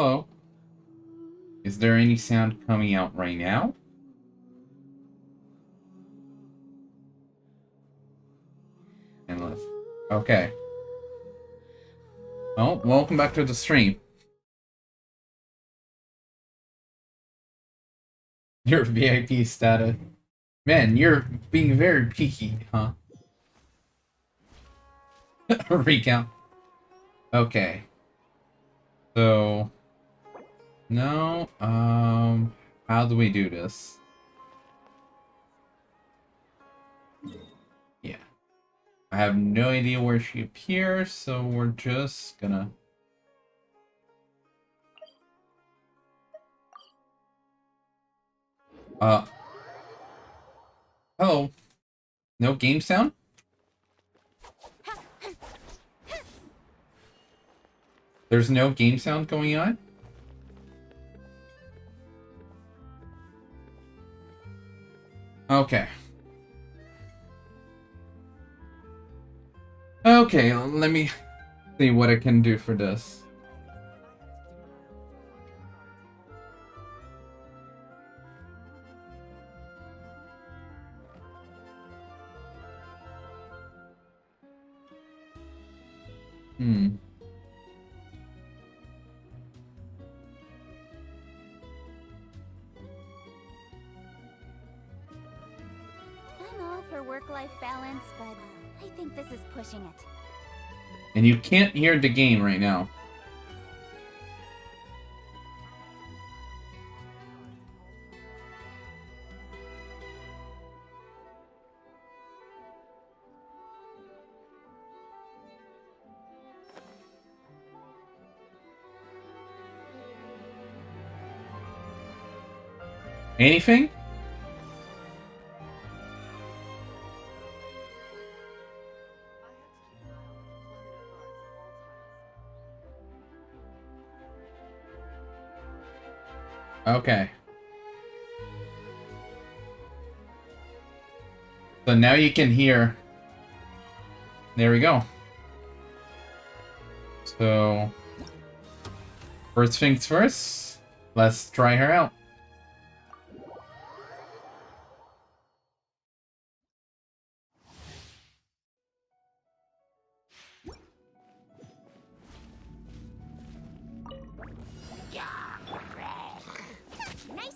Hello. Is there any sound coming out right now? Endless. Okay. Well, welcome back to the stream. Your VIP status. Man, you're being very peaky, huh? Recount. Okay. So... No, how do we do this? Yeah. I have no idea where she appears, so we're just gonna... Hello. No game sound? There's no game sound going on? Okay. Okay, let me see what I can do for this. Hmm. I'm all for work-life balance, but I think this is pushing it. And you can't hear the game right now. Anything? Okay. So now you can hear. There we go. So, first things first, let's try her out.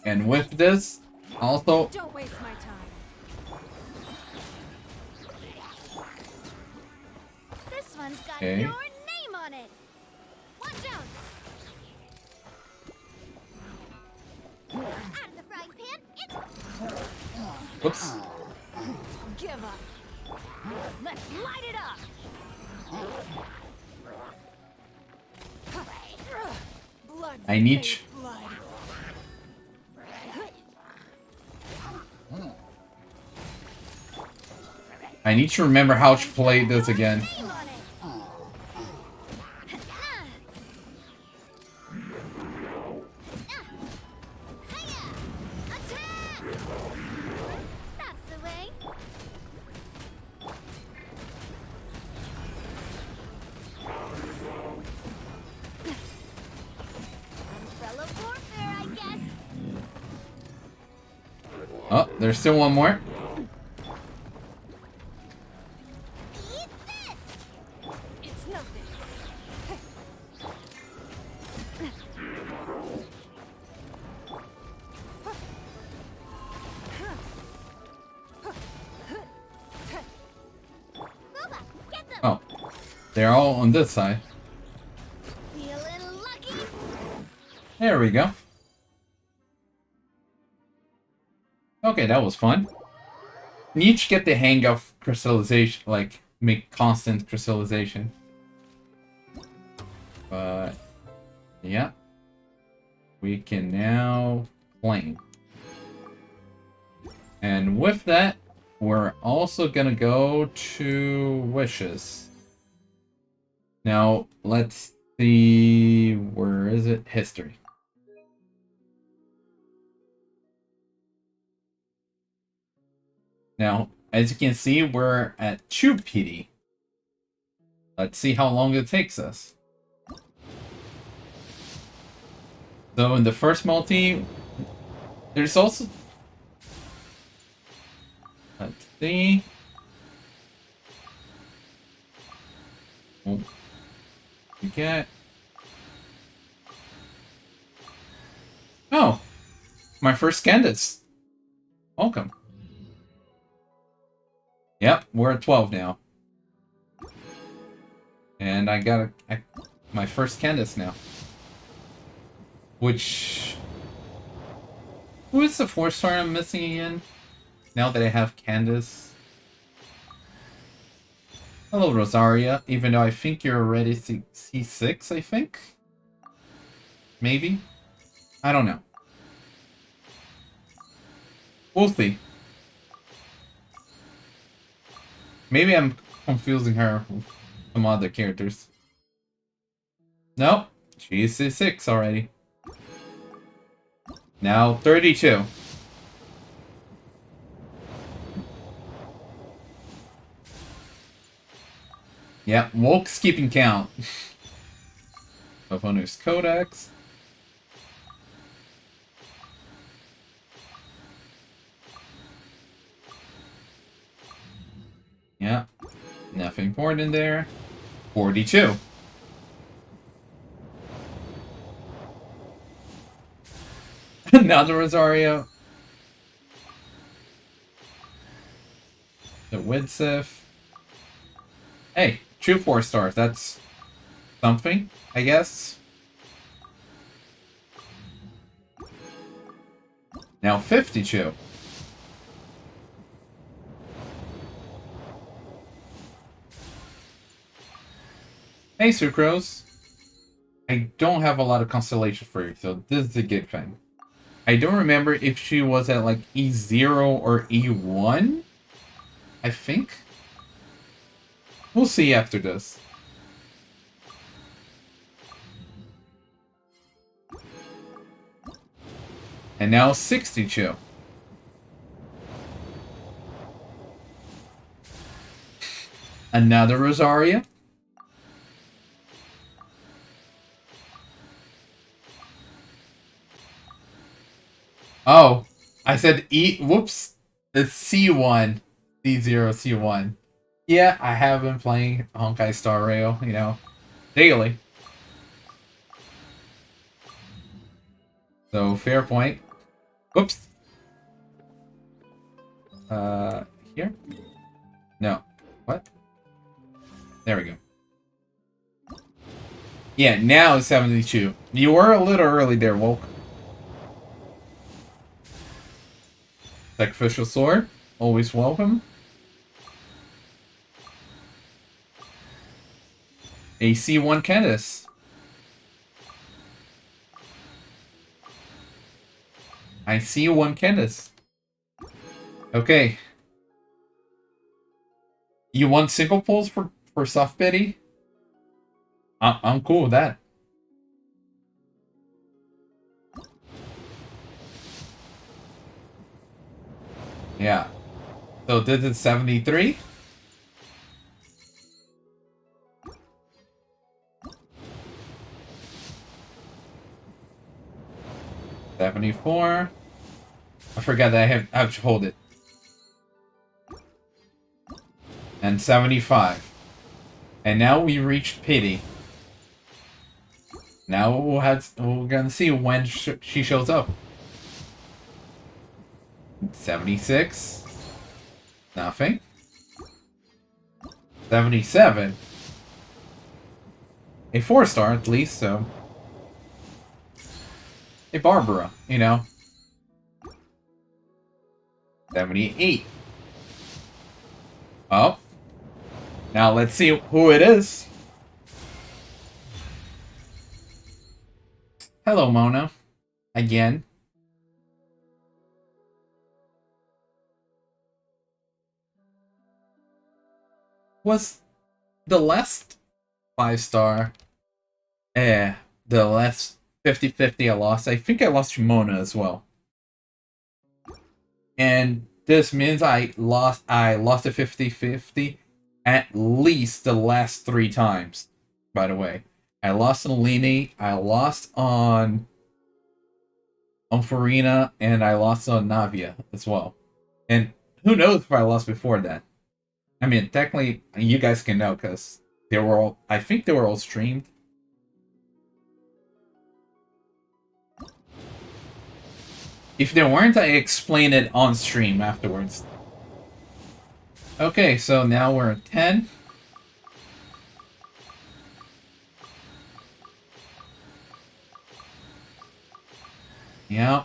And with this, also... Don't waste my time. This one's got Okay. your name on it. Watch out! Out of the frying pan, it's... Whoops. Give up. Let's light it up. Blood. I need you. Blood. I need to remember how to play this again. Name on it. Attack! That's the way. Umbrella warfare, I guess. Oh, there's still one more. Eat this. It's nothing. Booba, get them. Oh, they're all on this side. Feeling lucky. There we go. Okay, that was fun. You each get the hang of crystallization, like, make constant crystallization. But, yeah. We can now claim. And with that, we're also gonna go to wishes. Now, let's see, where is it? History. Now, as you can see, we're at 2 PD. Let's see how long it takes us. So in the first multi, there's also... Let's see. Oh, we get... Oh! My first Candace. Welcome. Yep, we're at 12 now. And I got my first Candace now. Which... Who is the 4-star I'm missing again? Now that I have Candace. Hello, Rosaria. Even though I think you're already C6, I think? Maybe? I don't know. We'll see. Maybe I'm confusing her with some other characters. Nope. She's C6 already. Now 32. Yep, Wolk's keeping count. Opponent's Codex. Yeah, nothing important in there. 42. Another Rosario. The Widsif. Hey, true 4 stars. That's something, I guess. Now 52. Hey, Sucrose. I don't have a lot of constellation for you, so this is a good thing. I don't remember if she was at like E0 or E1. I think. We'll see after this. And now 62. Another Rosaria. Oh, I said E. Whoops. It's C1. C0, C1. Yeah, I have been playing Honkai Star Rail, you know, daily. So, fair point. Whoops. Here? No. What? There we go. Yeah, now it's 72. You were a little early there, Woke. Sacrificial Sword, always welcome. AC1 Candace. I see one Candace. Okay. You want single pulls for soft Betty? I'm cool with that. Yeah. So this is 73? $74. I forgot that I have to hold it. And 75. And now we reached Pity. Now we're gonna see when she shows up. 76. Nothing. 77. A 4-star at least, so. A Barbara, you know. 78. Oh. Now let's see who it is. Hello, Mona. Again. Was the last 5-star... the last 50-50 I lost. I think I lost to Mona as well. And this means I lost a 50-50 at least the last 3 times, by the way. I lost on Lini, I lost on on Farina, and I lost on Navia as well. And who knows if I lost before that. I mean, technically, you guys can know because they were all, I think they were all streamed. If they weren't, I explain it on stream afterwards. Okay, so now we're at 10. Yeah.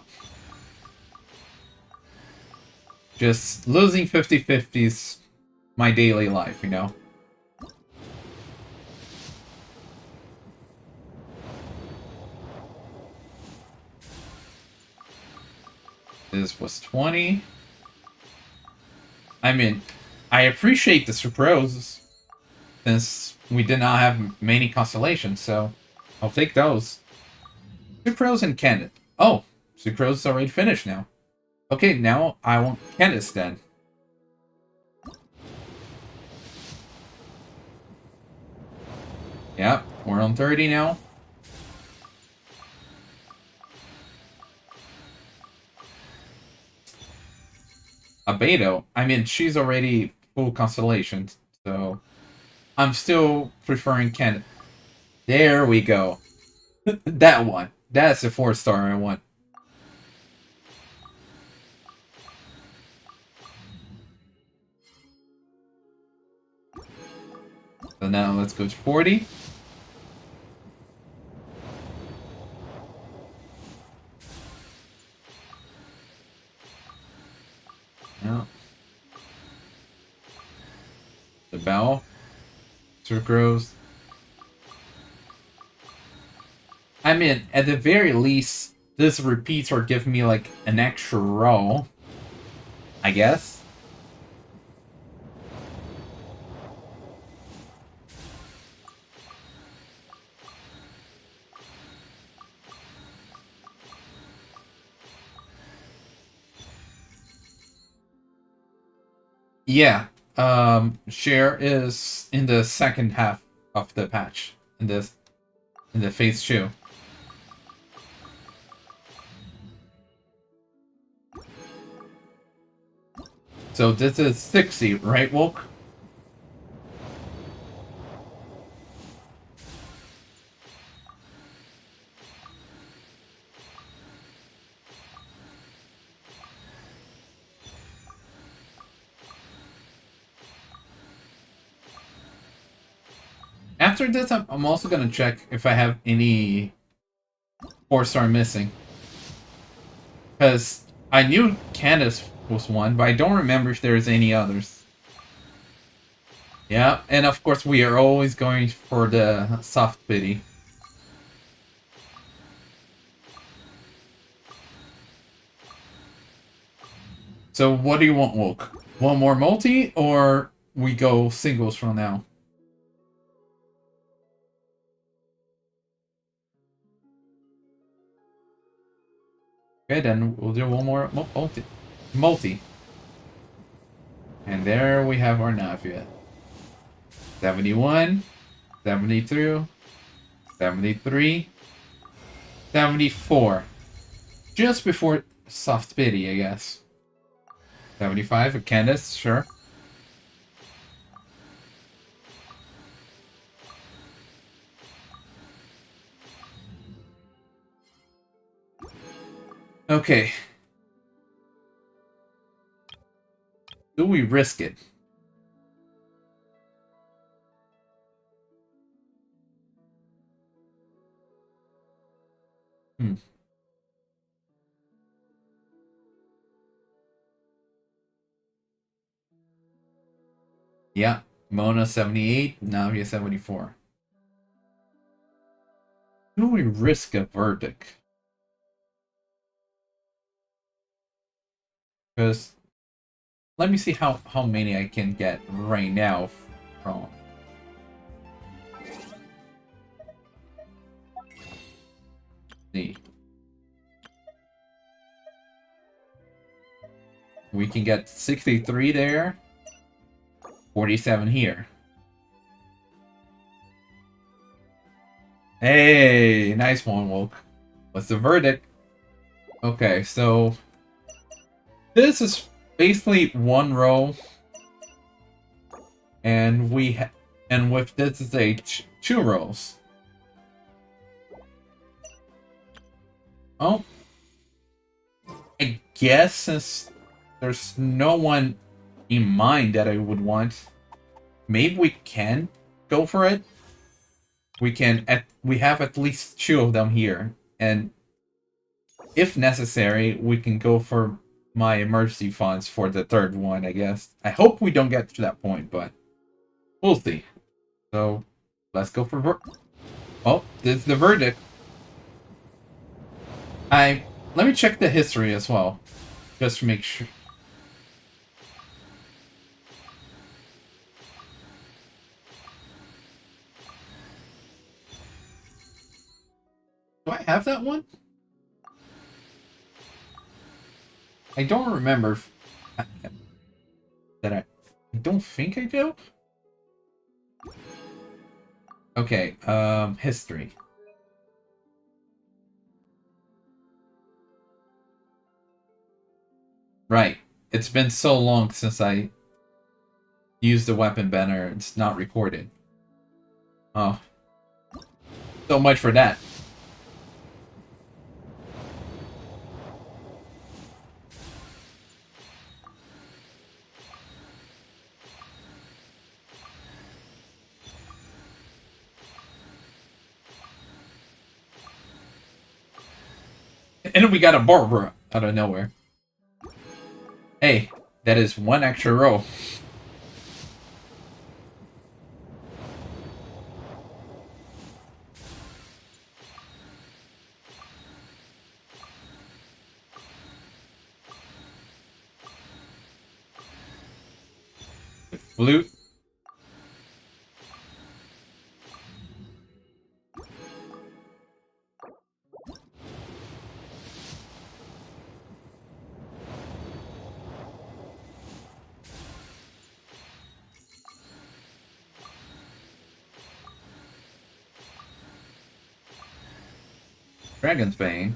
Just losing 50-50s my daily life, you know? This was 20. I mean, I appreciate the Sucrose, since we did not have many constellations, so I'll take those. Sucrose and Candace. Oh, Sucrose is already finished now. Okay, now I want Candace then. Yep, we're on 30 now. Abeto, I mean, she's already full constellation, so I'm still preferring Candace. There we go. That one. That's the 4-star I want. So now let's go to 40. Yeah. The bell. Sucrose. I mean, at the very least, this repeats or give me like an extra row. I guess. Yeah. Share is in the second half of the patch. In the phase 2. So this is 60, right, Woke? After this, I'm also gonna check if I have any 4-star missing. Because I knew Candace was one, but I don't remember if there's any others. Yeah, and of course we are always going for the soft pity. So what do you want, Woke? One more multi, or we go singles from now? Okay, then we'll do one more multi. Multi. And there we have our Navia. 71, 72, 73, 74. Just before soft pity, I guess. 75 for Candace, sure. Okay. Do we risk it? Hmm. Yeah. Mona 78, Navia 74. Do we risk a verdict? Because let me see how many I can get right now from. See. We can get 63 there. 47 here. Hey, nice one, Woke. What's the verdict? Okay, so this is basically one row, and and with this is a two rows. Oh, I guess since there's no one in mind that I would want, maybe we can go for it. We have at least two of them here, and if necessary, we can go for my emergency funds for the third one, I guess. I hope we don't get to that point, but we'll see. So, let's go for oh, this is the verdict. Let me check the history as well, just to make sure. Do I have that one? I don't remember that I don't think I do. Okay, history. Right. It's been so long since I used the weapon banner, it's not recorded. Oh, so much for that. And then we got a Barbara out of nowhere. Hey, that is one extra row. Flute. Dragon's Bane.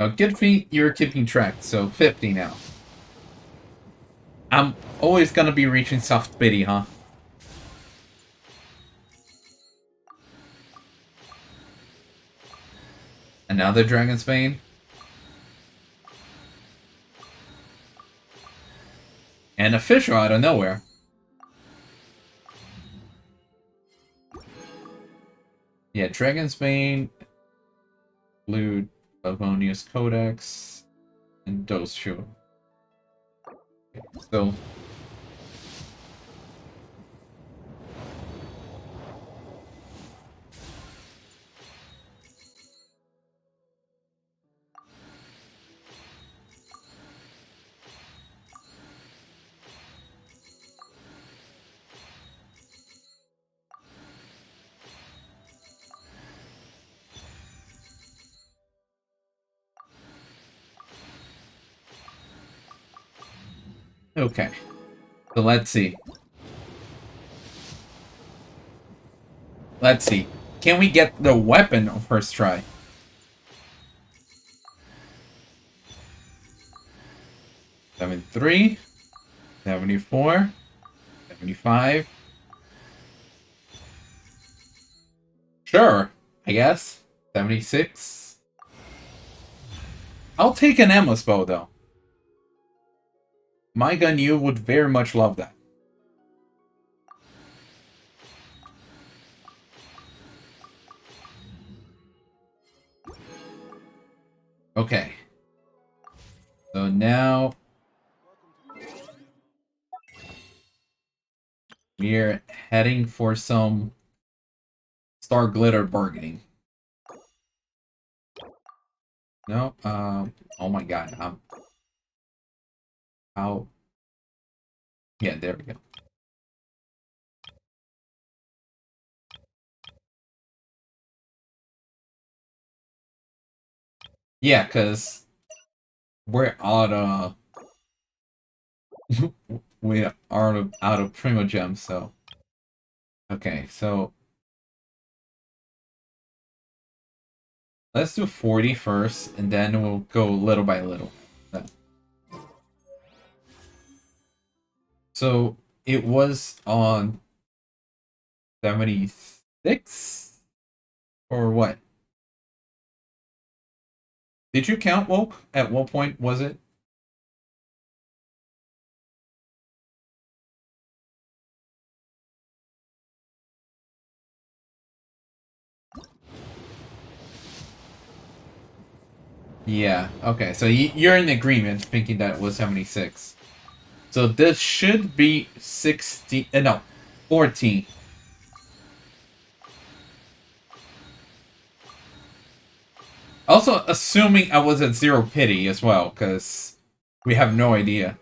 Oh, good feet, you're keeping track, so 50 now. I'm always gonna be reaching soft biddy, huh? Another Dragon's Bane. And a Fisher out of nowhere. Yeah, Dragon's Bane, Blue Favonius Codex, and those two. So, okay. So let's see. Let's see. Can we get the weapon on first try? 73, 74, 75. Sure, I guess. 76. I'll take an endless bow, though. My gun, you would very much love that. Okay. So now we're heading for some Star Glitter bargaining. No, oh my god, how, yeah, there we go. Yeah, because we're out of, we are out of Primo Gems, so. Okay, so Let's do 40 first, and then we'll go little by little. So it was on 76? Or what? Did you count woke? At what point was it? Yeah, okay. So you're in agreement thinking that it was 76. So this should be 16. No, 14. Also, assuming I was at zero pity as well, because we have no idea.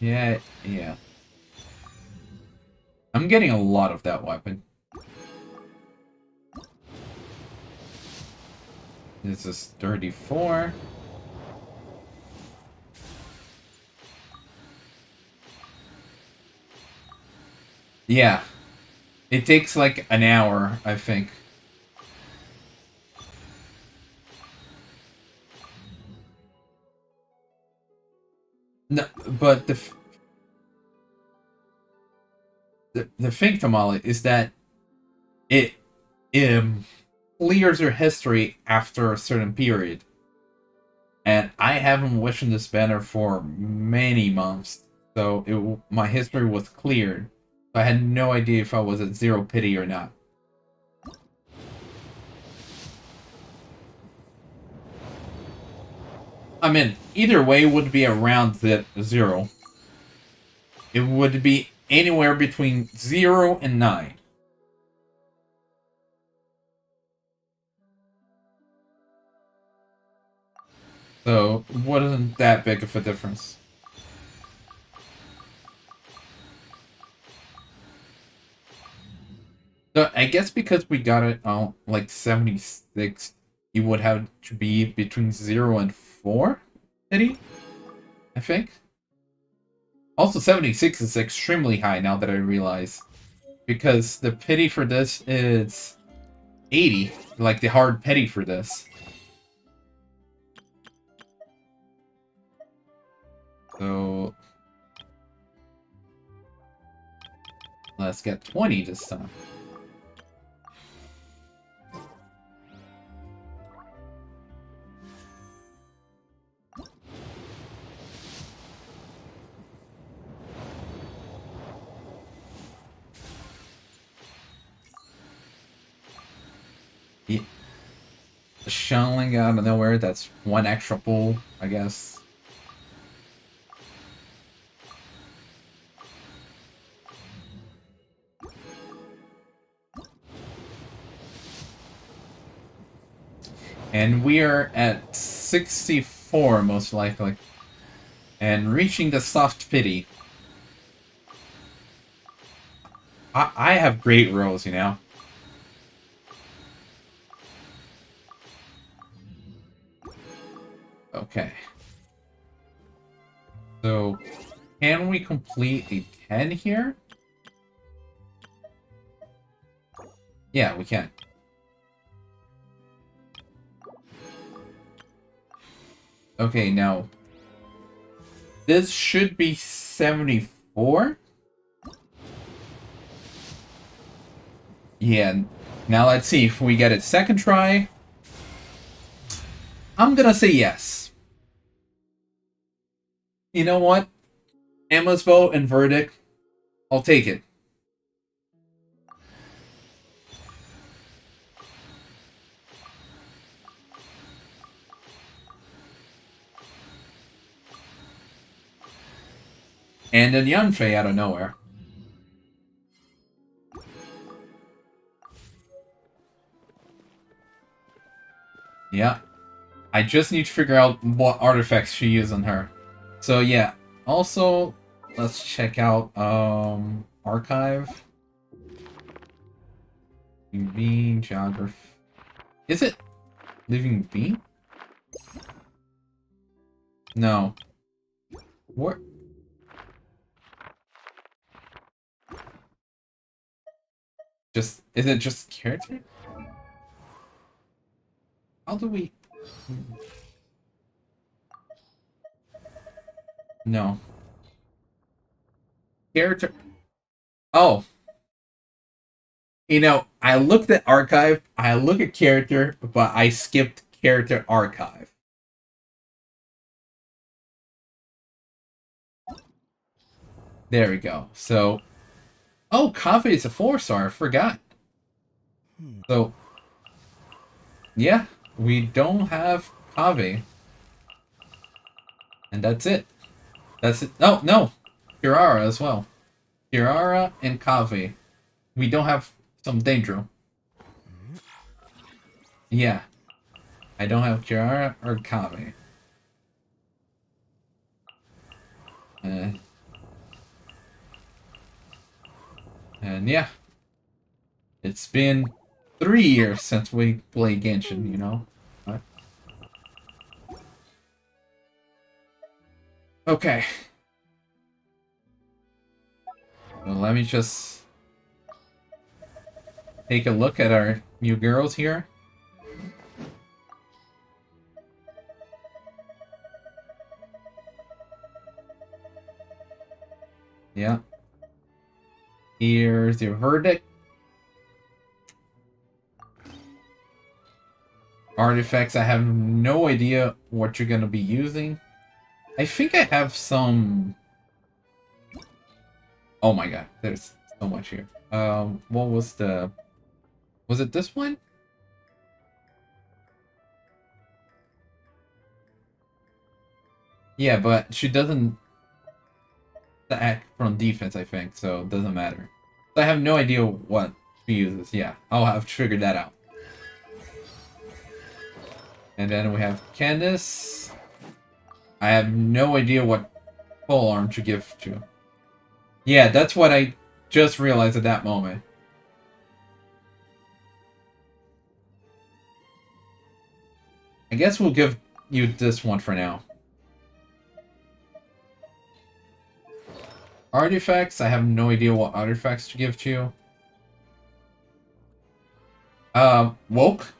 Yeah, yeah. I'm getting a lot of that weapon. This is 34. Yeah. It takes like an hour, I think. No, but the thing, Tamale, is that it clears your history after a certain period. And I haven't wished this banner for many months, so my history was cleared. So I had no idea if I was at zero pity or not. I mean, either way would be around the zero. It would be anywhere between 0 and 9. So it wasn't that big of a difference. So I guess because we got it on like 76, it would have to be between 0 and 4, did he? I think. Also, 76 is extremely high now that I realize. Because the pity for this is 80. Like the hard pity for this. So let's get 20 this time. Yeah. Shuttling out of nowhere, that's one extra pull, I guess. And we are at 64, most likely. And reaching the soft pity. I have great rolls, you know? Okay. So, can we complete a 10 here? Yeah, we can. Okay, now, this should be 74? Yeah, now let's see if we get it second try. I'm gonna say yes. You know what? Emma's vote and verdict, I'll take it. And then Yanfei out of nowhere. Yeah. I just need to figure out what artifacts she used on her. So yeah. Also, let's check out archive. Living being geography. Is it living being? No. What? Just is it just character? How do we? No. Character. Oh. You know, I looked at archive, I look at character, but I skipped character archive. There we go. So, oh, Kave is a 4-star. I forgot. So, yeah, we don't have Kave, and that's it. That's it. Oh no, Kirara as well. Kirara and Kave. We don't have some Daedro. Yeah, I don't have Kirara or Kave. Uh, and yeah, it's been 3 years since we played Genshin, you know? But... okay. Well, let me just take a look at our new girls here. Yeah. Here's your verdict. Artifacts, I have no idea what you're gonna be using. I think I have some... oh my god, there's so much here. What was the... was it this one? Yeah, but she doesn't act from defense, I think, so it doesn't matter. I have no idea what she uses. Yeah, I'll have to figure that out. And then we have Candace. I have no idea what pole arm to give to. Yeah, that's what I just realized at that moment. I guess we'll give you this one for now. Artifacts, I have no idea what artifacts to give to you. Woke.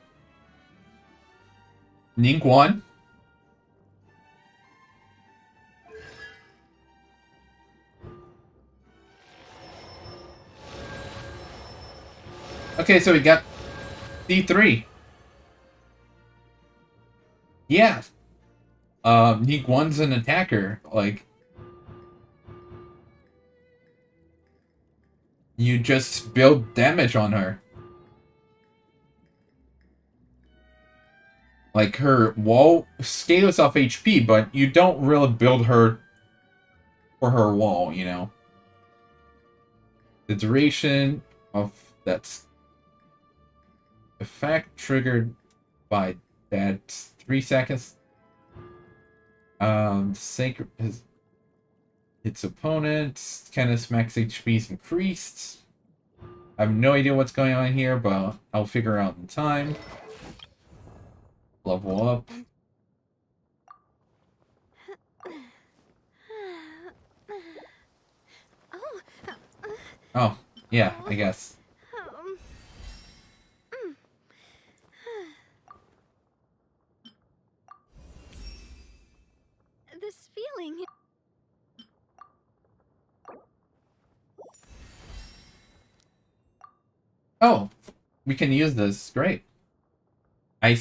Ningguan. Okay, so we got D3. Yeah. Ningguan's an attacker. Like, you just build damage on her. Like, her wall scales off HP, but you don't really build her for her wall, you know? The duration of that effect triggered by that 3 seconds. Sacred its opponent, Kenneth's max HP is increased. I have no idea what's going on here, but I'll figure out in time. Level up. Oh, yeah, I guess. This feeling. Oh, we can use this. Great. I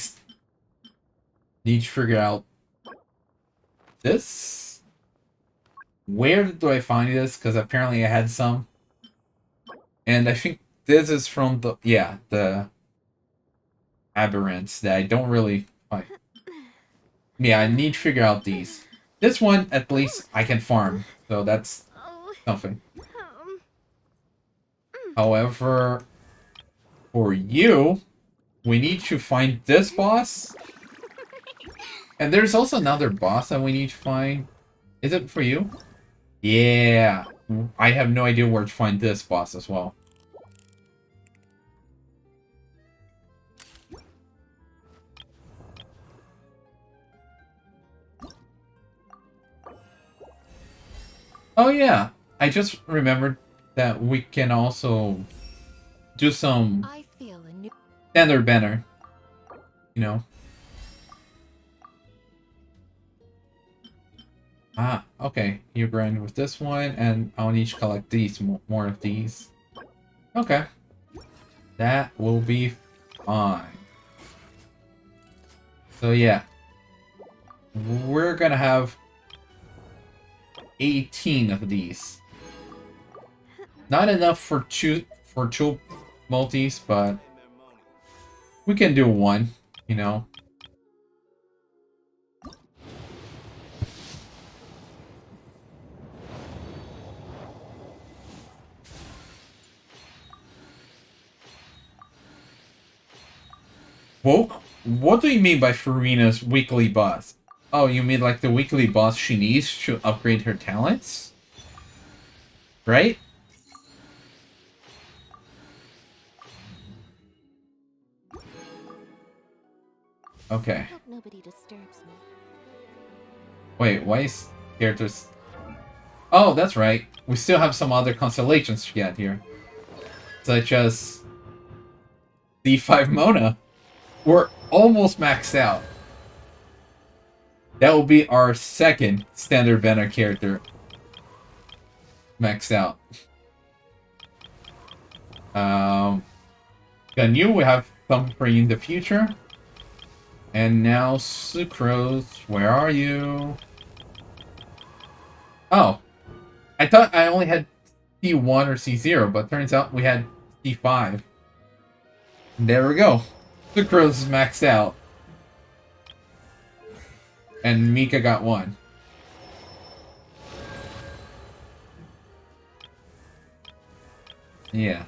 need to figure out this. Where do I find this? Because apparently I had some. And I think this is from the... yeah, the... aberrants that I don't really find. Yeah, I need to figure out these. This one, at least, I can farm. So that's something. However, for you, we need to find this boss. And there's also another boss that we need to find. Is it for you? Yeah. I have no idea where to find this boss as well. Oh yeah, I just remembered that we can also do some I feel a new. standard banner. You know. Ah, okay. You grind with this one, and I'll need to collect these more of these. Okay, that will be fine. So yeah, we're gonna have 18 of these. Not enough for two multis, but we can do one. You know. Woke? What do you mean by Farina's weekly boss? Oh, you mean like the weekly boss she needs to upgrade her talents? Right? Okay. Hope nobody disturbs me. Wait, why is characters... Oh, that's right. We still have some other constellations to get here. Such as... D5 Mona. We're almost maxed out. That will be our second standard banner character maxed out. Ganyu, we have something for you in the future. And now Sucrose, where are you? Oh, I thought I only had C1 or C0, but turns out we had C5. There we go. Sucrose is maxed out. And Mika got one. Yeah.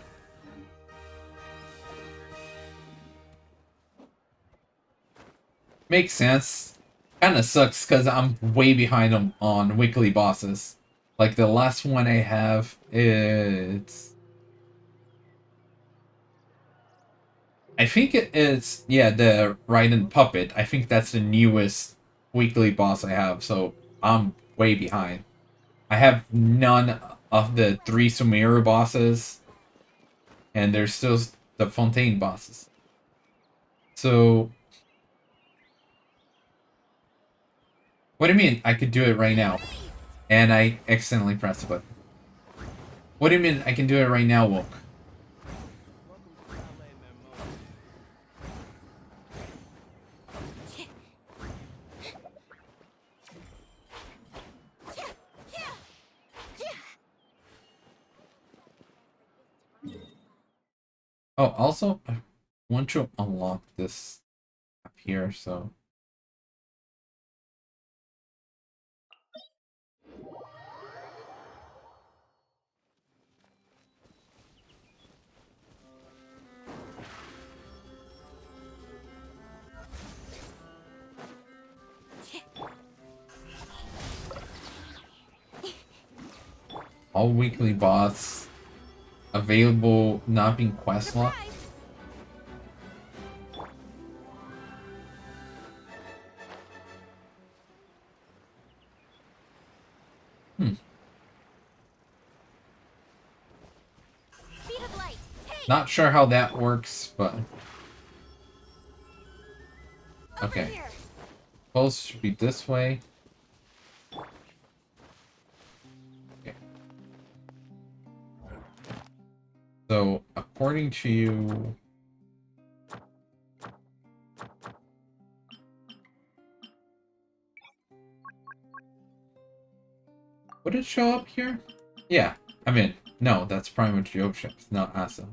Makes sense. Kinda sucks because I'm way behind on weekly bosses. Like the last one I have is... I think it's... Yeah, the Raiden Puppet. I think that's the newest weekly boss I have, so I'm way behind. I have none of the 3 Sumeru bosses, and there's still the Fontaine bosses. So... What do you mean I could do it right now? And I accidentally pressed the button. What do you mean I can do it right now, Woke? Oh, also, I want to unlock this up here, so... All weekly boss available, not being quest locked. Hmm. Speed of light. Hey, Not sure how that works, but... over Okay. here. Close should be this way. Okay. So, according to you... Would it show up here? Yeah, I mean, no, that's Primary Oceans, not Asa.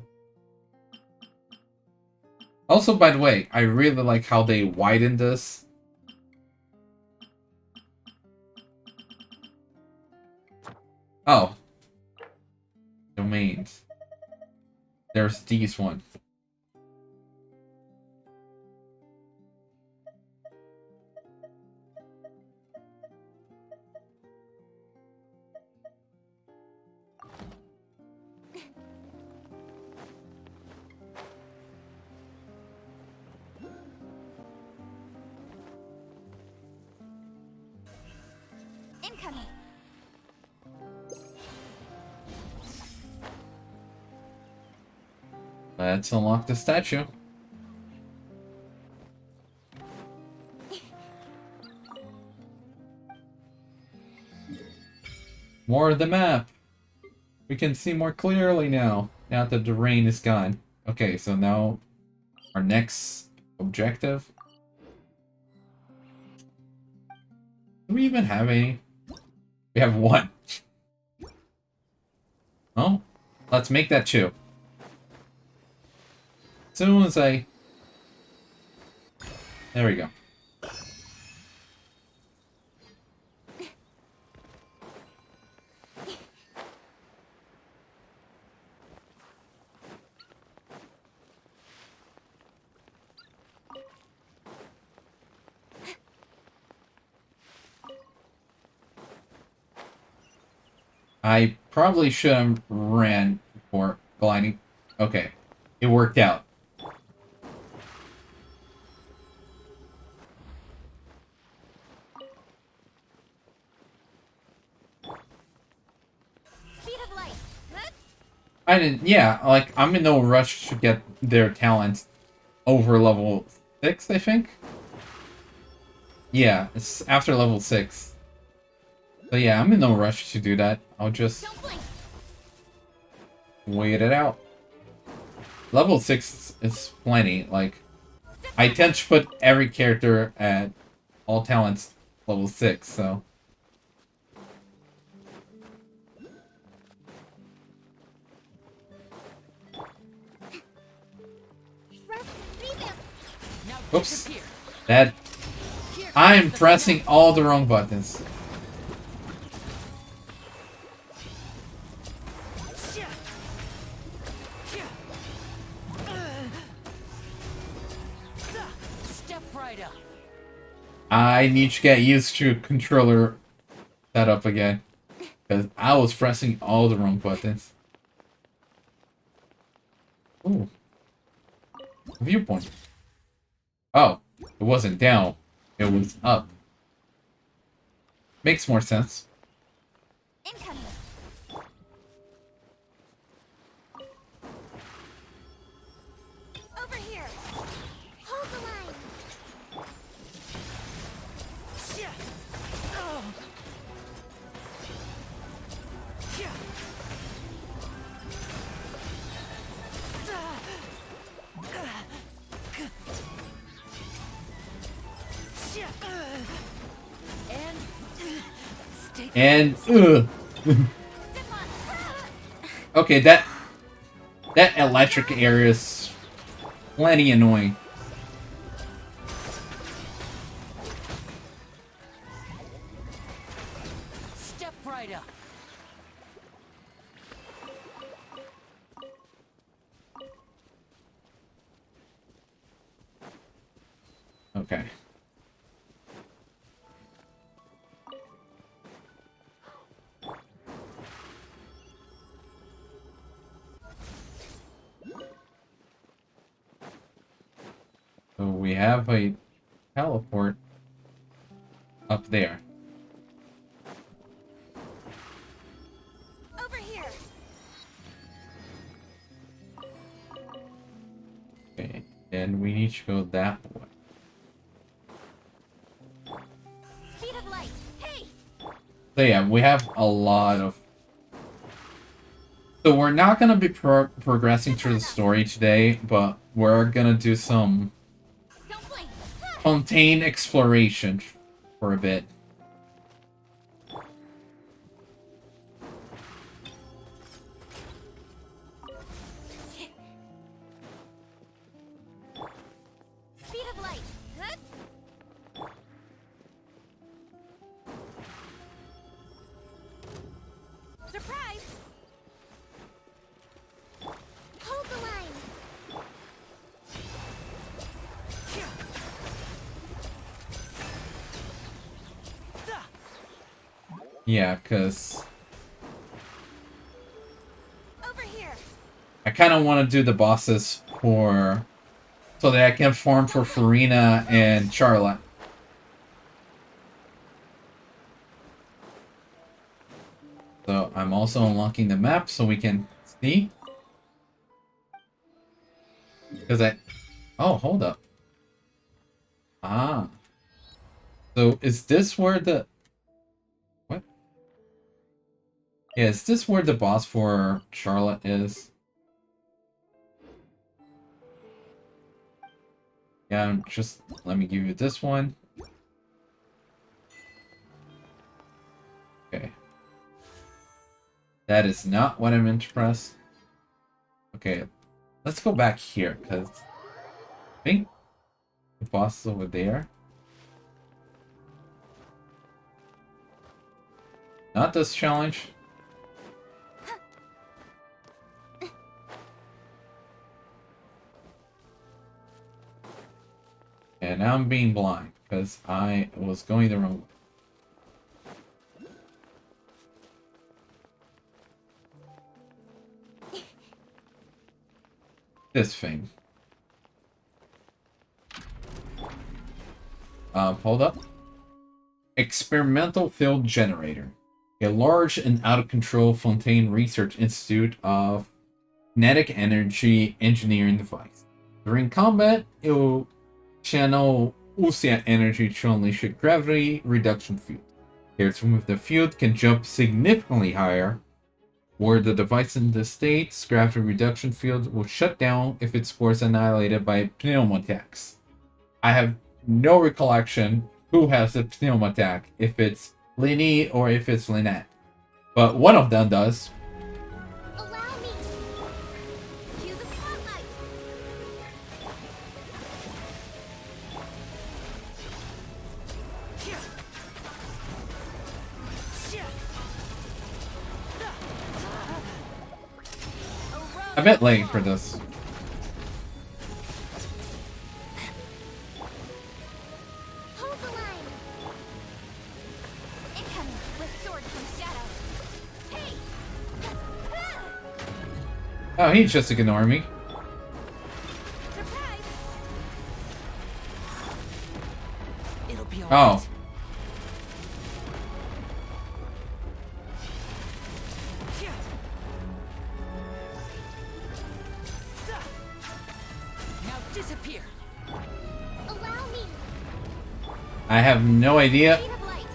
Also, by the way, I really like how they widened this. Oh. Domains. There's these one. Incoming. Let's unlock the statue. More of the map. We can see more clearly now. Now that the rain is gone. Okay, so now our next objective. Do we even have any? We have one. Oh, let's make that 2. As soon as I... There we go. I probably should have ran before gliding. Okay, it worked out. Speed of light. I didn't, yeah, like, I'm in no rush to get their talents over level 6, I think? Yeah, it's after level 6. So yeah, I'm in no rush to do that. I'll just Don't blink. wait it out. Level 6 is plenty, like, I tend to put every character at all talents level 6, so... Rest. Revamp. Oops. That... I'm pressing all the wrong buttons. Step right up. I need to get used to controller setup again. Because I was pressing all the wrong buttons. Ooh. Viewpoint. Oh, it wasn't down. It was up. Makes more sense. Incoming. Over here. Hold the line. And okay, that electric area is plenty annoying. Step right up. Okay. So we have a teleport up there. Over here. Okay, and we need to go that way. Speed of light. Hey. So yeah, we have a lot of... So we're not gonna be progressing through the story today, but we're gonna do some Don't blink. Fontaine exploration for a bit. Speed of light. Surprise. Hold the line. Yeah, because Over here. I kind of want to do the bosses for... so that I can farm for Farina and Charlotte. So I'm also unlocking the map so we can see. Because I... Oh, hold up. Ah. So, is this where the... What? Yeah, is this where the boss for Charlotte is? Yeah, just... Let me give you this one. Okay. That is not what I meant to press. Okay. Let's go back here, because... I think the boss is over there. Not this challenge. And now I'm being blind because I was going the wrong way. This thing. Hold up. Experimental Field Generator. A large and out-of-control Fontaine Research Institute of kinetic energy engineering device. During combat, it will channel Usia energy to unleash a gravity reduction field. Players with the field can jump significantly higher, where the device in the state's gravity reduction field will shut down if its core is annihilated by pneumo-attacks. I have no recollection who has a pneumo-attack, if it's Linny or if it's Lynette. But one of them does. Allow me. Cue the spotlight. I'm a bit late for this. Hold the line. Incoming with sword from shadow. Hey. Oh, he's just ignoring me. Surprise. It'll be Oh. alright. Now disappear. Allow me. I have no idea. Speed of light.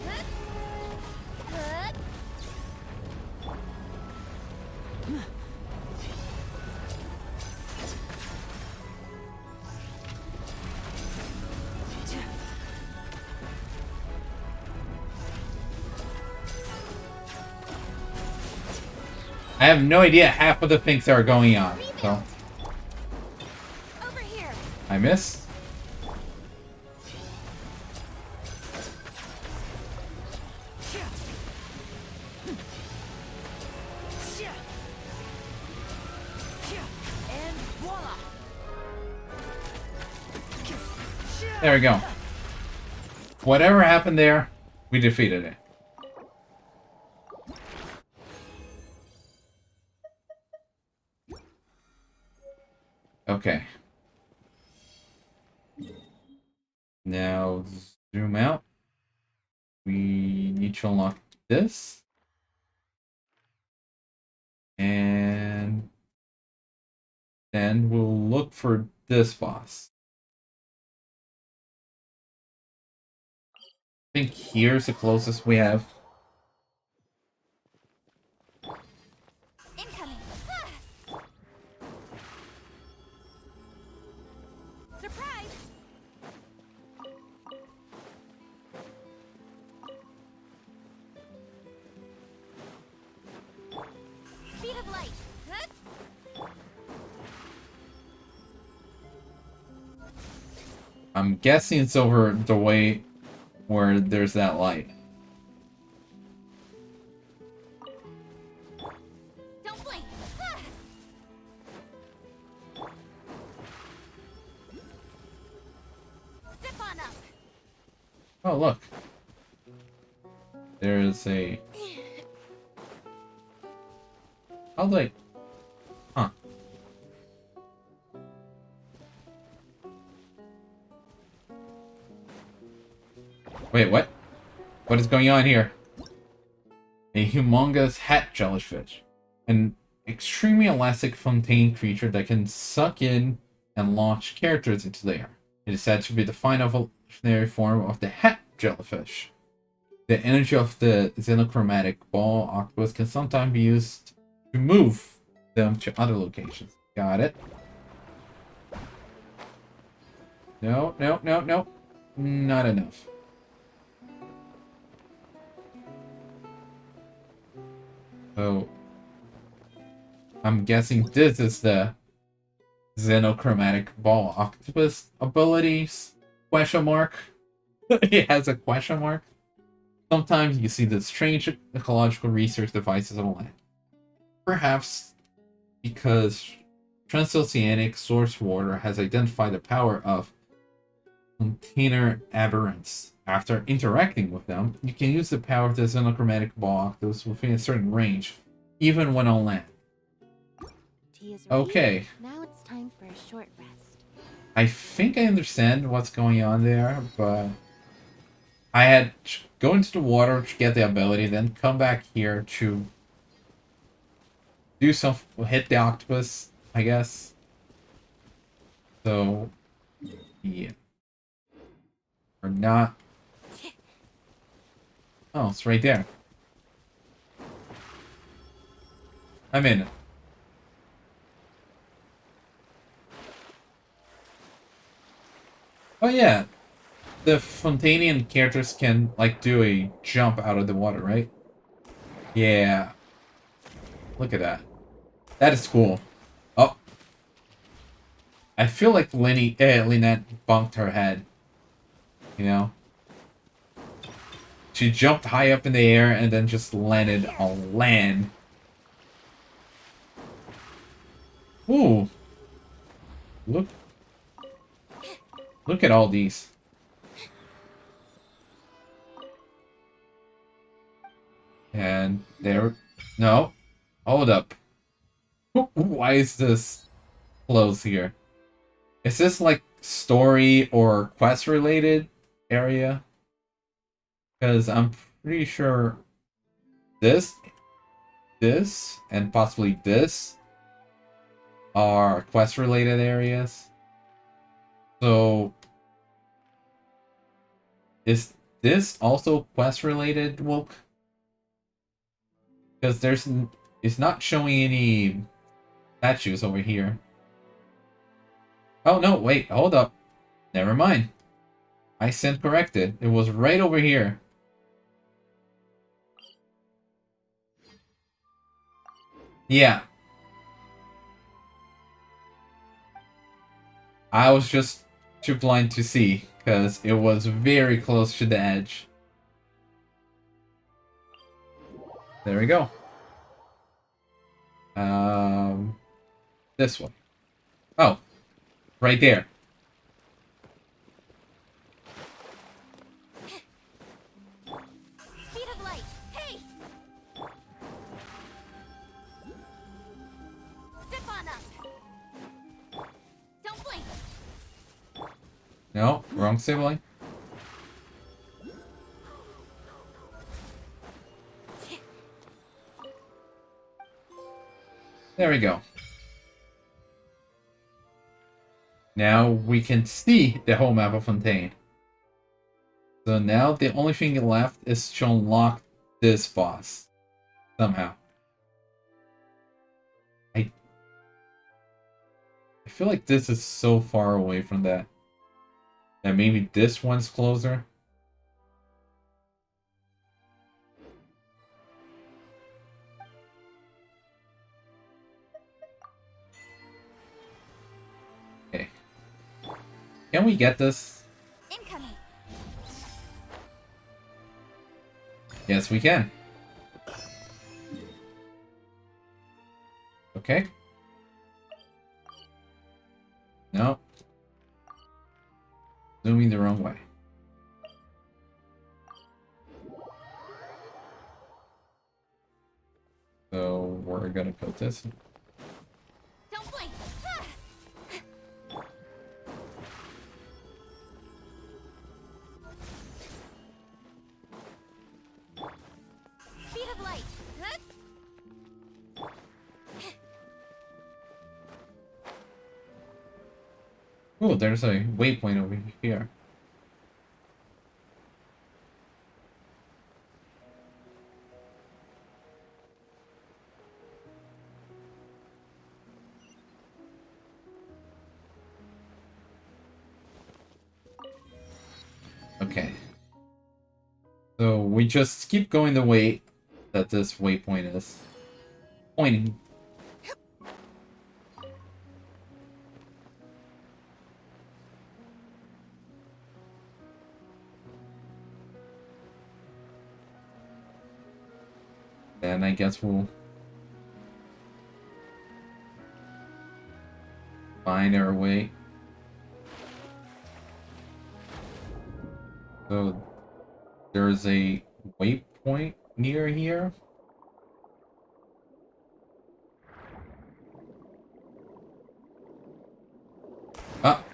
Huh? I have no idea half of the things that are going on. So Over here. I missed. And voila. There we go. Whatever happened there, we defeated it. Okay. Now zoom out. We need to unlock this. And then we'll look for this boss. I think here's the closest we have. Incoming. Surprise. Speed of light. I'm guessing it's over the way where there's that light. Don't blink. Step on up. Oh, look. There's a... How do I... Huh. Wait, what? What is going on here? A humongous hat jellyfish. An extremely elastic fontaine creature that can suck in and launch characters into the air. It is said to be the final evolutionary form of the het jellyfish. The energy of the xenochromatic ball octopus can sometimes be used to move them to other locations. Got it. No, no, no, no. Not enough. So, I'm guessing this is the xenochromatic ball octopus abilities? Question mark. It has a question mark. Sometimes you see the strange ecological research devices on land. Perhaps because transoceanic source water has identified the power of container aberrants. After interacting with them, you can use the power of the xenochromatic ball octopus within a certain range, even when on land. Tea is ready. Okay. Now it's time for a short rest. I think I understand what's going on there, but I had to go into the water to get the ability, then come back here to do some hit the octopus, I guess. So, yeah. Or not. Oh, it's right there. I'm in. Oh yeah, the Fontainian characters can like do a jump out of the water, right? Yeah. Look at that. That is cool. Oh. I feel like Lynette bumped her head. You know? She jumped high up in the air and then just landed on land. Ooh. Look. Look at all these. And there... No. Hold up. Why is this closed here? Is this like story or quest related area? Because I'm pretty sure this, and possibly this are quest related areas. So is this also quest related, Woke? Because it's not showing any statues over here. Oh no, wait, hold up. Never mind. I stand corrected. It was right over here. Yeah. I was just too blind to see, because it was very close to the edge. There we go. This one. Oh, right there. Speed of light. Hey! Zip on up. Don't blink. No, wrong sibling. There we go. Now we can see the whole map of Fontaine. So now the only thing left is to unlock this boss. Somehow. I feel like this is so far away from that. That maybe this one's closer. Okay. Can we get this? Incoming. Yes, we can. Okay. No. Zooming the wrong way. So we're gonna put this. Don't blink. Speed of light. Oh, there's a waypoint over here. Okay. So we just keep going the way that this waypoint is pointing. Then I guess we'll find our way. So there's a waypoint near here. Ah,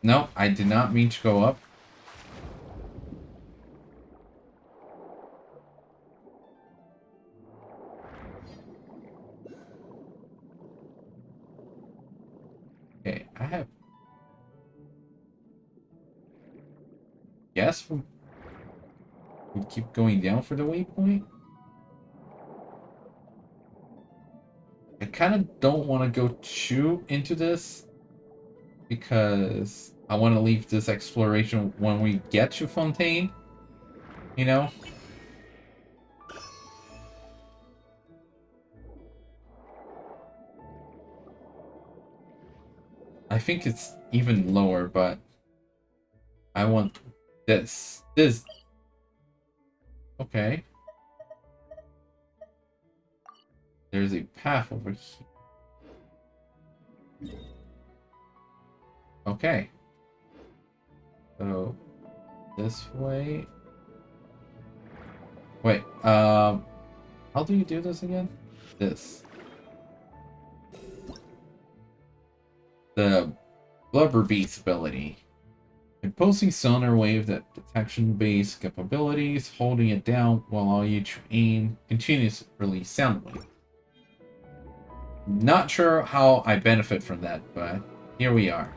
no, I did not mean to go up. Okay, I have. Guess we keep going down for the waypoint. I kind of don't want to go too into this because I want to leave this exploration when we get to Fontaine. You know? I think it's even lower, but I want this. This. Okay. There's a path over here. Okay. So, this way. Wait, how do you do this again? This. The Blubber Beast ability. Imposing sonar wave that detection based capabilities, holding it down will allow you to aim continuous release sound wave. Not sure how I benefit from that, but here we are.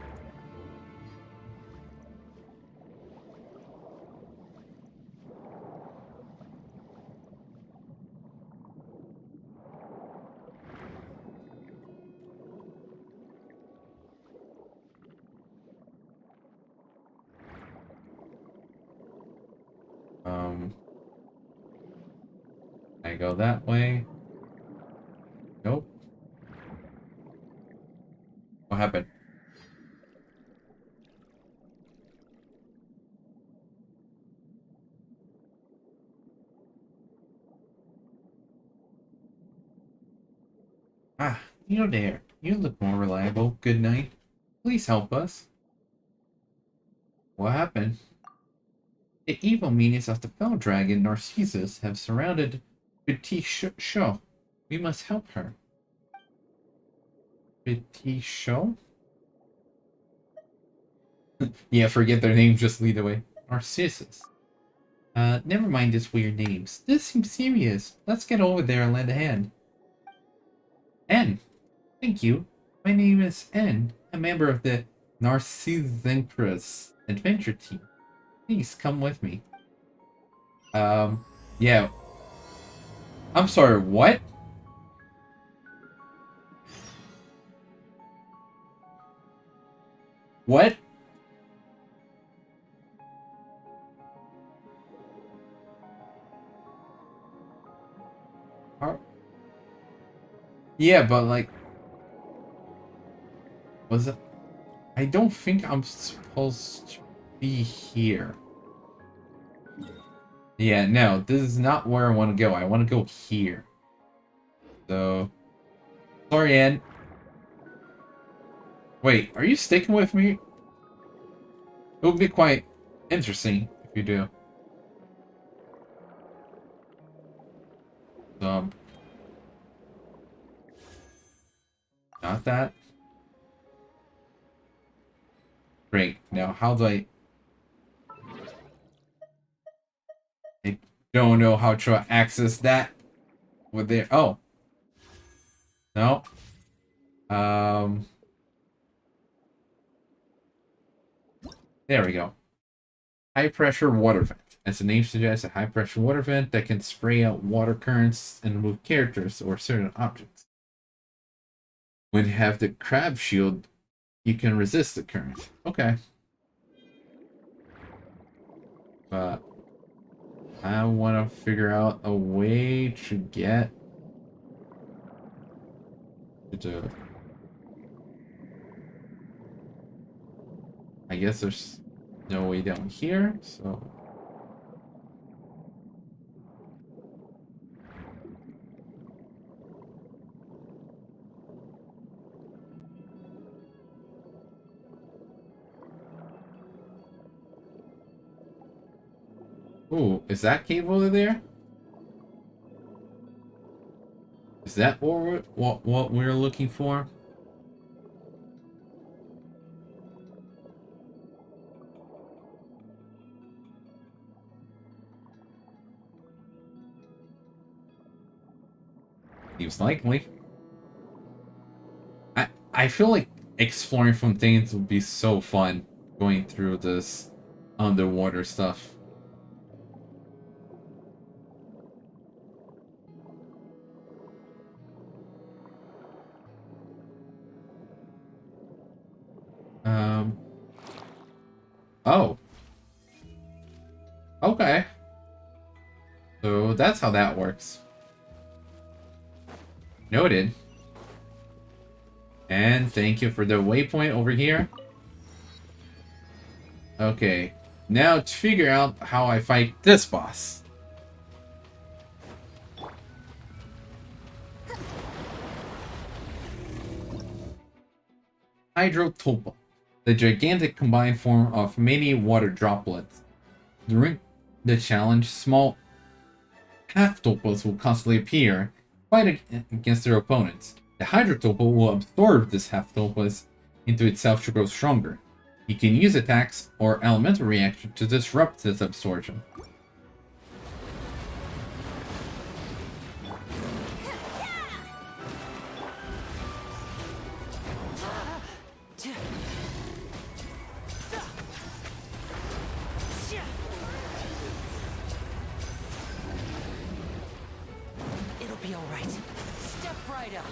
I go that way. Nope. What happened? Ah, you're there. You look more reliable. Good night. Please help us. What happened? The evil minions of the fell dragon Narcissus have surrounded Petit Show. We must help her. Petit Show? Yeah, forget their name, just lead the way. Narcissus. Never mind its weird names. This seems serious. Let's get over there and lend a hand. N. Thank you. My name is N, a member of the Narcissus adventure team. Please come with me. Yeah. I'm sorry, what? What? Yeah, but like, was it? I don't think I'm supposed to be here. Yeah, no, this is not where I want to go. I want to go here. So, sorry, Ann. Wait, are you sticking with me? It would be quite interesting if you do. Not that. Great. Now, how do I don't know how to access that with there. Oh. No. Um. There we go. High pressure water vent. As the name suggests, a high pressure water vent that can spray out water currents and move characters or certain objects. When you have the crab shield, you can resist the current. Okay. But I want to figure out a way to get to. I guess there's no way down here, so. Ooh, is that cave over there? Is that what we're looking for? Seems likely. I feel like exploring Fontaines would be so fun going through this underwater stuff. Oh. Okay. So that's how that works. Noted. And thank you for the waypoint over here. Okay. Now to figure out how I fight this boss. Hydrotopa, the gigantic combined form of many water droplets. During the challenge, small half-topas will constantly appear, fight against their opponents. The Hydrotopa will absorb this half-topas into itself to grow stronger. You can use attacks or elemental reaction to disrupt this absorption. It'll be all right. Step right up.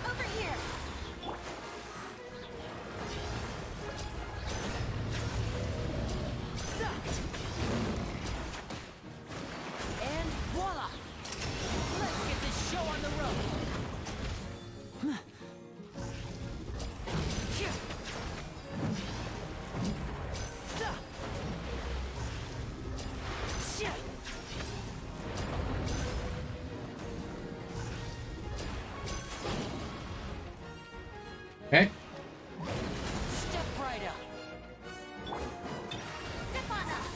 Over here. And voila! Let's get this show on the road. Okay. Step right up. Step on up.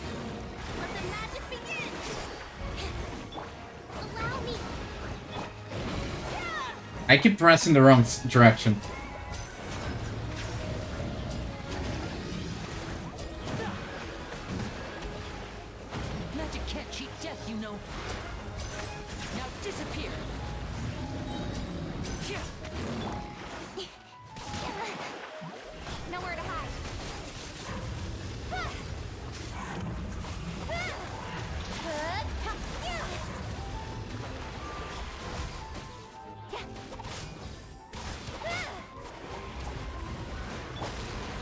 Let the magic begin. Allow me. I keep pressing the wrong direction. Magic can't cheat death, you know. Now disappear. Nowhere to hide.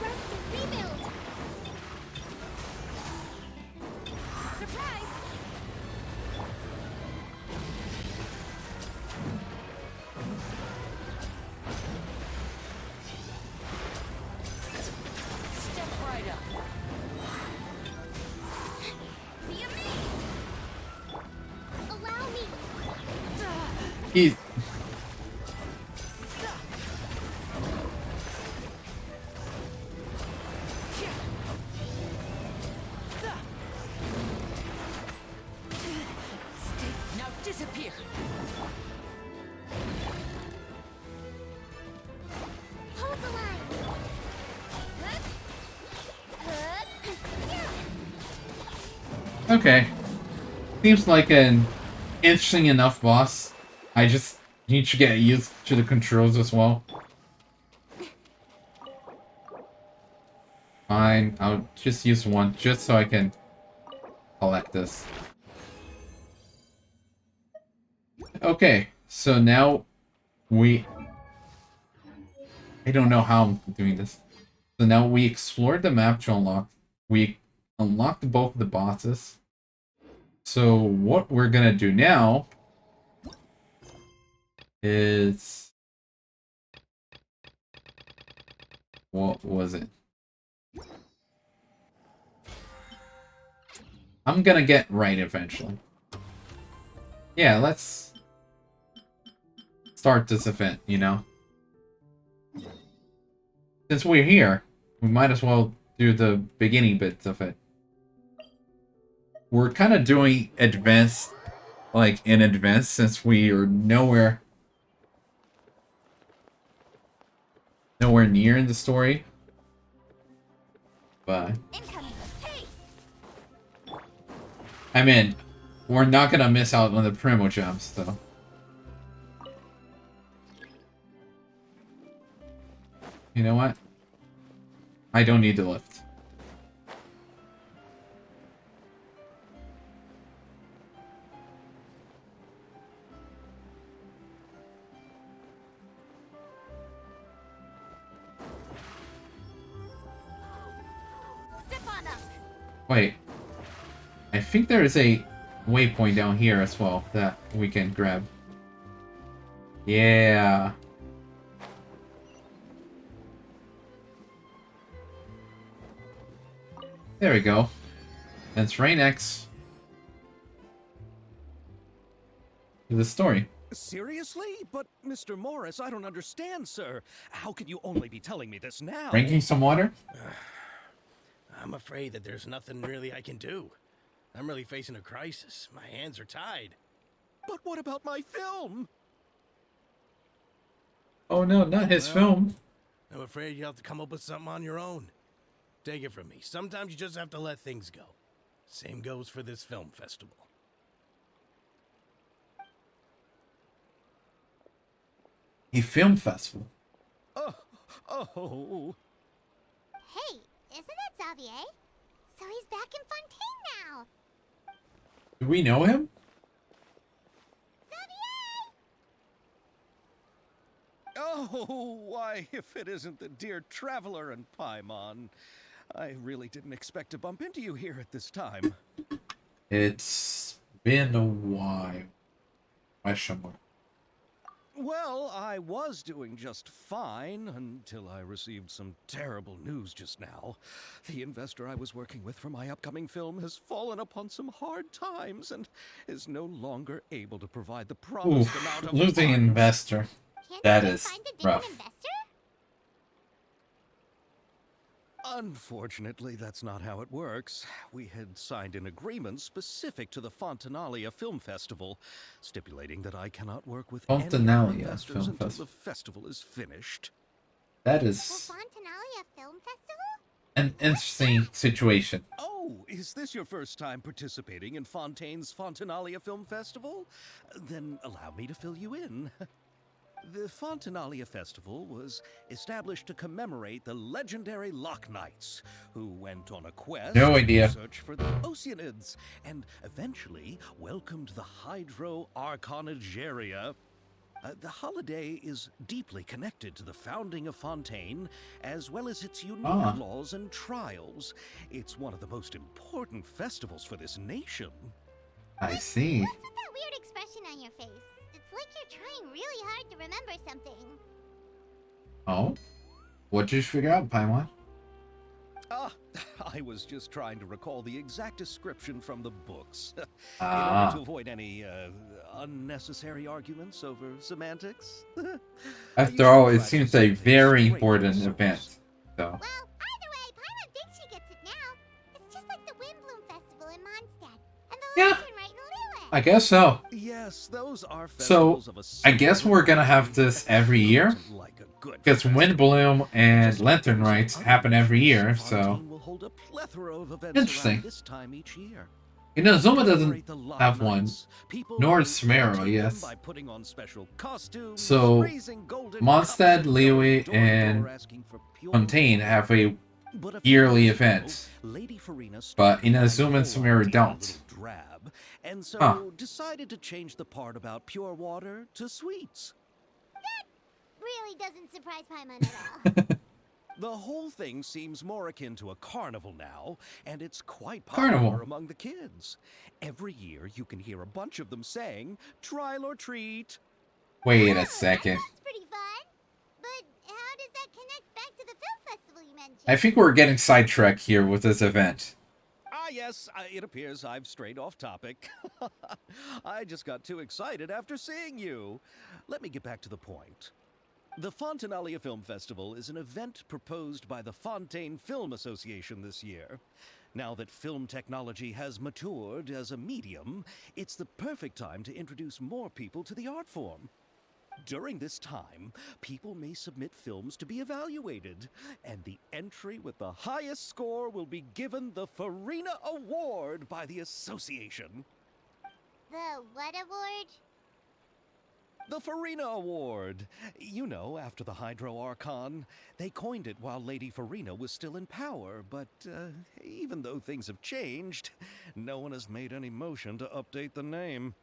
Rest and rebuild. Surprise! Step right up. Be amazed. Allow me. He's Now disappear. Hold the line. okay. Seems like an interesting enough boss. I just You need to get used to the controls as well. Fine, I'll just use one just so I can collect this. Okay, so now we... I don't know how I'm doing this. So now we explored the map to unlock. We unlocked both the bosses. So what we're gonna do now is... What was it? I'm gonna get right eventually. Yeah, let's start this event, you know? Since we're here, we might as well do the beginning bits of it. We're kind of doing advanced, like, in advance, since we are nowhere near in the story. But I mean, we're not gonna miss out on the Primo jumps, though. You know what? I don't need the lift. Wait. I think there is a waypoint down here as well that we can grab. Yeah. There we go. That's right next to the story. Seriously? But, Mr. Morris, I don't understand, sir. How can you only be telling me this now? Drinking some water? I'm afraid that there's nothing really I can do. I'm really facing a crisis. My hands are tied. But what about my film? Oh no, not his film. I'm afraid you'll have to come up with something on your own. Take it from me. Sometimes you just have to let things go. Same goes for this film festival. A film festival? Oh. Hey, isn't it Xavier? So he's back in Fontaine now. Do we know him? Oh, why, if it isn't the dear Traveler and Paimon. I really didn't expect to bump into you here at this time. It's been a while. Question mark. Well, I was doing just fine until I received some terrible news just now. The investor I was working with for my upcoming film has fallen upon some hard times and is no longer able to provide the promised amount of Losing funds. investor. Can't That you is find a different rough. investor? Unfortunately, that's not how it works. We had signed an agreement specific to the Fontaine Film Festival, stipulating that I cannot work with any Fontaine other investors Film until Festival. the festival is finished. That The is Fontaine Film Festival? an interesting situation. Oh, is this your first time participating in Fontaine's Fontinalia Film Festival? Then allow me to fill you in. The Fontinalia Festival was established to commemorate the legendary Loch Knights, who went on a quest No idea. to search for the Oceanids, and eventually welcomed the Hydro Arconageria. The holiday is deeply connected to the founding of Fontaine, as well as its unique laws and trials. It's one of the most important festivals for this nation. I see. What's with that weird expression on your face? It's like you're trying really hard to remember something. Oh? What did you figure out, Paimon? Ah, I was just trying to recall the exact description from the books. In Ah. order to avoid any unnecessary arguments over semantics. After all, it seems a very important event. So. Well, either way, Paimon thinks she gets it now. It's just like the Windbloom Festival in Mondstadt. And the Yeah. lantern right in Lille. I guess so. Yes, those are So, festivals of a I guess we're gonna have this every year. Like a good Because festival. Windbloom and Lantern Rites happen every year, so... Fontaine will hold a plethora of events Interesting. around this time each year. Inazuma doesn't Commemorate the Love have one, Nights. People nor may Smero, imitate them yes. by putting on special costumes, So, raising golden Mondstadt, cups, and going Liyue, door to and door asking for pure Fontaine gold. have a But a few yearly years ago, event, Lady Farina but started to find Inazuma and the whole Sumeru idea a don't. little drab, and so Huh. decided to change the part about pure water to sweets. Really doesn't surprise Paimon at all. The whole thing seems more akin to a carnival now, and it's quite popular Carnival. among the kids. Every year, you can hear a bunch of them saying, "Trial or treat." Wait Oh, a second. That's pretty fun. But how does that connect back to the film festival you mentioned? I think we're getting sidetracked here with this event. Ah, yes, it appears I've strayed off topic. I just got too excited after seeing you. Let me get back to the point. The Fontaine Film Festival is an event proposed by the Fontaine Film Association this year. Now that film technology has matured as a medium, it's the perfect time to introduce more people to the art form. During this time, people may submit films to be evaluated, and the entry with the highest score will be given the Farina Award by the association. The what award? The Farina Award. You know, after the Hydro Archon. They coined it while Lady Farina was still in power, but even though things have changed, no one has made any motion to update the name.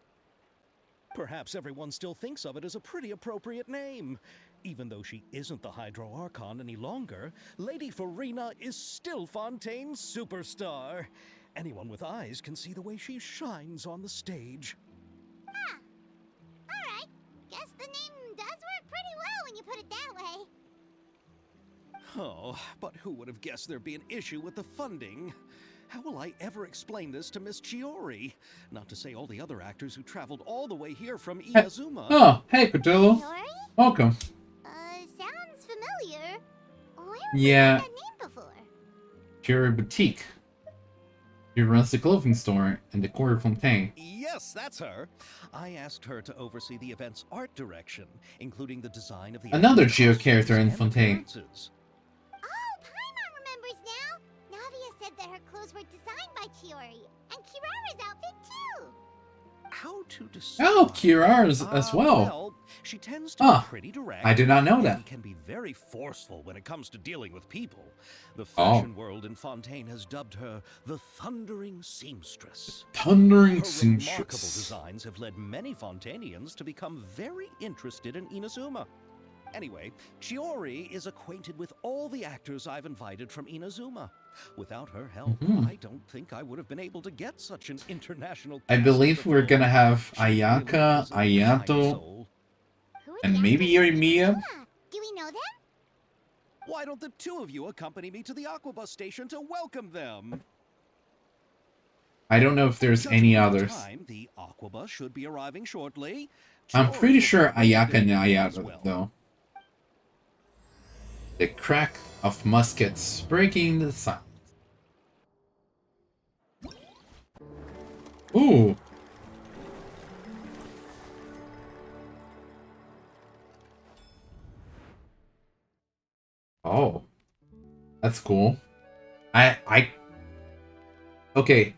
Perhaps everyone still thinks of it as a pretty appropriate name. Even though she isn't the Hydro Archon any longer, Lady Farina is still Fontaine's superstar. Anyone with eyes can see the way she shines on the stage. Alright. Guess the name does work pretty well when you put it that way. Oh, but who would have guessed there'd be an issue with the funding? How will I ever explain this to Miss Chiori? Not to say all the other actors who traveled all the way here from Inazuma. Oh, hey, Cthulhu. Yori? Welcome. Sounds familiar. Where have Yeah. you heard that name before? Chiori Boutique. She runs the clothing store in the Court of Fontaine. Yes, that's her. I asked her to oversee the event's art direction, including the design of the Another actors' Geo costumes character in and Fontaine. appearances. Oh, Paimon remembers now. Navia said that her clothes were designed by Chiori, and Kirara's outfit too. How to describe? Oh, Kira's as well. She tends to Huh. be pretty direct. I did not know and that. can be very forceful when it comes to dealing with people. The Oh. fashion world in Fontaine has dubbed her the Thundering Seamstress. Thundering Her remarkable Seamstress. designs have led many Fontainians to become very interested in Inazuma. Anyway, Chiori is acquainted with all the actors I've invited from Inazuma. Without her help, Mhm. I don't think I would have been able to get such an international I cast believe of the we're film. gonna have She really Ayaka, is a kind Ayato, soul. Who are and the maybe actors from Yoimiya? Inazuma? Do we know them? Why don't the two of you accompany me to the Aquabus station to welcome them? I don't know if there's Judging any from the others. time, the Aquabus should be arriving shortly. I'm Chiori pretty will sure be waiting Ayaka and as Ayato, well. though. The crack of muskets breaking the silence. Ooh. Oh. That's cool. Okay.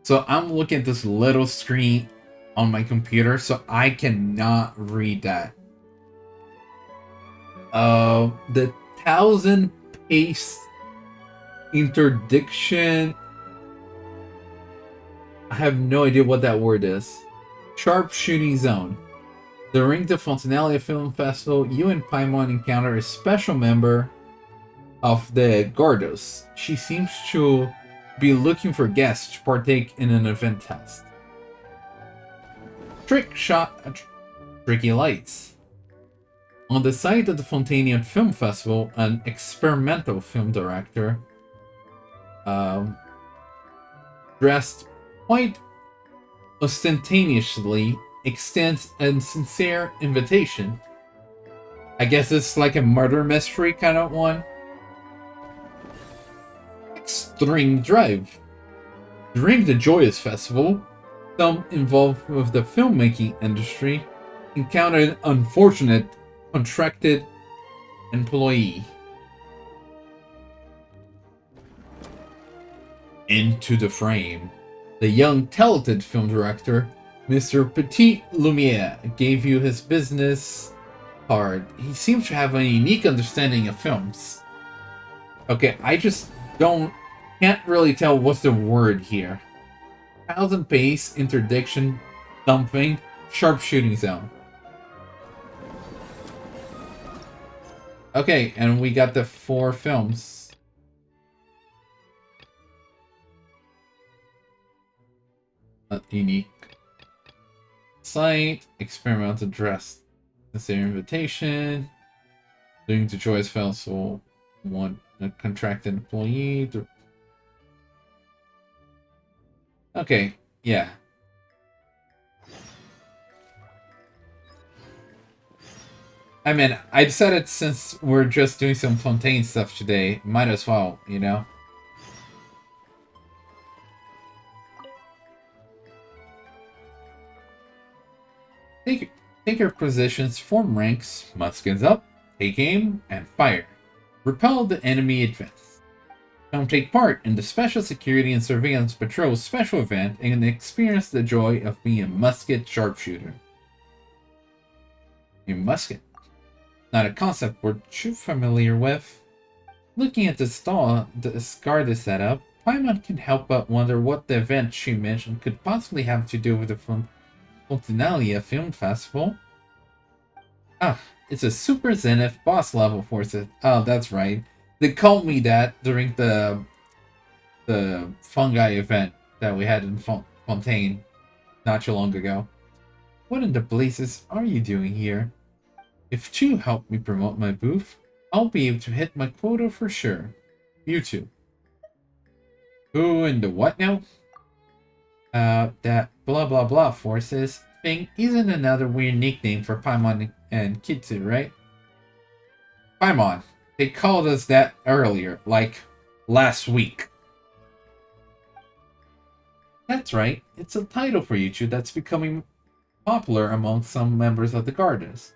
So I'm looking at this little screen on my computer, so I cannot read that. The 1,000 pace interdiction. I have no idea what that word is. Sharpshooting zone. During the Fontaine Film Festival, you and Paimon encounter a special member of the Gardos. She seems to be looking for guests to partake in an event test. Tricky lights. On the site of the Fontaine Film Festival, an experimental film director, dressed quite ostentatiously, extends a sincere invitation. I guess it's like a murder mystery kind of one. Extreme Drive. During the Joyous Festival, some involved with the filmmaking industry encountered an unfortunate contracted employee. Into the frame. The young, talented film director, Mr. Petit Lumiere, gave you his business card. He seems to have a unique understanding of films. Okay, I just can't really tell what's the word here. Thousand pace, interdiction, something, sharpshooting zone. Okay, and we got the 4 films. Unique site, experimental dress, necessary invitation, doing to choice festival, one a contracted employee. Okay, yeah. I mean, I decided since we're just doing some Fontaine stuff today, might as well, you know? Take your positions, form ranks, muskets up, take aim, and fire. Repel the enemy advance. Come take part in the Special Security and Surveillance Patrol special event and experience the joy of being a musket sharpshooter. A musket. Not a concept we're too familiar with. Looking at the Garda setup, Paimon can help but wonder what the event she mentioned could possibly have to do with the Fontaine Film Festival. Ah, it's a Super Zenith boss level force. Oh, that's right. They called me that during the fungi event that we had in Fontaine not too long ago. What in the blazes are you doing here? If you help me promote my booth, I'll be able to hit my quota for sure. You too. Who in the what now? That blah blah blah forces thing isn't another weird nickname for Paimon and Kitsu, right? Paimon. They called us that earlier, like last week. That's right, it's a title for you two that's becoming popular among some members of the Gardas.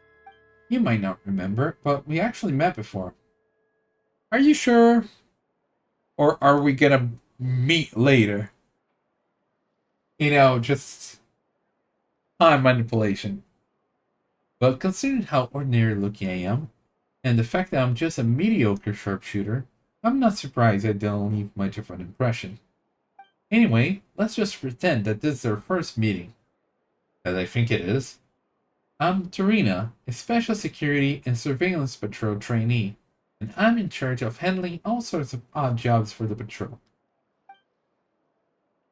You might not remember, but we actually met before. Are you sure? Or are we gonna meet later? You know, just time manipulation. But considering how ordinary looking I am, and the fact that I'm just a mediocre sharpshooter, I'm not surprised I don't leave much of an impression. Anyway, let's just pretend that this is our first meeting. As I think it is. I'm Tarina, a Special Security and Surveillance Patrol trainee, and I'm in charge of handling all sorts of odd jobs for the patrol.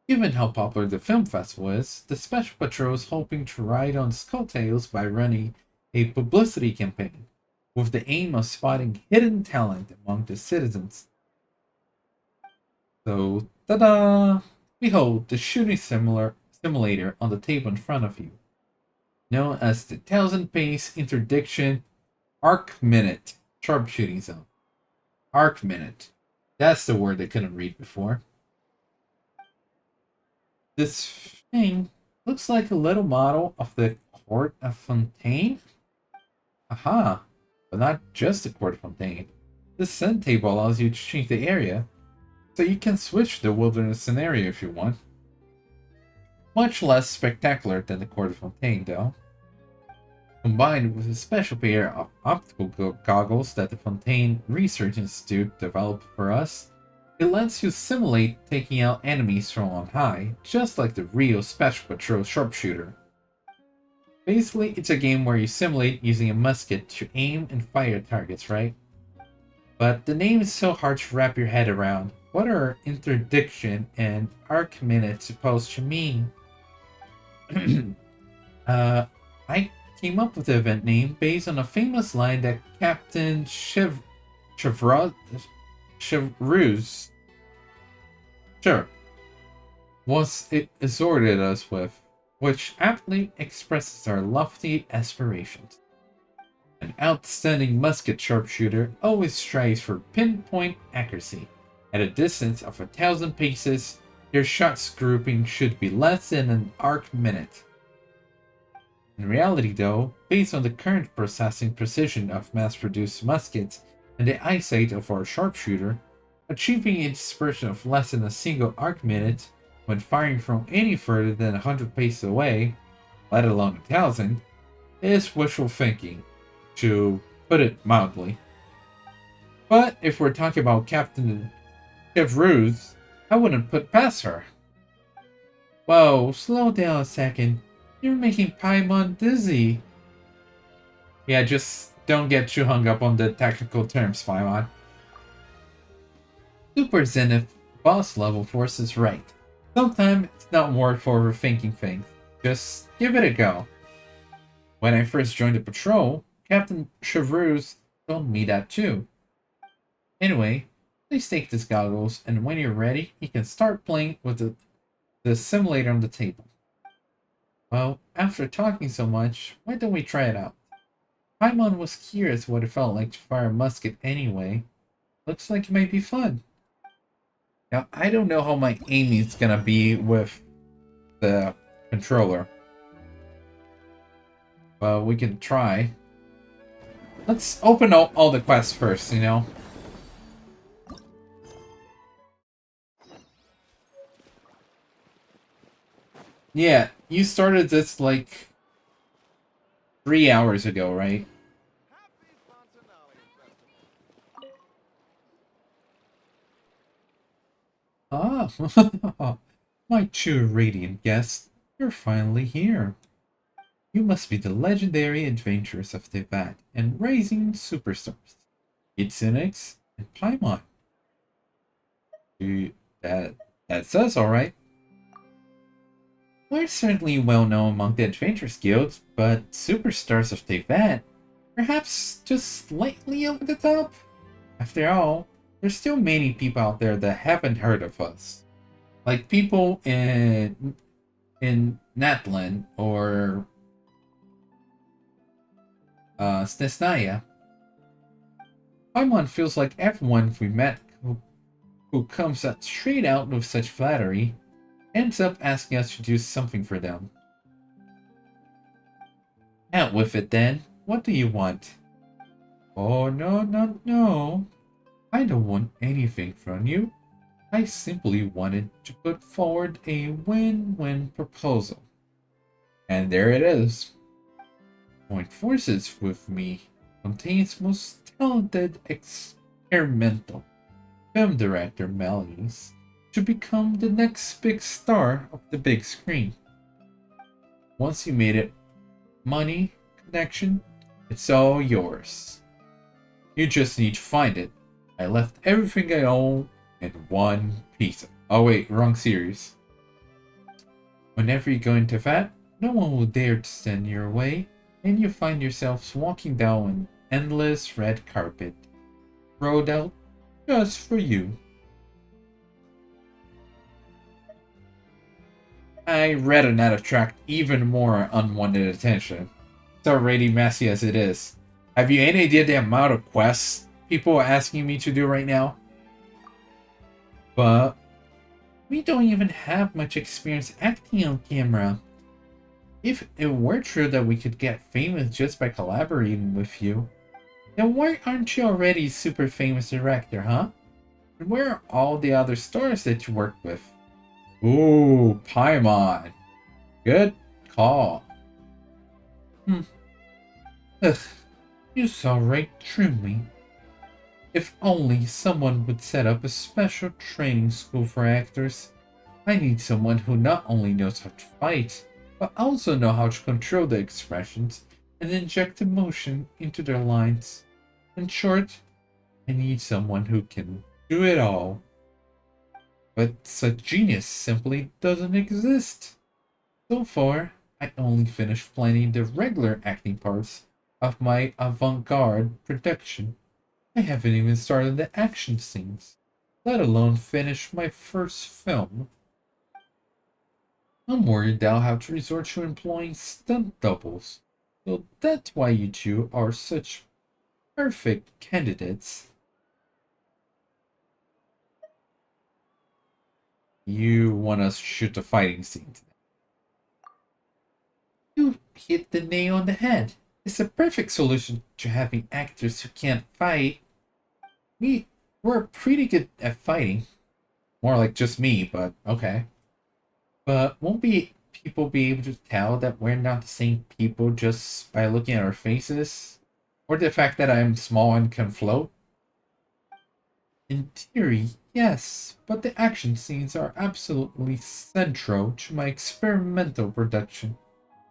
Given how popular the film festival is, the Special Patrol is hoping to ride on its coattails by running a publicity campaign, with the aim of spotting hidden talent among the citizens. So, ta-da! Behold, the shooting simulator on the table in front of you, known as the 1000 Pace Interdiction Arc Minute Sharpshooting Zone. Arc Minute. That's the word I couldn't read before. This thing looks like a little model of the Court of Fontaine. Aha! But not just the Court of Fontaine. This send table allows you to change the area, so you can switch the wilderness scenario if you want. Much less spectacular than the Court of Fontaine, though. Combined with a special pair of optical goggles that the Fontaine Research Institute developed for us, it lets you simulate taking out enemies from on high, just like the real Special Patrol sharpshooter. Basically, it's a game where you simulate using a musket to aim and fire targets, right? But the name is so hard to wrap your head around. What are interdiction and arc minute supposed to mean? I came up with the event name based on a famous line that Captain Chevreuse once it exhorted us with, which aptly expresses our lofty aspirations. An outstanding musket sharpshooter always strives for pinpoint accuracy. At a distance of 1,000 paces, your shots grouping should be less than an arc minute. In reality, though, based on the current processing precision of mass-produced muskets and the eyesight of our sharpshooter, achieving a dispersion of less than a single arc minute when firing from any further than 100 paces away, let alone 1,000, is wishful thinking, to put it mildly. But if we're talking about Captain Chevreuse, I wouldn't put past her. Whoa, slow down a second. You're making Paimon dizzy. Yeah, just don't get too hung up on the technical terms, Paimon. Super Zenith boss level force is right. Sometimes it's not worth overthinking things. Just give it a go. When I first joined the patrol, Captain Chevreuse told me that too. Anyway, please take these goggles, and when you're ready, you can start playing with the simulator on the table. Well, after talking so much, why don't we try it out? Paimon was curious what it felt like to fire a musket anyway. Looks like it might be fun. Now, I don't know how my aiming is gonna be with the controller. But we can try. Let's open all the quests first, you know? Yeah, you started this like 3 hours ago, right? Ah, my true radiant guest, you're finally here. You must be the legendary adventurers of Teyvat and rising superstars, Itsunix and Paimon. You, that's us, alright. We're certainly well known among the Adventurers Guild, but superstars of Teyvat, perhaps just slightly over the top? After all, there's still many people out there that haven't heard of us. Like people in Natlan or Stesnaya. Paimon feels like everyone we met who comes out straight out with such flattery ends up asking us to do something for them. Out with it then. What do you want? Oh, no. I don't want anything from you. I simply wanted to put forward a win-win proposal. And there it is. Join forces with me, Fontaine's most talented experimental film director Melodies, to become the next big star of the big screen. Once you made it, money, connection, it's all yours. You just need to find it. I left everything I own in one piece. Oh wait, wrong series. Whenever you go into that, no one will dare to stand in your way, and you find yourselves walking down an endless red carpet, rolled out just for you. I'd rather not attract even more unwanted attention. It's already messy as it is. Have you any idea the amount of quests people are asking me to do right now? But we don't even have much experience acting on camera. If it were true that we could get famous just by collaborating with you, then why aren't you already a super famous director, huh? And where are all the other stars that you work with? Ooh, Paimon. Good call. Ugh, you saw right through me. If only someone would set up a special training school for actors. I need someone who not only knows how to fight, but also know how to control the expressions and inject emotion into their lines. In short, I need someone who can do it all. But such genius simply doesn't exist. So far, I only finished planning the regular acting parts of my avant-garde production. I haven't even started the action scenes, let alone finish my first film. I'm worried I'll have to resort to employing stunt doubles, so that's why you two are such perfect candidates. You want us to shoot the fighting scene today? You hit the nail on the head. It's a perfect solution to having actors who can't fight. We're pretty good at fighting. More like just me, but okay. But won't people be able to tell that we're not the same people just by looking at our faces? Or the fact that I'm small and can float? In theory, yes, but the action scenes are absolutely central to my experimental production.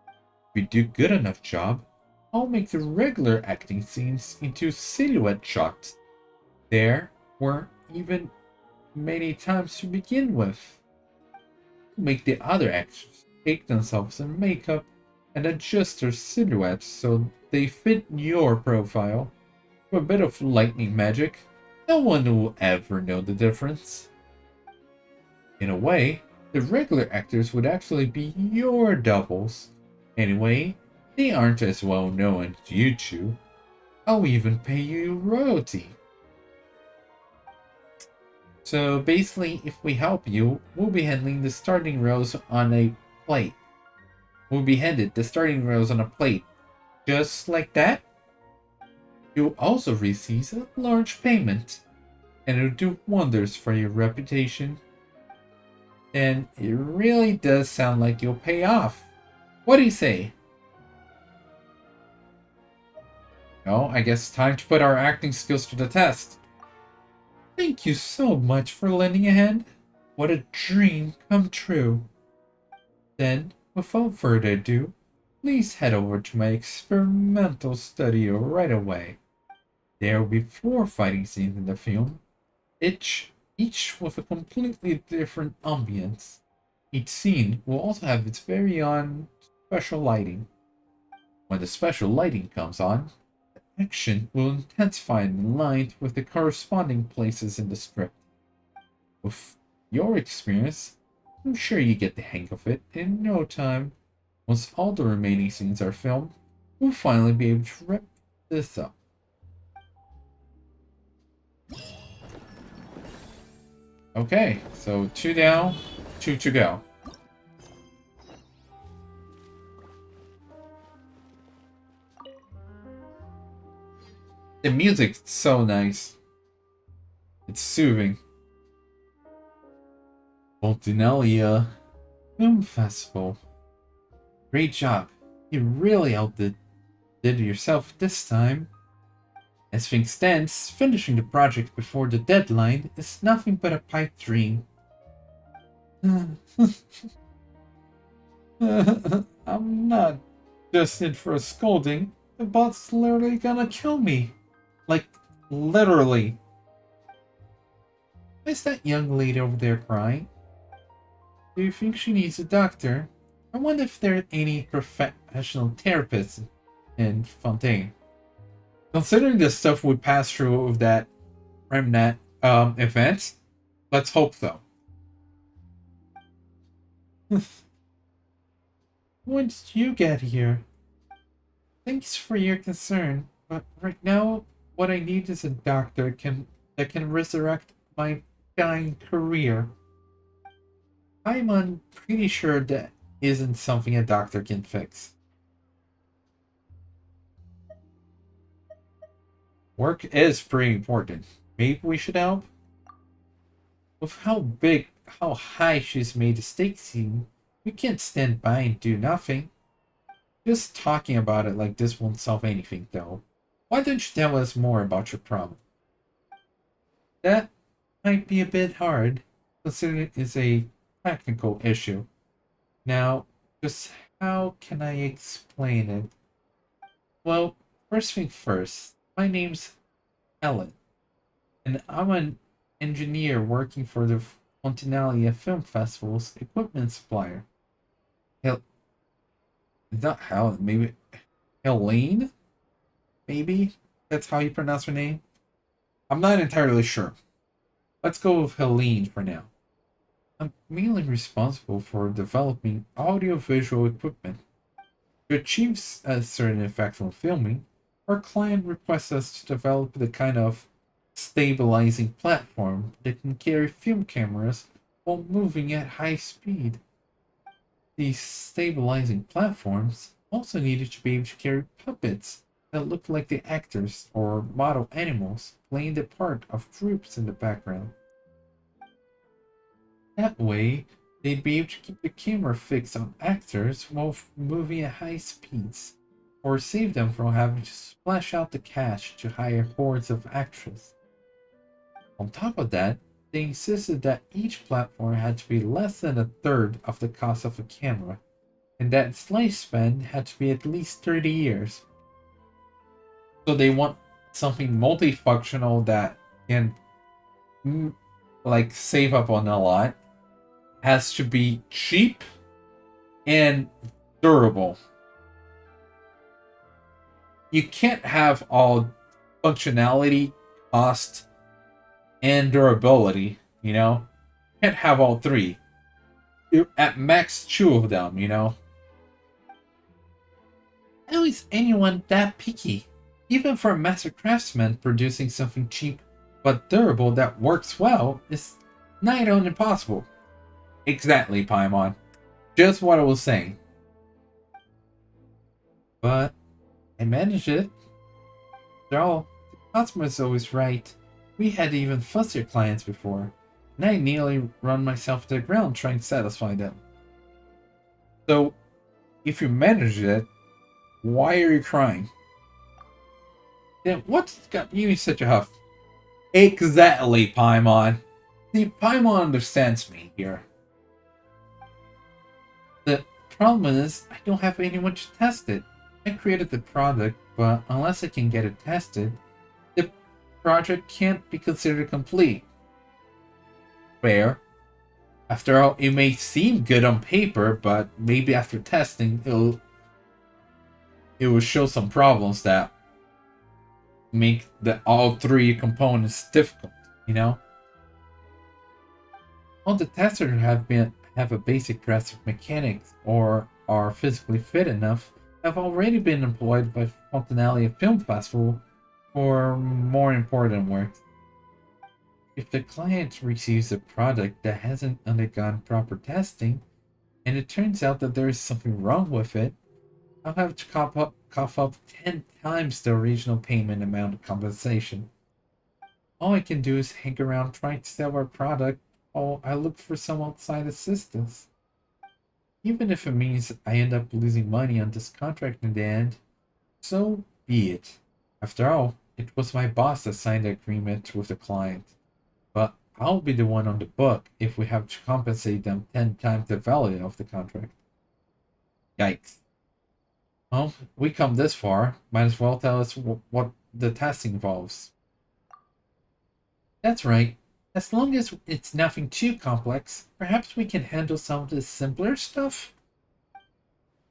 If we do good enough job, I'll make the regular acting scenes into silhouette shots. There were even many times to begin with. Make the other actors take themselves in makeup and adjust their silhouettes so they fit your profile. With a bit of lightning magic, no one will ever know the difference. In a way, the regular actors would actually be your doubles. Anyway, they aren't as well known as you two. I'll even pay you royalty. So basically, if we help you, we'll be handling the starting rows on a plate. We'll be handed the starting rows on a plate. Just like that. You'll also receive a large payment, and it'll do wonders for your reputation. And it really does sound like you'll pay off. What do you say? No, I guess it's time to put our acting skills to the test. Thank you so much for lending a hand. What a dream come true. Then, without further ado, please head over to my experimental studio right away. There will be 4 fighting scenes in the film, each with a completely different ambience. Each scene will also have its very own special lighting. When the special lighting comes on, the action will intensify and align with the corresponding places in the script. With your experience, I'm sure you get the hang of it in no time. Once all the remaining scenes are filmed, we'll finally be able to wrap this up. Okay, so 2 down, 2 to go. The music's so nice. It's soothing. Fontaine Film Festival. Great job. You really outdid yourself this time. As things stand, finishing the project before the deadline is nothing but a pipe dream. I'm not just in for a scolding. The bot's literally gonna kill me. Like, literally. Is that young lady over there crying? Do you think she needs a doctor? I wonder if there are any professional therapists in Fontaine. Considering the stuff we passed through with that Remnant event, let's hope so. When did you get here? Thanks for your concern, but right now, what I need is a doctor that can resurrect my dying career. I'm pretty sure that isn't something a doctor can fix. Work is pretty important. Maybe we should help? With how high she's made the stakes seem, we can't stand by and do nothing. Just talking about it like this won't solve anything, though. Why don't you tell us more about your problem? That might be a bit hard, considering it is a technical issue. Now, just how can I explain it? Well, first thing first, my name's Ellen, and I'm an engineer working for the Fontaine Film Festival's equipment supplier. Hel- Not Helen, maybe Helene? Maybe that's how you pronounce her name? I'm not entirely sure. Let's go with Helene for now. I'm mainly responsible for developing audio-visual equipment. To achieve a certain effect from filming, our client requests us to develop the kind of stabilizing platform that can carry film cameras while moving at high speed. These stabilizing platforms also needed to be able to carry puppets that look like the actors or model animals playing the part of groups in the background. That way, they'd be able to keep the camera fixed on actors while moving at high speeds, or save them from having to splash out the cash to hire hordes of actors. On top of that, they insisted that each platform had to be less than a third of the cost of a camera, and that its lifespan had to be at least 30 years. So they want something multifunctional that can like save up on a lot, has to be cheap and durable. You can't have all functionality, cost, and durability, you know? You can't have all three. At max, two of them, you know? How is anyone that picky? Even for a master craftsman, producing something cheap but durable that works well is nigh on impossible. Exactly, Paimon. Just what I was saying. But I managed it. After all, the customer's always right. We had even fussier clients before, and I nearly run myself to the ground trying to satisfy them. So, if you managed it, why are you crying? Then what's got you in such a huff? Exactly, Paimon. See, Paimon understands me here. The problem is, I don't have anyone to test it. I created the product, but unless I can get it tested, the project can't be considered complete. Fair. After all, it may seem good on paper, but maybe after testing, it will show some problems that make all three components difficult, you know? All the testers have a basic grasp of mechanics or are physically fit enough have already been employed by Fontaine Film Festival for more important work. If the client receives a product that hasn't undergone proper testing, and it turns out that there is something wrong with it, I'll have to cough up 10 times the original payment amount of compensation. All I can do is hang around trying to sell our product while I look for some outside assistance. Even if it means I end up losing money on this contract in the end, so be it. After all, it was my boss that signed the agreement with the client. But I'll be the one on the book if we have to compensate them 10 times the value of the contract. Yikes. Well, we come this far, might as well tell us what the testing involves. That's right. As long as it's nothing too complex, perhaps we can handle some of the simpler stuff?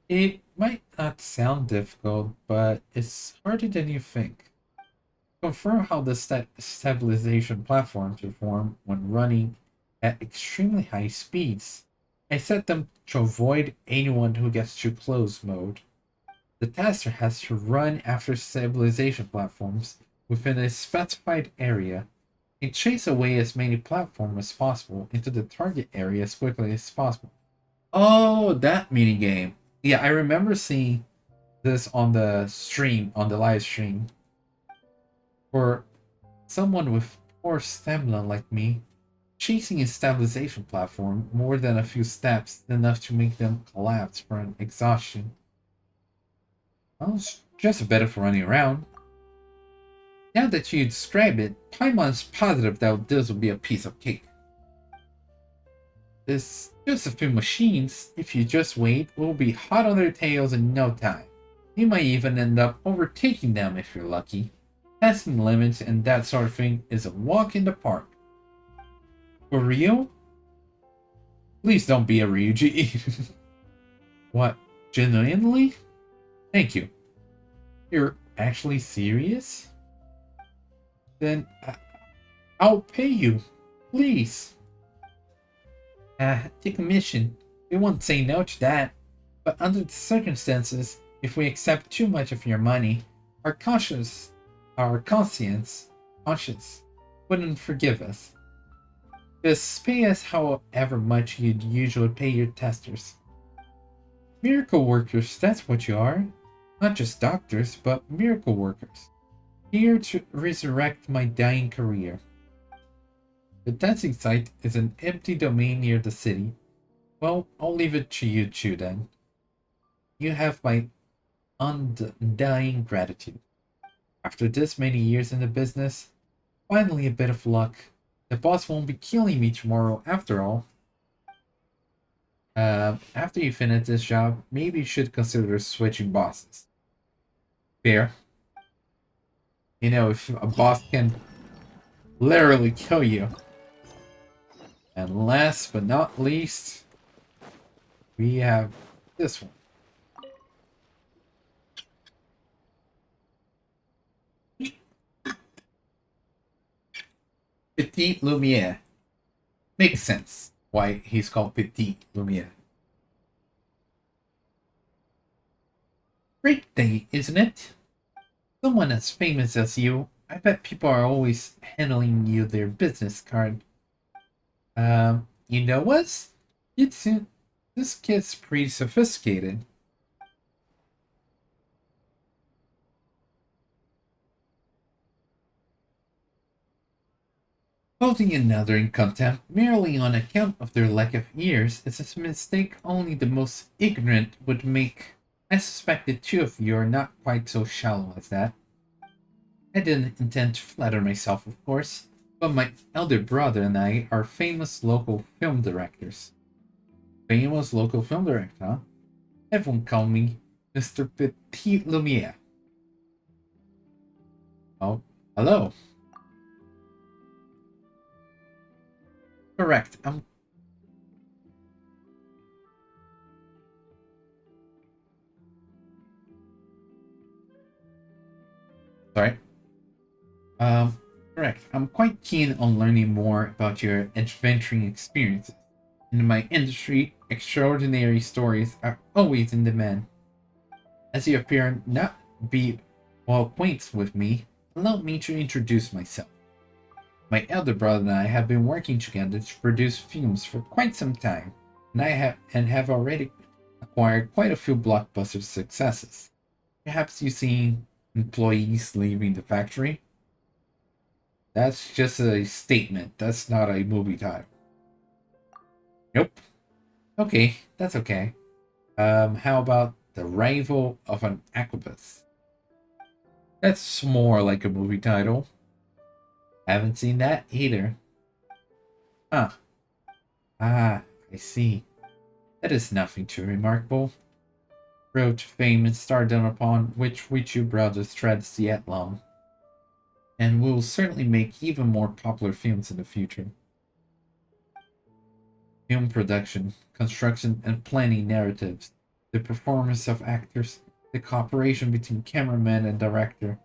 It might not sound difficult, but it's harder than you think. Confirm how the stabilization platforms perform when running at extremely high speeds. I set them to avoid anyone who gets too close mode. The tester has to run after stabilization platforms within a specified area and chase away as many platforms as possible into the target area as quickly as possible. Oh, that minigame. Yeah, I remember seeing this on the stream, on the live stream. For someone with poor stamina like me, chasing a stabilization platform more than a few steps is enough to make them collapse from exhaustion. Well, it's just better for running around. Now that you describe it, Paimon's positive that this will be a piece of cake. This just a few machines, if you just wait, will be hot on their tails in no time. You might even end up overtaking them if you're lucky. Testing limits and that sort of thing is a walk in the park. For real? Please don't be a Ryuji. What? Genuinely? Thank you. You're actually serious? Then I'll pay you. Please. Take a mission. We won't say no to that. But under the circumstances, if we accept too much of your money, our conscience wouldn't forgive us. Just pay us however much you'd usually pay your testers. Miracle workers, that's what you are. Not just doctors, but miracle workers. Here to resurrect my dying career. The testing site is an empty domain near the city. Well, I'll leave it to you two then. You have my undying gratitude. After this many years in the business, finally a bit of luck. The boss won't be killing me tomorrow after all. After you finish this job, maybe you should consider switching bosses. Fair. You know, if a boss can literally kill you. And last but not least, we have this one. Petit Lumiere. Makes sense why he's called Petit Lumiere. Great day, isn't it? Someone as famous as you, I bet people are always handing you their business card. You know us? This kid's pretty sophisticated. Holding another in contempt merely on account of their lack of ears is a mistake only the most ignorant would make. I suspect the two of you are not quite so shallow as that. I didn't intend to flatter myself, of course, but my elder brother and I are famous local film directors. Famous local film director, huh? Everyone call me Mr. Petit Lumiere. Oh, hello. Correct. Sorry. Correct. I'm quite keen on learning more about your adventuring experiences. In my industry, extraordinary stories are always in demand. As you appear not be well acquainted with me, allow me to introduce myself. My elder brother and I have been working together to produce films for quite some time, and have already acquired quite a few blockbuster successes. Perhaps you've seen employees leaving the factory? That's just a statement. That's not a movie title. Nope. Okay, that's okay. How about The Rival of an Aquabus? That's more like a movie title. Haven't seen that either. Huh. Ah, I see. That is nothing too remarkable. Road to fame and stardom upon which we two brothers treads yet long. And will certainly make even more popular films in the future. Film production, construction and planning narratives, the performance of actors, the cooperation between cameraman and director,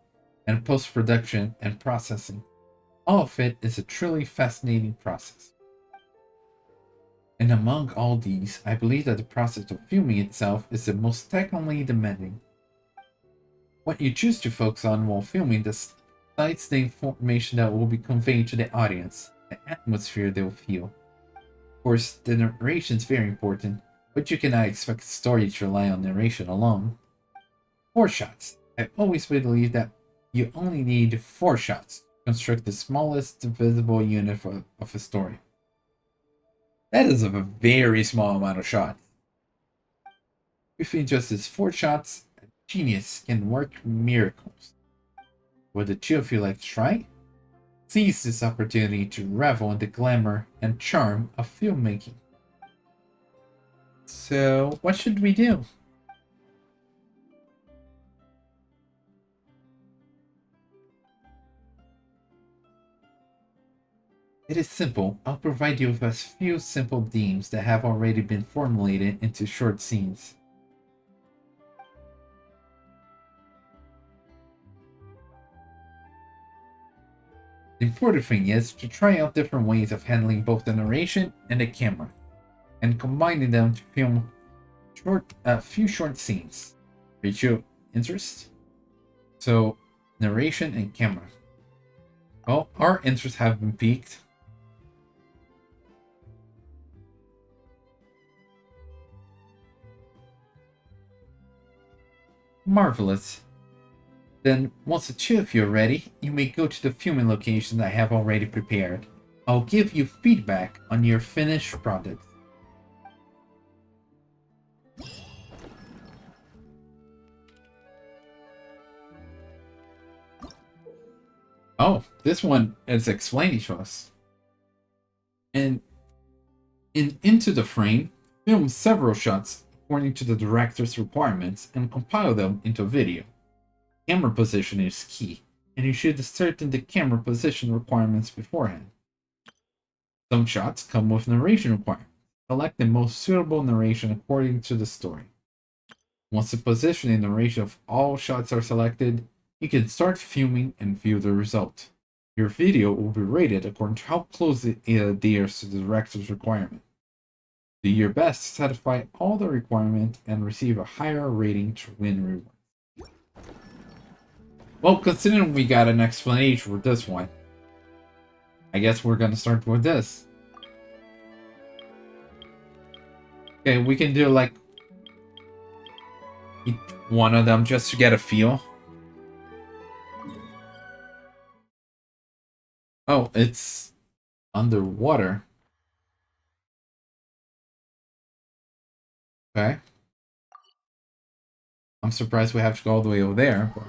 and post-production and processing. All of it is a truly fascinating process. And among all these, I believe that the process of filming itself is the most technically demanding. What you choose to focus on while filming decides the information that will be conveyed to the audience, the atmosphere they will feel. Of course, the narration is very important, but you cannot expect a story to rely on narration alone. 4 shots. I've always believed that you only need 4 shots to construct the smallest visible unit of a story. That is a very small amount of shots. Within just these 4 shots, a genius can work miracles. Would the two of you like to try? Seize this opportunity to revel in the glamour and charm of filmmaking. So, what should we do? It is simple. I'll provide you with a few simple themes that have already been formulated into short scenes. The important thing is to try out different ways of handling both the narration and the camera, and combining them to film a few short scenes. Reach your interest? So, narration and camera. Well, our interests have been piqued. Marvelous. Then, once the two of you are ready, you may go to the filming location I have already prepared. I'll give you feedback on your finished product. Oh, this one is explaining to us. And in Into the Frame, film several shots according to the director's requirements and compile them into a video. Camera position is key, and you should ascertain the camera position requirements beforehand. Some shots come with narration requirements. Select the most suitable narration according to the story. Once the position and narration of all shots are selected, you can start filming and view the result. Your video will be rated according to how close it adheres to the director's requirement. Do your best to satisfy all the requirements and receive a higher rating to win rewards. Well, considering we got an explanation for this one, I guess we're gonna start with this. Okay, we can do like one of them just to get a feel. Oh, it's underwater. Okay. I'm surprised we have to go all the way over there. But...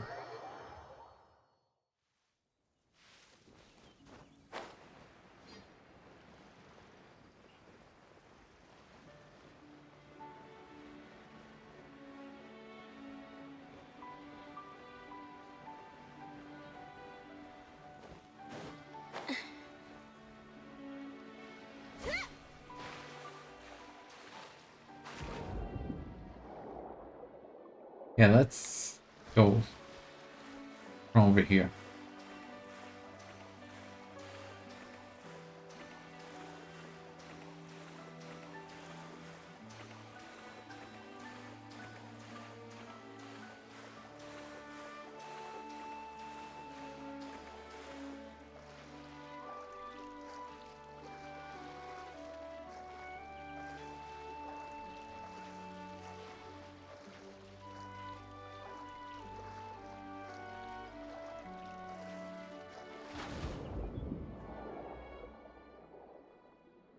yeah, let's go from over here.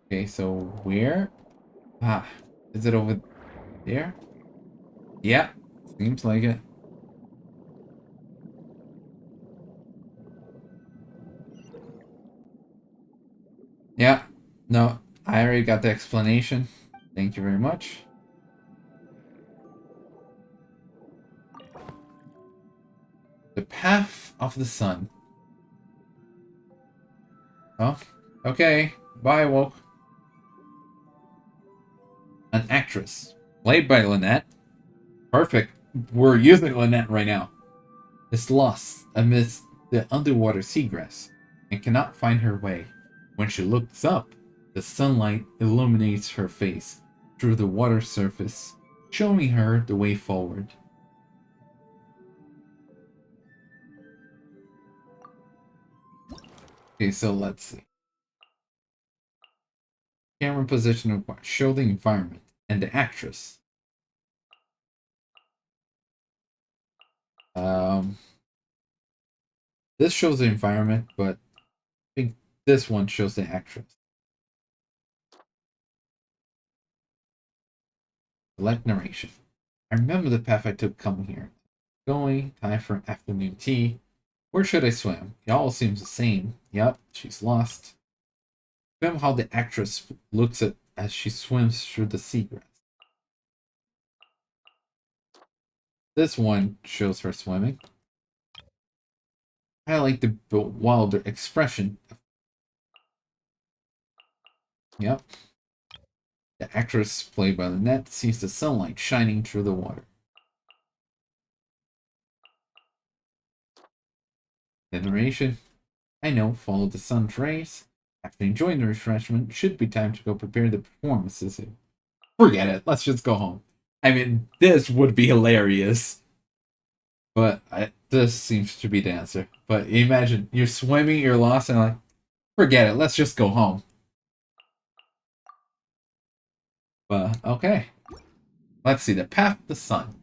Okay, so where? Ah, is it over there? Yeah, seems like it. Yeah, no, I already got the explanation. Thank you very much. The path of the sun. Oh, okay. Bye, woke. An actress, played by Lynette. Perfect. We're using Lynette right now. Is lost amidst the underwater seagrass and cannot find her way. When she looks up, the sunlight illuminates her face through the water surface, showing her the way forward. Okay, so let's see. Camera position required. Show the environment and the actress. This shows the environment, but I think this one shows the actress. Select narration. I remember the path I took coming here. Going, time for afternoon tea. Where should I swim? It all seems the same. Yep, she's lost. Film how the actress looks at as she swims through the seagrass. This one shows her swimming. I like the wilder expression. Yep. The actress, played by Lynette, sees the sunlight shining through the water. The narration. I know, follow the sun's rays. After enjoying the refreshment, should be time to go prepare the performances. Forget it. Let's just go home. I mean, this would be hilarious. But this seems to be the answer. But imagine, you're swimming, you're lost, and like, forget it. Let's just go home. But, okay. Let's see. The path of the sun.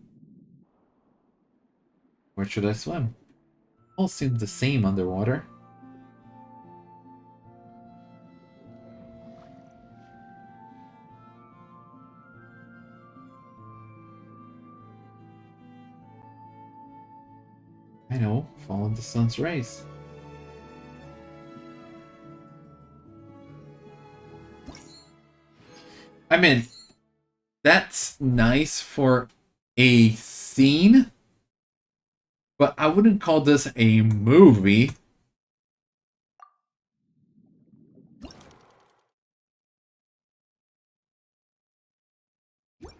Where should I swim? All seem the same underwater. I know, follow the sun's rays. I mean, that's nice for a scene, but I wouldn't call this a movie.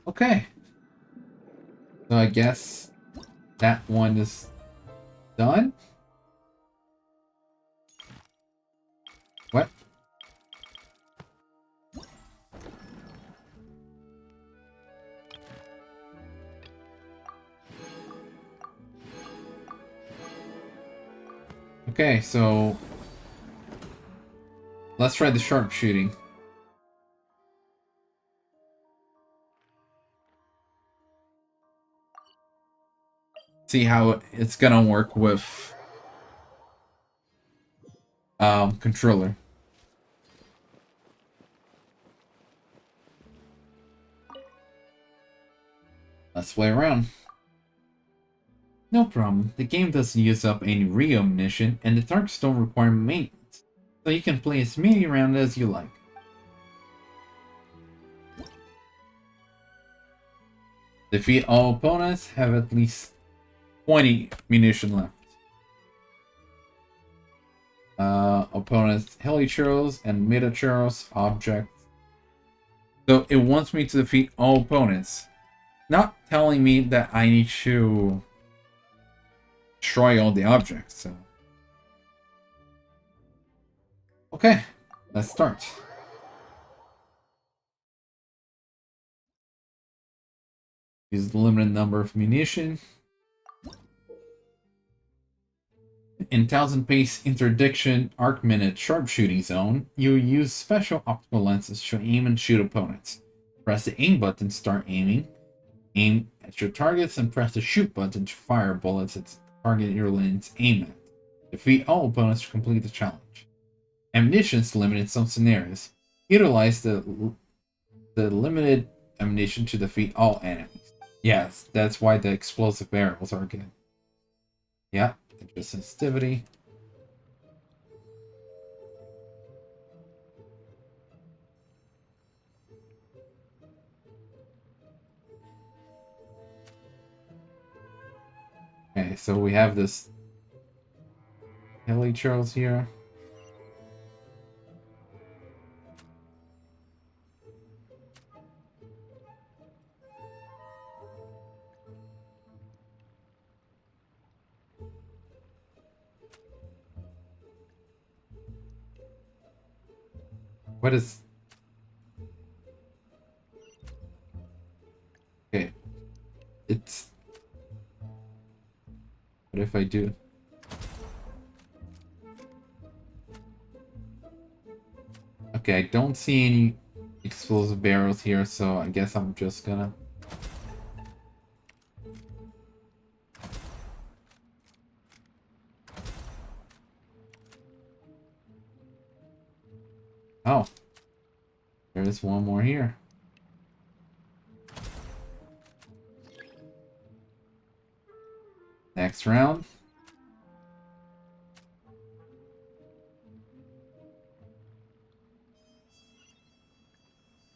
Okay. So I guess that one is done. What? Okay, so let's try the sharpshooting. See how it's gonna work with controller. Let's play around. No problem. The game doesn't use up any re-ammunition, and the targets don't require maintenance, so you can play as many rounds as you like. Defeat all opponents, have at least 20 munition left. Opponents heli churros and meta churros objects. So it wants me to defeat all opponents, not telling me that I need to destroy all the objects. So okay, let's start. Use the limited number of munition. In 1000 pace interdiction arc minute sharpshooting zone, you use special optical lenses to aim and shoot opponents. Press the aim button to start aiming. Aim at your targets and press the shoot button to fire bullets at the target your lens aim at. Defeat all opponents to complete the challenge. Ammunition is limited in some scenarios. Utilize the limited ammunition to defeat all enemies. Yes, that's why the explosive barrels are good. Yeah, adjust sensitivity. Okay, so we have this heli Charles here. What is... Okay. It's... What if I do... Okay, I don't see any explosive barrels here, so I guess I'm just gonna... Oh. There is one more here. Next round.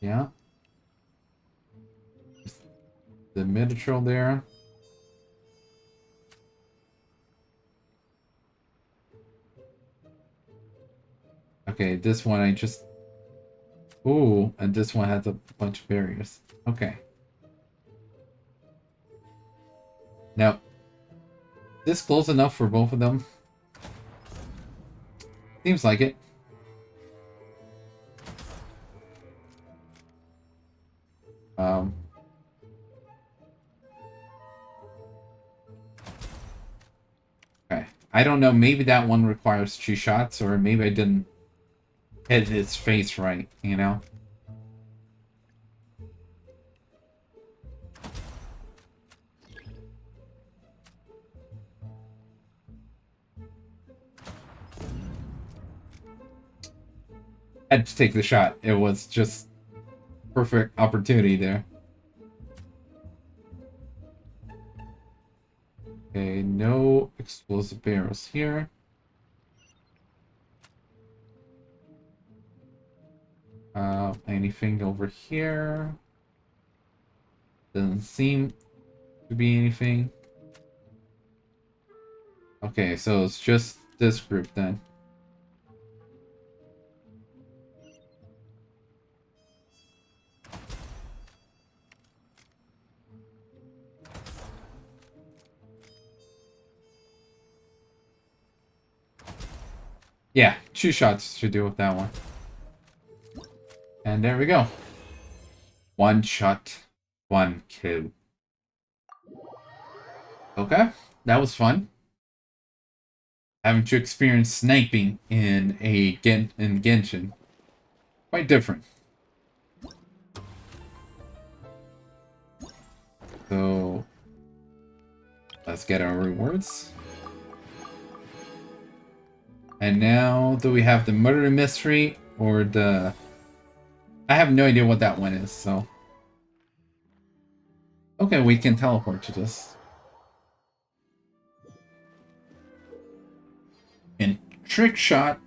Yeah. The mid-troll there. Okay, this one I just... Ooh, and this one has a bunch of barriers. Okay. Now, this close enough for both of them? Seems like it. Okay. I don't know, maybe that one requires 2 shots, or maybe I didn't hit its face right, you know? I had to take the shot. It was just perfect opportunity there. Okay, no explosive barrels here. Anything over here? Doesn't seem to be anything. Okay, so it's just this group then. Yeah, 2 shots should deal with that one. And there we go. 1 shot, 1 kill. Okay, that was fun. Having to experience sniping in Genshin. Quite different. So let's get our rewards. And now, do we have the murder mystery or the... I have no idea what that one is, so... Okay, we can teleport to this. In Trick Shot,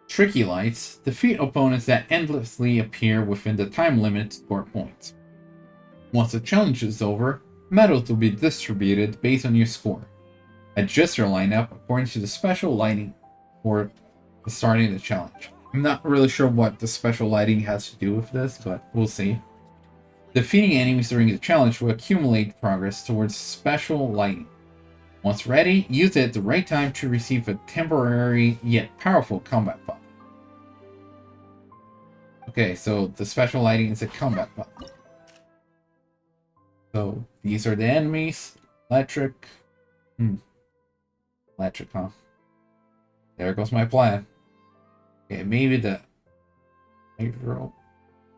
Tricky Lights, defeat opponents that endlessly appear within the time limit to score points. Once the challenge is over, medals will be distributed based on your score. Adjust your lineup according to the special lighting for starting the challenge. I'm not really sure what the special lighting has to do with this, but we'll see. Defeating enemies during the challenge will accumulate progress towards special lighting. Once ready, use it at the right time to receive a temporary yet powerful combat buff. Okay, so the special lighting is a combat buff. So these are the enemies. Electric. Electric, huh? There goes my plan. Okay, maybe the hydro.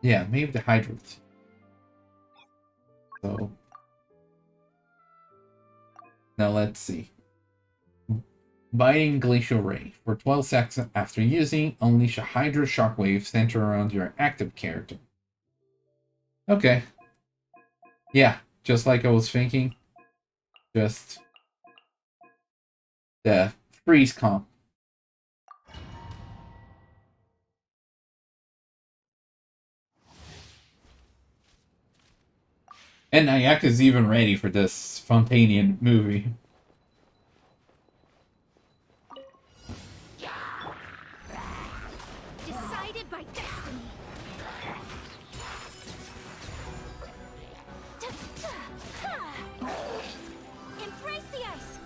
Yeah, maybe the hydro. So now let's see. Biting Glacial Ray. For 12 seconds after using, unleash a Hydro Shockwave centered around your active character. Okay. Yeah, just like I was thinking. Just the freeze comp. And Ayaka's even ready for this Fontaine movie. Decided by destiny. Embrace the ice.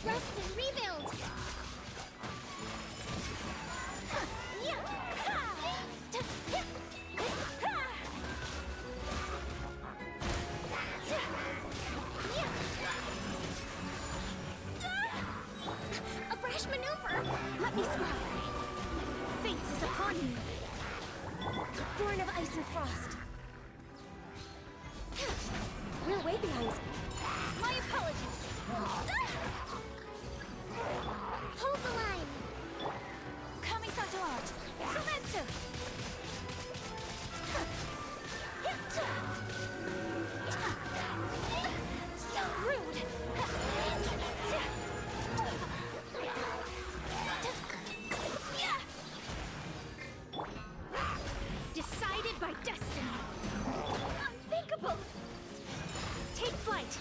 Rest and rebuild. A brash maneuver. Let me scry. Fate is upon you. Born of ice and frost. We're way behind. My apologies. Hold the line. Kamisato art. Sumetsu. So rude. Decided by destiny. Unthinkable. Take flight.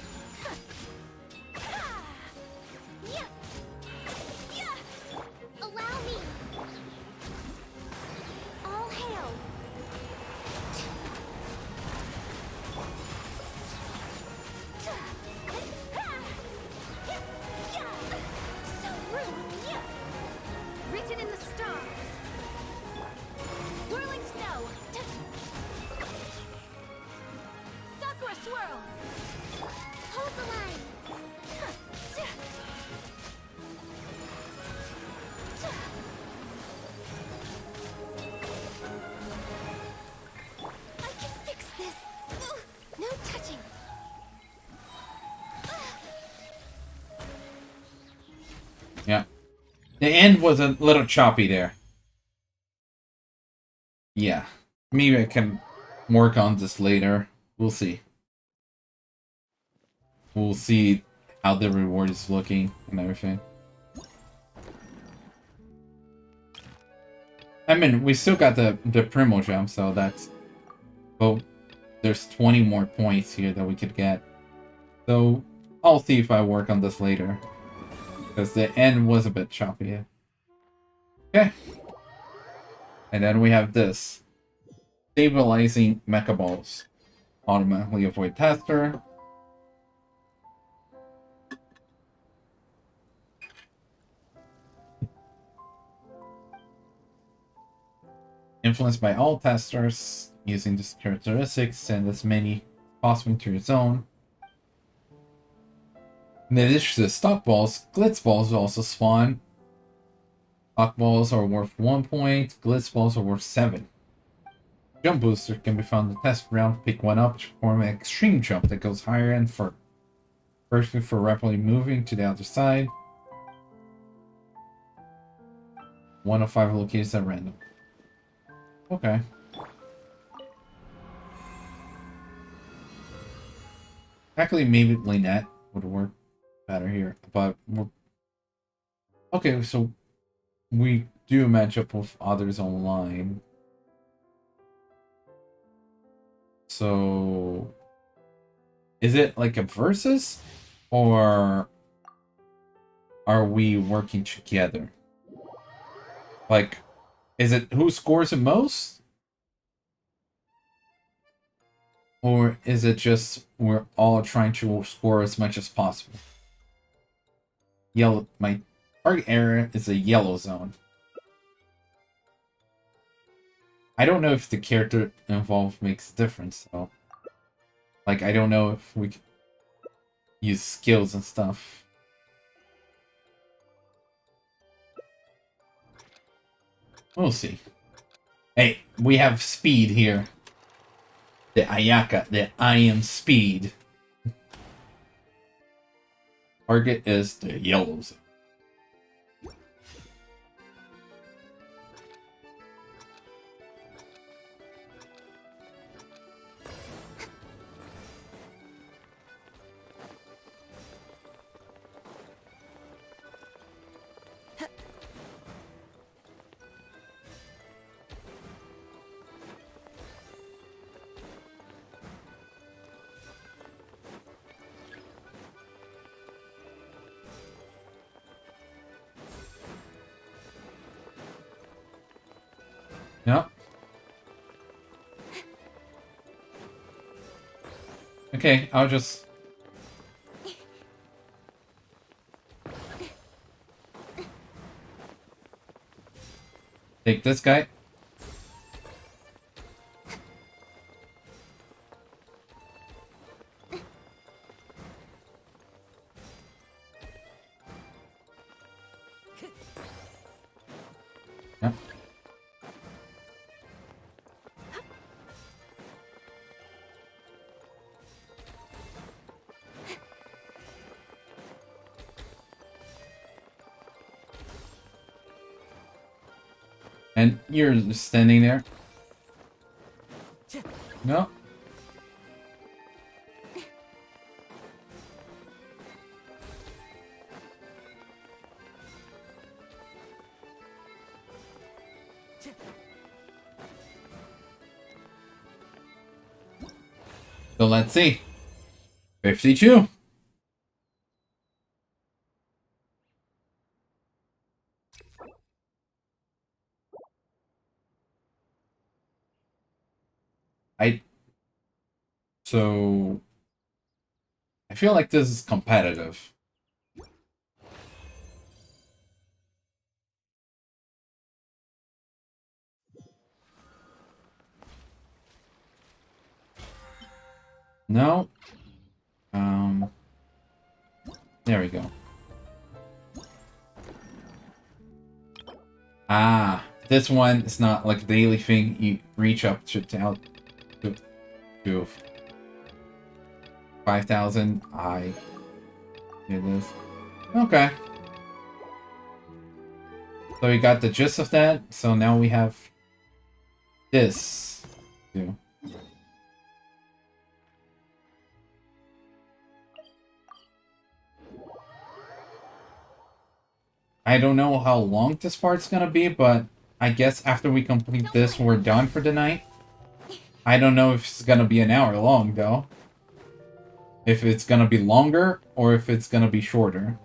Allow me. All hail. So rude. Written in the stars. Whirling snow. Sakura swirl. Hold the line. I can fix this. No touching. Yeah. The end was a little choppy there. Yeah. Maybe I can work on this later. We'll see. We'll see how the reward is looking and everything. I mean, we still got the Primo Gem, so that's... Oh, there's 20 more points here that we could get. So, I'll see if I work on this later. Because the end was a bit choppy. Okay. And then we have this. Stabilizing Mecha Balls. Automatically avoid Tester. Influenced by all testers, using this characteristics, send as many possible to your zone. In addition to the stock balls, glitz balls also spawn. Stock balls are worth 1 point, glitz balls are worth 7. Jump booster can be found in the test round. Pick one up to perform an extreme jump that goes higher and further. Perfect for rapidly moving to the other side. 1 of 5 locations at random. Okay. Actually, maybe Lynette would work better here, but we're... Okay, so we do match up with others online. So... Is it like a versus? Or... Are we working together? Like... Is it who scores the most? Or is it just we're all trying to score as much as possible? Yellow, my target area is a yellow zone. I don't know if the character involved makes a difference, though. Like, I don't know if we can use skills and stuff. We'll see. Hey, we have speed here. The Ayaka, the I am speed. Target is the yellow zone. Yep. Okay, I'll just... take this guy. Yep. And you're just standing there. No. So let's see. 52. So I feel like this is competitive. No. There we go. Ah, this one is not like a daily thing. You reach up to 5,000. I do this. Okay. So we got the gist of that. So now we have this too. I don't know how long this part's gonna be, but I guess after we complete this, we're done for the night. I don't know if it's gonna be an hour long, though. If it's gonna be longer, or if it's gonna be shorter.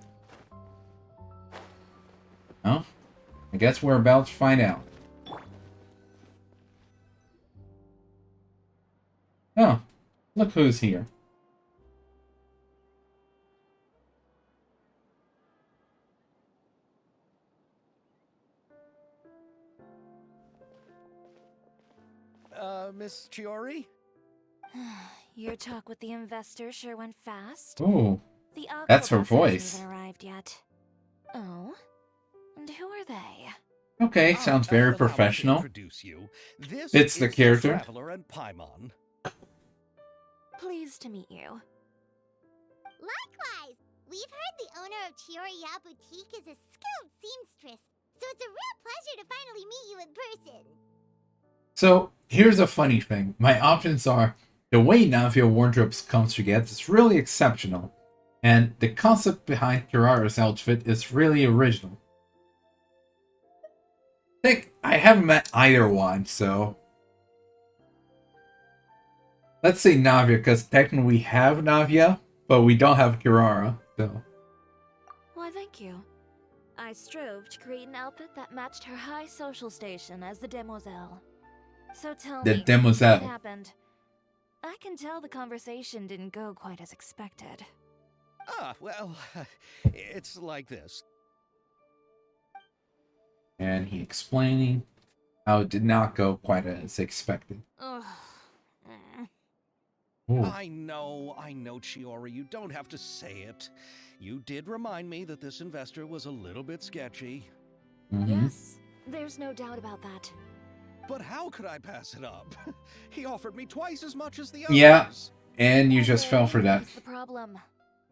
Oh, I guess we're about to find out. Oh, look who's here. Miss Chiori? Your talk with the investor sure went fast. Ooh, The that's her Aquabus hasn't voice. even arrived yet. Oh? And who are they? Okay, sounds very Allow me to professional. introduce you. This Fits the is character. Traveler and Paimon. Pleased to meet you. Likewise, we've heard the owner of Chioriya Boutique is a skilled seamstress, so it's a real pleasure to finally meet you in person. So, here's a funny thing. My options are, the way Navia wardrobes comes together is really exceptional, and the concept behind Kirara's outfit is really original. I haven't met either one, so... Let's say Navia, because technically we have Navia, but we don't have Kirara, so... Why, thank you. I strove to create an outfit that matched her high social station as the demoiselle. So tell The me, demoiselle. what happened? I can tell the conversation didn't go quite as expected. Well, it's like this. And he explaining how it did not go quite as expected. Ugh. Ooh. I know, Chiori, you don't have to say it. You did remind me that this investor was a little bit sketchy. Mhm. Yes, there's no doubt about that. But how could I pass it up? He offered me twice as much as the others. Yeah, and you just fell for that. That's the problem.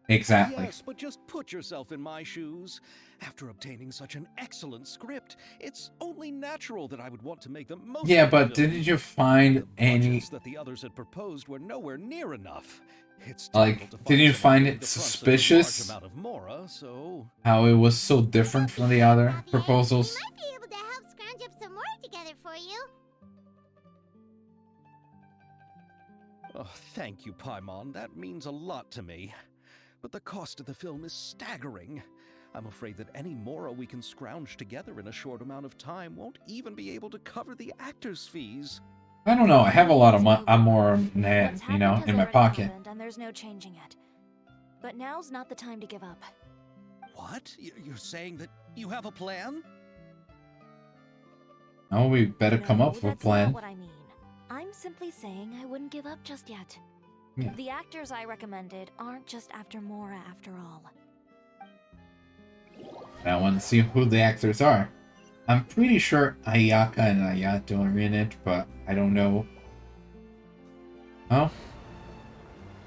Exactly. Yes, but just put yourself in my shoes. After obtaining such an excellent script, it's only natural that I would want to make the most Yeah, of the but film. didn't you find The any... budgets that the others had proposed were nowhere near enough. It's Like, difficult to didn't you someone find willing it to front such a suspicious? large amount of Mora, so... How it was so different from the other proposals? We might be able to help scrounge up some more together for you. Oh, thank you, Paimon. That means a lot to me. But the cost of the film is staggering. I'm afraid that any Mora we can scrounge together in a short amount of time won't even be able to cover the actors' fees. I don't know. I have a lot of more What's in happened has my already pocket. happened, and there's no changing it. But now's not the time to give up. What? You're saying that you have a plan? Oh, we better come No, up with a that's plan. not what I mean. I'm simply saying I wouldn't give up just yet. Yeah. The actors I recommended aren't just after Mora after all. I want to see who the actors are. I'm pretty sure Ayaka and Ayato are in it, but I don't know. Oh.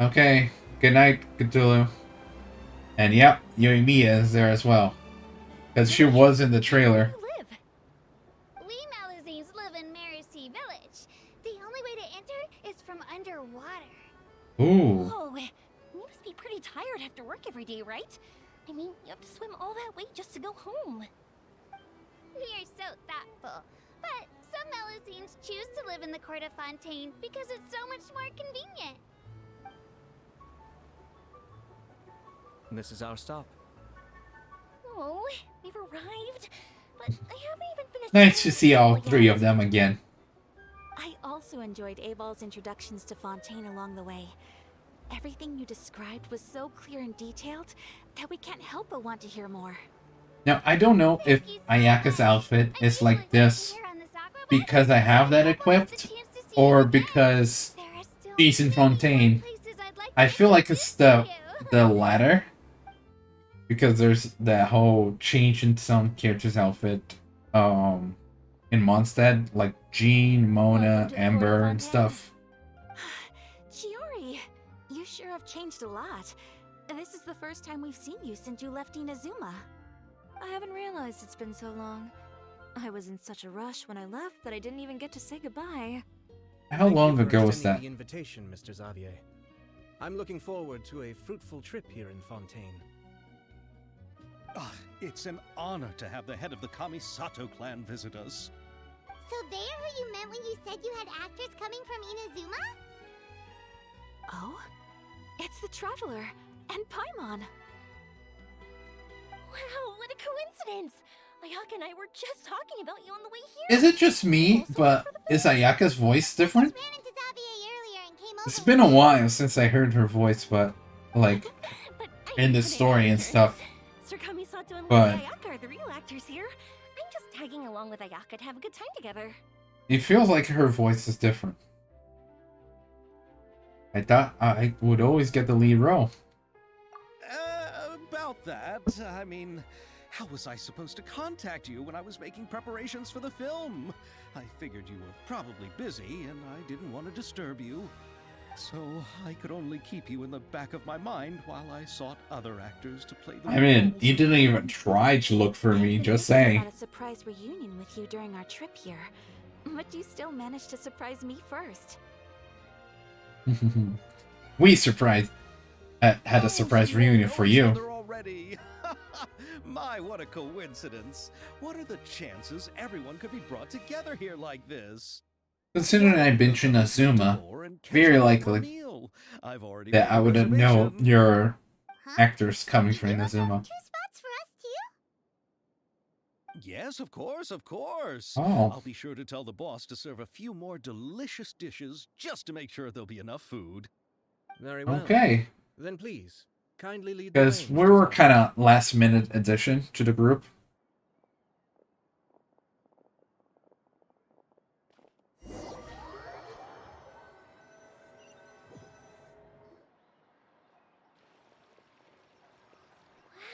Okay. Good night, Cthulhu. And yep, Yoimiya is there as well. Because she was in the trailer. Where do you live? We Melusines live in Mercy Village. The only way to enter is from underwater. Ooh. Oh, you must be pretty tired after work every day, right? I mean, you have to swim all that way just to go home. We are so thoughtful. But some Melusines choose to live in the court of Fontaine because it's so much more convenient. This is our stop. Oh, we've arrived. But I haven't even finished. Nice to see all yet. three of them again. I also enjoyed Aval's introductions to Fontaine along the way. Everything you described was so clear and detailed that we can't help but want to hear more. Now, I don't know if Ayaka's outfit is like this because I have that equipped, or because she's in Fontaine. I feel like it's the latter. Because there's that whole change in some character's outfit in Mondstadt, like Jean, Mona, Amber, and stuff. Chiori, you sure have changed a lot. This is the first time we've seen you since you left Inazuma. I haven't realized it's been so long. I was in such a rush when I left that I didn't even get to say goodbye. How long Thank you for ago was extending that? the invitation, Mr. Xavier. I'm looking forward to a fruitful trip here in Fontaine. It's an honor to have the head of the Kamisato clan visit us. So they are who you meant when you said you had actors coming from Inazuma? Oh? It's the Traveler and Paimon. Wow, what a coincidence! Ayaka and I were just talking about you on the way here. Is it just me, but is Ayaka's voice different? Ran into Xavier earlier and came over. It's been a while since I heard her voice, but like But in the story and stuff. Sir Kamisato and But- Lady Ayaka are the real actors here. I'm just tagging along with Ayaka to have a good time together. It feels like her voice is different. I thought I would always get the lead role. About that, I mean, how was I supposed to contact you when I was making preparations for the film? I figured you were probably busy, and I didn't want to disturb you. So I could only keep you in the back of my mind while I sought other actors to play the I mean, roles. you didn't even try to look for me, just saying. Had a surprise reunion with you during our trip here, but you still managed to surprise me first. We had a surprise so reunion know for each you. other already. My, what a coincidence. What are the chances everyone could be brought together here like this? Considering I've been to Inazuma, very likely that I would know your Huh? actors coming from You reserved Inazuma. 2 spots for us too? Yes, of course, of course. Oh. I'll be sure to tell the boss to serve a few more delicious dishes just to make sure there'll be enough food. Very well. Okay, Then please, kindly lead the because way, we Mr. were Xavier. kind of last minute addition to the group.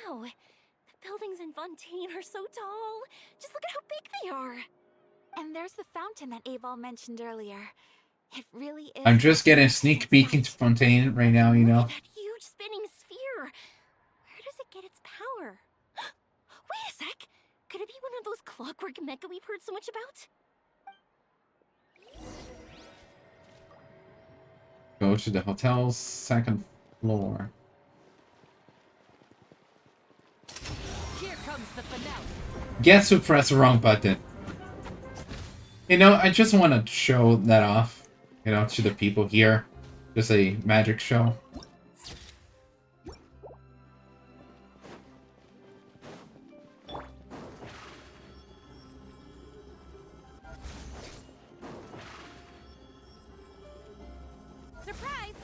Wow, the buildings in Fontaine are so tall. Just look at how big they are. And there's the fountain that Aval mentioned earlier. It really is. I'm just getting a magnificent sneak peek into sight. Fontaine right now, you Look know. at that huge spinning sphere. Where does it get its power? Wait a sec. Could it be one of those clockwork mecha we've heard so much about? Go to the hotel's second floor. Here comes the finale. Guess who pressed the wrong button? You know, I just want to show that off, you know, to the people here. Just a magic show. Surprise!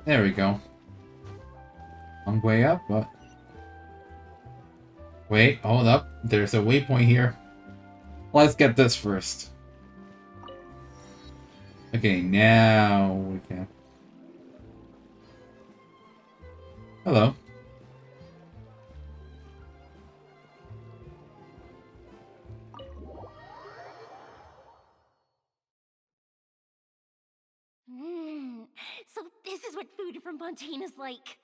There we go. Long way up, but... Wait, hold up. There's a waypoint here. Let's get this first. Okay, now we can... Hello. So this is what food from Fontaine is like.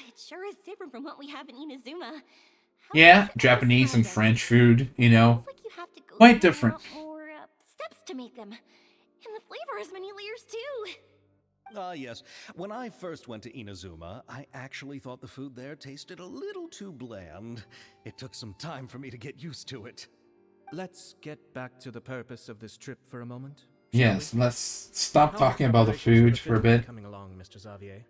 It sure is different from what we have in Inazuma. How Yeah, much Japanese and nostalgia. French food, you know. Feels like you have to go Quite through a different. lot more steps to make them. And the flavor has many layers too. Ah, yes. When I first went to Inazuma, I actually thought the food there tasted a little too bland. It took some time for me to get used to it. Let's get back to the purpose of this trip for a moment. Yes, let's stop How are talking about the preparations food the for a film bit. Coming along, Mr. Xavier.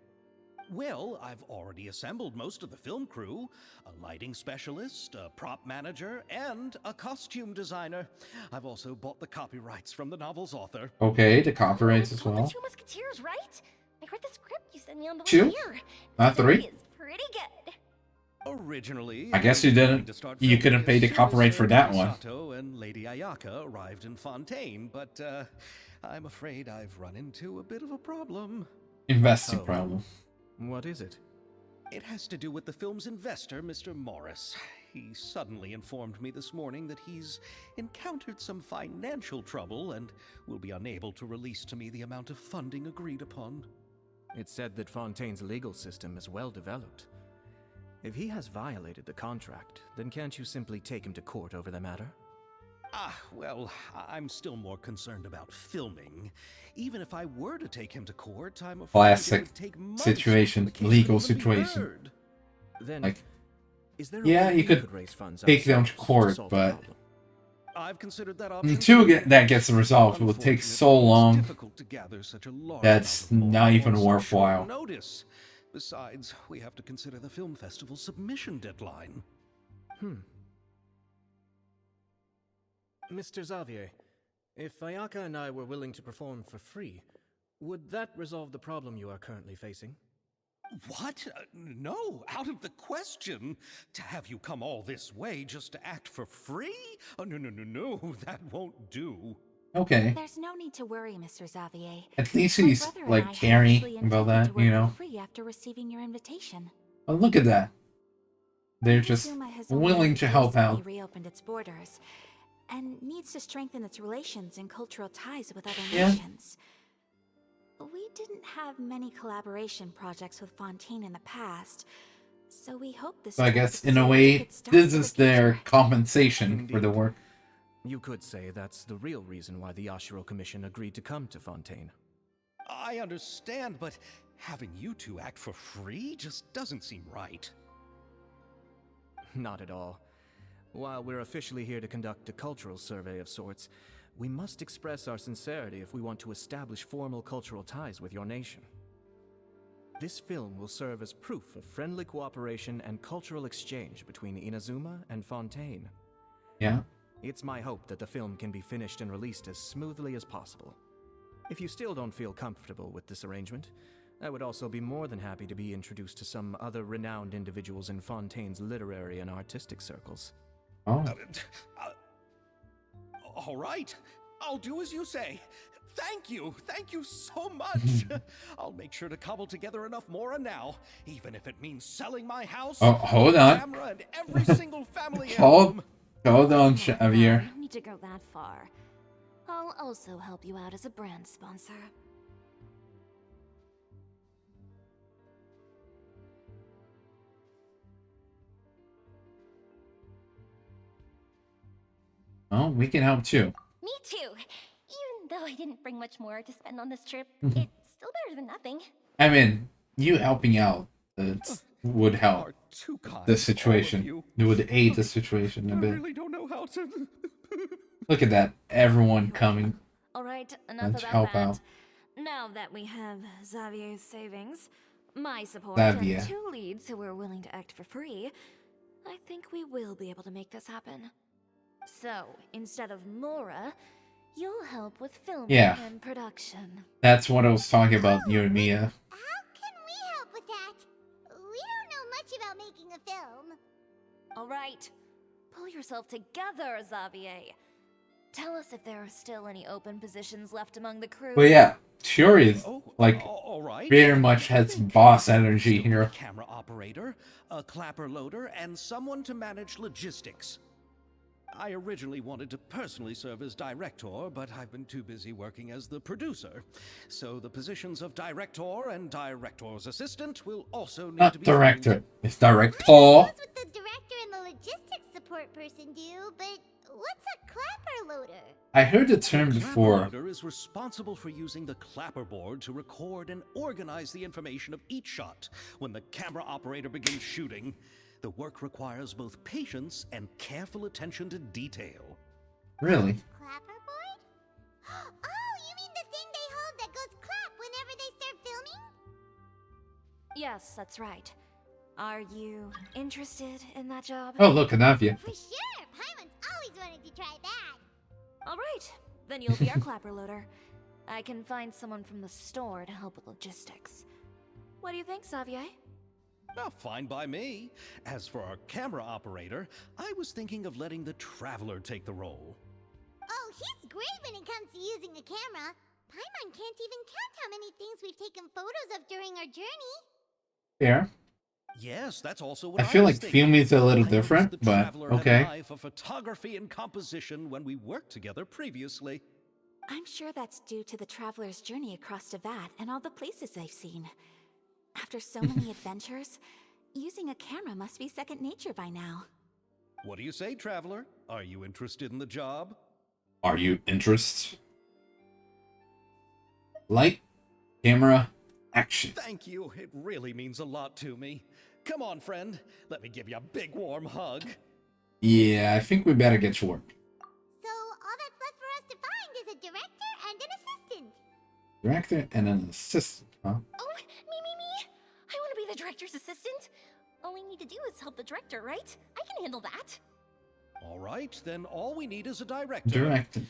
Well, I've already assembled most of the film crew, a lighting specialist, a prop manager, and a costume designer. I've also bought the copyrights from the novel's author. Okay, the copyrights as It's called well. The Two Musketeers, right? I read the script you sent me on the way Two? here. Not The story three? is pretty good. Originally, I guess you was didn't- planning to start you filming couldn't as pay the soon as copyright for that one. Misato and Lady Ayaka arrived in Fontaine, but I'm afraid I've run into a bit of a problem. Investing Oh. problem. What is it? It has to do with the film's investor, Mr. Morris. He suddenly informed me this morning that he's encountered some financial trouble and will be unable to release to me the amount of funding agreed upon. It's said that Fontaine's legal system is well developed. If he has violated the contract, then can't you simply take him to court over the matter? Well, I'm still more concerned about filming. Even if I were to take him to court, I'm afraid Classic it would take months situation, for the case to legal even be situation. heard. Then, Like, is there a yeah, way you we could raise funds take them to ourselves court, solve the but problem? I've considered that option. until that gets resolved, it will take so Unfortunately, long. It's difficult to gather such a large That's amount of not moral even on such short worthwhile. notice. Besides, we have to consider the film festival's submission deadline. Mr. Xavier, if Ayaka and I were willing to perform for free, would that resolve the problem you are currently facing? What? No, out of the question. To have you come all this way just to act for free? Oh, no, that won't do. Okay. There's no need to worry, Mr. Xavier. At least My he's brother and I like had caring actually about intended that, to you work know. for free after receiving your invitation. Oh, look at that. They're just Inazuma has only willing to help recently out. reopened its borders and needs to strengthen its relations and cultural ties with other Yeah. nations. We didn't have many collaboration projects with Fontaine in the past, so we hope this So I trip guess would in a serve as way, good start this for the is their future. compensation for the Indeed. work. You could say that's the real reason why the Yashiro Commission agreed to come to Fontaine. I understand, but having you two act for free just doesn't seem right. Not at all. While we're officially here to conduct a cultural survey of sorts, we must express our sincerity if we want to establish formal cultural ties with your nation. This film will serve as proof of friendly cooperation and cultural exchange between Inazuma and Fontaine. Yeah. It's my hope that the film can be finished and released as smoothly as possible. If you still don't feel comfortable with this arrangement, I would also be more than happy to be introduced to some other renowned individuals in Fontaine's literary and artistic circles. Oh. All right, I'll do as you say. Thank you so much. I'll make sure to cobble together enough mora now, even if it means selling my house, Oh, hold on. camera, and every single family Hold on, Come on, Xavier. You don't need to go that far. I'll also help you out as a brand sponsor. Oh, we can help too. Me too. Even though I didn't bring much more to spend on this trip, it's still better than nothing. I mean, you helping out would help Are too kind, the all of situation. you. It would aid the situation a I bit. really don't know how to. Look at that. Everyone coming. All right, enough Let's about help that. out. Now that we have Xavier's savings, my support, Xavier. and 2 leads who are willing to act for free, I think we will be able to make this happen. So, instead of Mora, you'll help with filming Yeah. and production. That's what I was talking about, you and Mia. How can we help with that? We don't know much about making a film. All right, pull yourself together, Xavier. Tell us if there are still any open positions left among the crew. But yeah, Shiori is Oh, like all right. very much has boss energy Still a here. camera operator, a clapper loader, and someone to manage logistics. I originally wanted to personally serve as director, but I've been too busy working as the producer. So the positions of director and director's assistant will also need to Not be director. filled. It's director. That's what the director and the logistics support person do, but what's a clapper loader? I heard the term The before. clapper loader is responsible for using the clapper board to record and organize the information of each shot when the camera operator begins shooting. The work requires both patience and careful attention to detail. Really? Clapperboard? Oh, you mean the thing they hold that goes clap whenever they start filming? Yes, that's right. Are you interested in that job? Oh, look, Navia. For sure! Paimon's always wanted to try that. All right, then you'll be our clapper loader. I can find someone from the store to help with logistics. What do you think, Xavier? Oh, fine by me. As for our camera operator, I was thinking of letting the Traveler take the role. Oh, he's great when it comes to using a camera. Paimon can't even count how many things we've taken photos of during our journey. Fair. Yes, that's also what I feel was like thinking. filming's a little I different, noticed the but Traveler had okay. an eye for photography and composition when we worked together previously. I'm sure that's due to the traveler's journey across Devat and all the places they've seen. After so many adventures, using a camera must be second nature by now. What do you say, Traveler? Are you interested in the job? Are you interested? Light, camera, Action. Thank you. It really means a lot to me. Come on, friend. Let me give you a big warm hug. Yeah, I think we better get to work. So all that's left for us to find is a director and an assistant. Director and an assistant, huh? Oh, me. I want to be the director's assistant. All we need to do is help the director, right? I can handle that. All right, then all we need is a director. Director.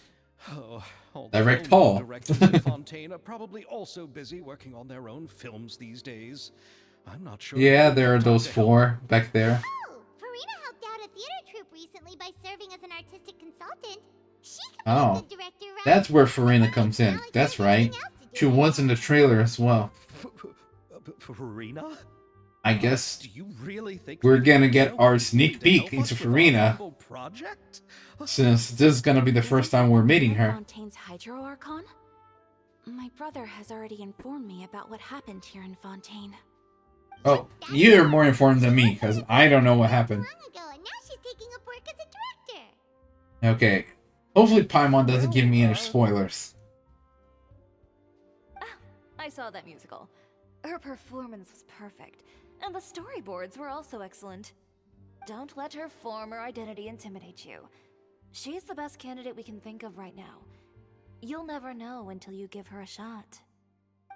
Oh, all Direct the film Paul. directors in Fontaine are probably also busy working on their own films these days. I'm not sure. Yeah, there are those 4 back there. Oh, Farina helped out a theater troupe recently by serving as an artistic consultant. She could be Oh, a good director, right? that's where Farina comes in. That's right. She was in the trailer as well. Farina? I guess Do you really think we're that gonna you get know our you sneak need to peek help into us with our Farina, humble project? since this is gonna be the first time we're meeting her. Fontaine's Hydro Archon? My brother has already informed me about what happened here in Fontaine. Oh, you're more informed than me, because I don't know what happened. Long ago, and now she's taking up work as a director. Okay. Hopefully Paimon doesn't give me any spoilers. I saw that musical. Her performance was perfect, and the storyboards were also excellent. Don't let her former identity intimidate you. She's the best candidate we can think of right now. You'll never know until you give her a shot.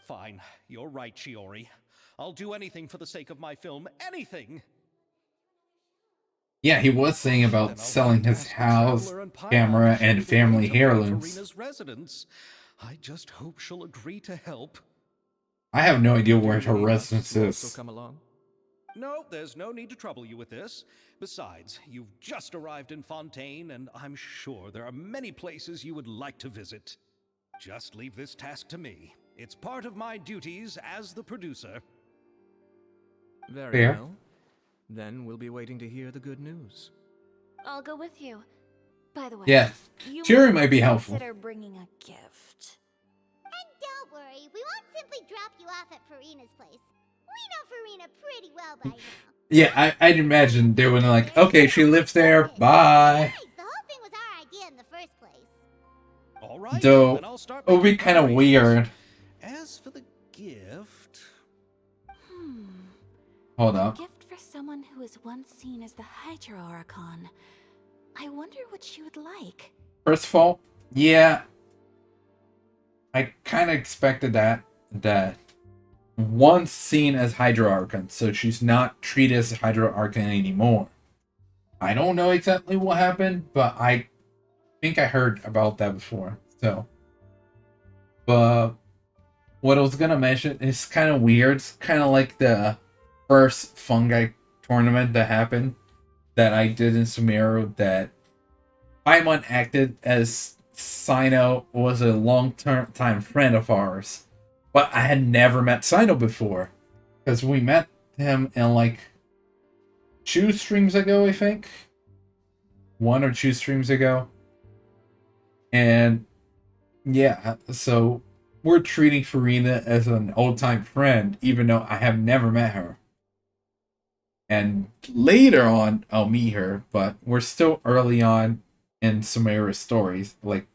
Fine, you're right, Shiori. I'll do anything for the sake of my film. Anything! Yeah, he was saying Then about I'll selling have his to ask the house, Traveler and Paimon camera, to show me and the way family to heirlooms. Farina's residence. I just hope she'll agree to help. I have no idea where Do her you need us residence to also is. come along? No, there's no need to trouble you with this. Besides, you've just arrived in Fontaine, and I'm sure there are many places you would like to visit. Just leave this task to me. It's part of my duties as the producer. Very Fair. well. Then we'll be waiting to hear the good news. I'll go with you. By the way, Yeah, you Cheery might might be helpful. consider bringing a gift. And don't worry, we won't simply drop you off at Farina's place. We know Farina pretty well by now. Yeah, I'd imagine they would like, okay, she lives there, bye. Besides, the whole thing was our idea in the first place. All right, Though, then I'll start it would be making kind of preparations. weird. As for the gift, Hold A up. gift for someone who was once seen as the Hydro Archon. I wonder what she would like. First of all, yeah, I kind of expected that once seen as Hydro Archon, so she's not treated as Hydro Archon anymore. I don't know exactly what happened, but I think I heard about that before. So, but what I was gonna mention is kind of weird. It's kind of like the first fungi tournament that happened that I did in Sumeru, that Paimon acted as Sino was a long-time friend of ours. But I had never met Sino before. Because we met him in like 2 streams ago, I think. 1 or 2 streams ago. And yeah, so we're treating Farina as an old-time friend, even though I have never met her. And later on, I'll meet her, but we're still early on in Sumeru's stories, like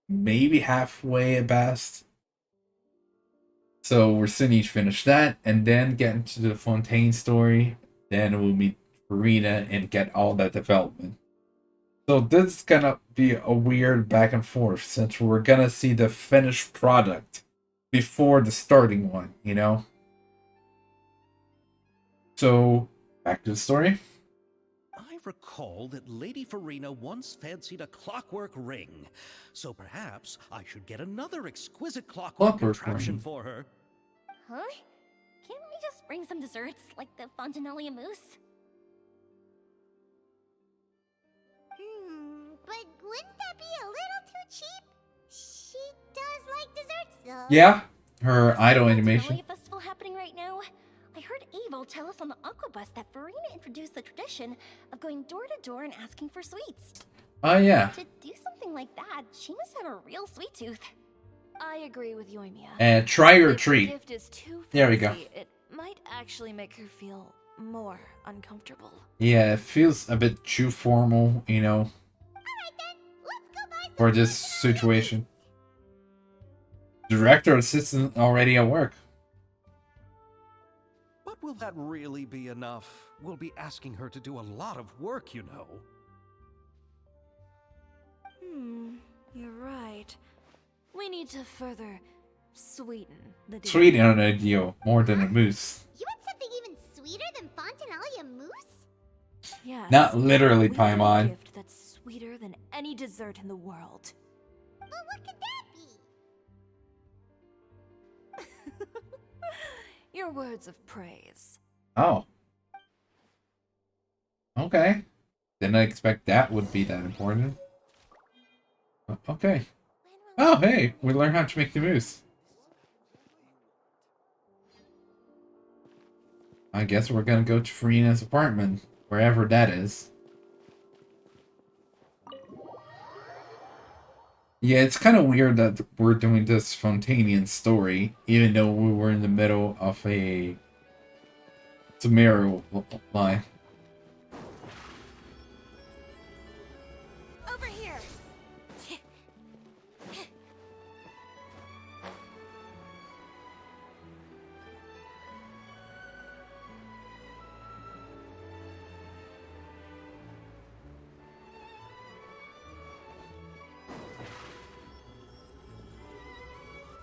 maybe halfway at best. So we're still need to finish that, and then get into the Fontaine story. Then we'll meet Farina and get all that development. So this is gonna be a weird back and forth, since we're gonna see the finished product before the starting one, you know? So, back to the story. I recall that Lady Farina once fancied a clockwork ring, so perhaps I should get another exquisite clockwork contraption ring. for her. Huh? Can't we just bring some desserts, like the Fontinalia mousse? But wouldn't that be a little too cheap? She does like desserts, though. Yeah, her Is idol the animation. Fontinalia festival happening right now? I heard Abel tell us on the Aquabus that Farina introduced the tradition of going door to door and asking for sweets. Oh yeah, To do something like that, she must have a real sweet tooth. I agree with Yoimiya. and try or If the treat. gift is too There we go. fancy, it might actually make her feel more uncomfortable. Yeah, it feels a bit too formal, you know, Alright then, let's go buy some for this situation. Director assistant already at work. But will that really be enough? We'll be asking her to do a lot of work, you know. You're right. We need to further sweeten the deal. Sweet on a deal more than a moose. You want something even sweeter than Fontaine mousse? Yes. Not literally, we want a Paimon. gift that's sweeter than any dessert in the world. But what could that be? Your words of praise. Oh. Okay. Didn't expect that would be that important. Okay. Oh, hey, we learned how to make the moose. I guess we're gonna go to Farina's apartment, wherever that is. Yeah, it's kind of weird that we're doing this Fontainian story, even though we were in the middle of a Sumeru line. Over here.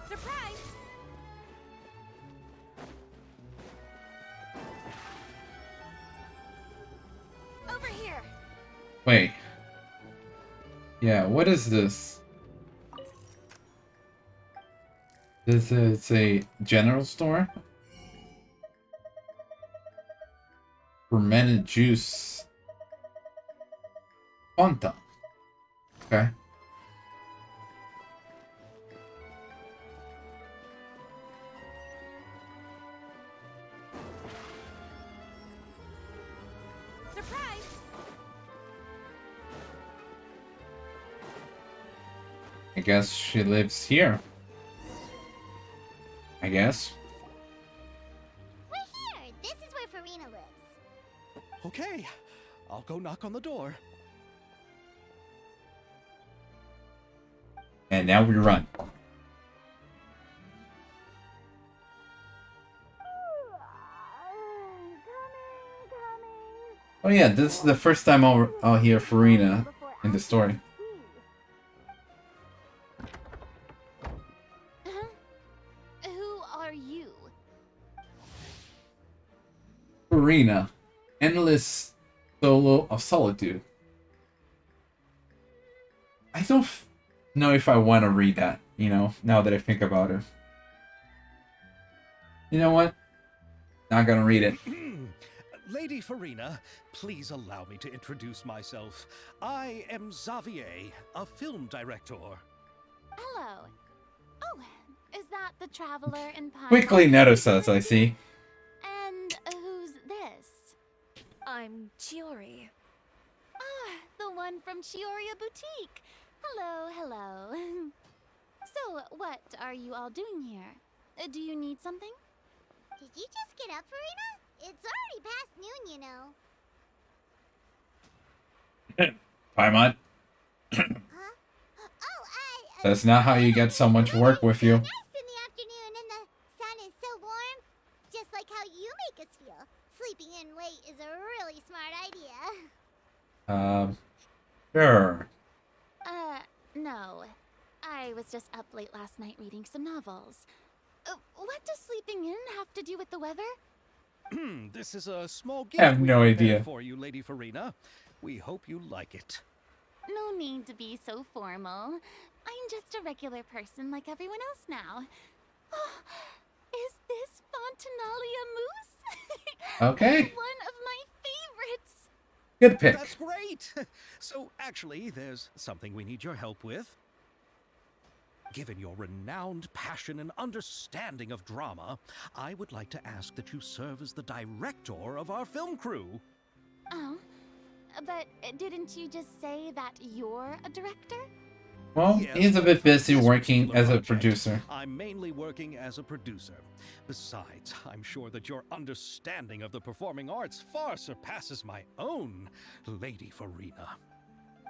Surprise! Over here. Wait. Yeah, what is this? This is a general store? Fermented juice. Fontaine. Okay. Surprise! I guess she lives here. I guess. We're here. This is where Farina lives. Okay, I'll go knock on the door. And now we run. Oh yeah, this is the first time I'll hear Farina in the story. Who are you? Farina, endless solo of solitude. I don't know if I want to read that, you know, now that I think about it. You know what? Not gonna read it. Lady Farina, please allow me to introduce myself. I am Xavier, a film director. Hello. Oh, is that the traveler in Pine? Quickly notice us, I see. And who's this? I'm Chiori. Ah, the one from Chioria Boutique. Hello, hello. So, what are you all doing here? Do you need something? Did you just get up, Farina? It's already past noon, you know. Paimon, Huh? Oh, that's not how you get so much work with you. Nice in the afternoon, and the sun is so warm. Just like how you make us feel. Sleeping in late is a really smart idea. Sure. No. I was just up late last night reading some novels. What does sleeping in have to do with the weather? This is a small gift I have we no prepared idea. for you, Lady Farina. We hope you like it. No need to be so formal. I'm just a regular person like everyone else now. Oh, is this Fontainalia mousse? Okay. It's one of my favorites. Good pick. That's great! So, actually, there's something we need your help with. Given your renowned passion and understanding of drama, I would like to ask that you serve as the director of our film crew. Oh, but didn't you just say that you're a director? Well, Yes, he's a bit busy this working particular as a project, producer. I'm mainly working as a producer. Besides, I'm sure that your understanding of the performing arts far surpasses my own, Lady Farina.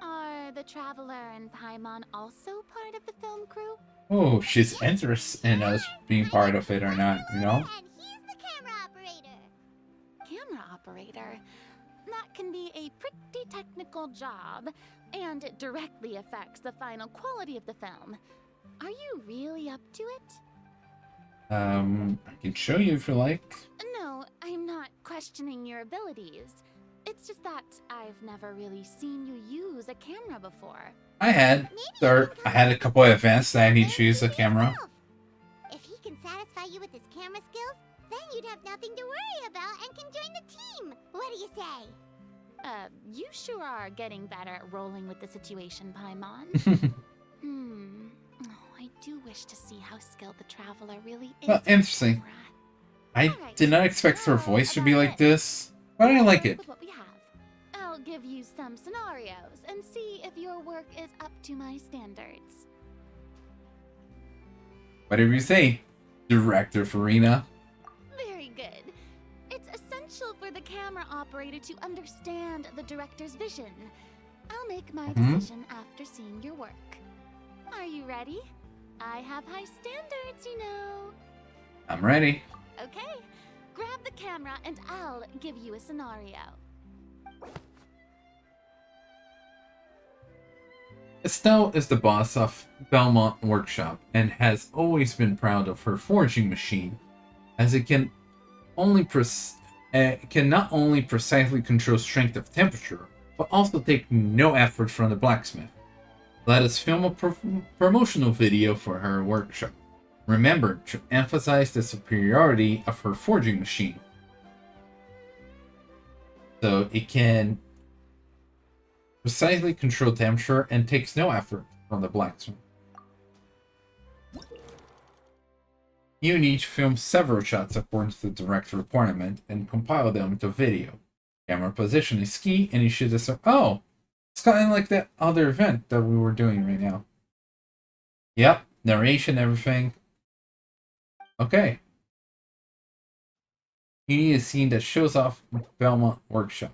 Are the Traveler and Paimon also part of the film crew? Oh, she's interested in us being part of it or not, you know? And he's the camera operator. camera operator. That can be a pretty technical job, and it directly affects the final quality of the film. Are you really up to it? I can show you if you like. No, I'm not questioning your abilities. It's just that I've never really seen you use a camera before. I had a couple of events that I need to use a camera. If he can satisfy you with his camera skills, then you'd have nothing to worry about and can join the team. What do you say? You sure are getting better at rolling with the situation, Paimon. Oh, I do wish to see how skilled the Traveler really is. Well, interesting. I did not expect her voice to be like this, but I like it. With what we have. I'll give you some scenarios and see if your work is up to my standards. Whatever you say, Director Farina. Very good. It's essential for the camera operator to understand the director's vision. I'll make my decision after seeing your work. Are you ready? I have high standards, you know. I'm ready. Okay, grab the camera and I'll give you a scenario. Estelle is the boss of Belmont Workshop and has always been proud of her forging machine, as it can not only precisely control strength of temperature, but also take no effort from the blacksmith. Let us film a promotional video for her workshop. Remember to emphasize the superiority of her forging machine. So it can precisely control temperature and takes no effort from the blacksmith. You need to film several shots according to the director requirement and compile them into video. Camera position is key, and you should decide. Oh, it's kind of like that other event that we were doing right now. Yep, narration, everything. Okay. You need a scene that shows off Belmont Workshop.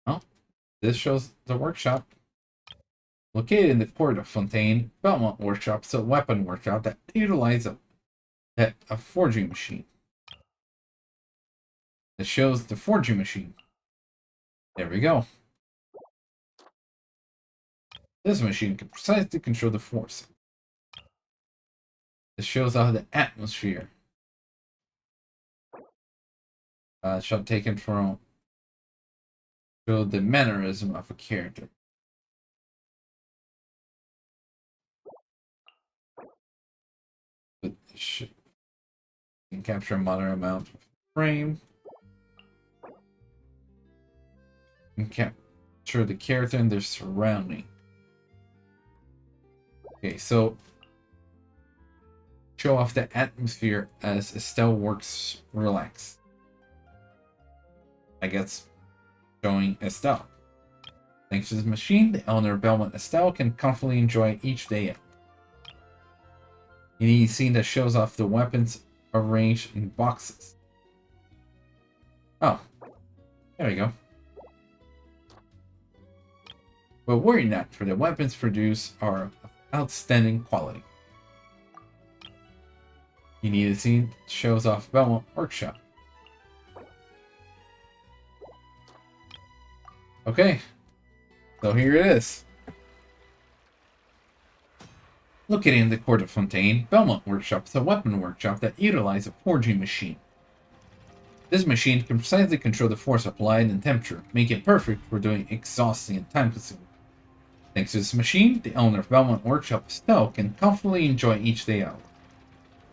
Oh, this shows the workshop. Located in the port of Fontaine, Belmont Workshop is a weapon workshop that utilizes a forging machine. It shows the forging machine. There we go. This machine can precisely control the force. It shows off the atmosphere. Shot taken from show the mannerism of a character. But can capture a moderate amount of frame. And capture the character and their surrounding. Okay, so show off the atmosphere as Estelle works relaxed. I guess showing Estelle. Thanks to this machine, the owner of Belmont Estelle can comfortably enjoy each day out. You need a scene that shows off the weapons arranged in boxes. Oh, there we go. But worry not, for the weapons produced are of outstanding quality. You need a scene that shows off Belmont Workshop. Okay, so here it is. Located in the Court of Fontaine, Belmont Workshop is a weapon workshop that utilizes a forging machine. This machine can precisely control the force applied and temperature, making it perfect for doing exhausting and time-consuming. Thanks to this machine, the owner of Belmont Workshop Estelle can comfortably enjoy each day out.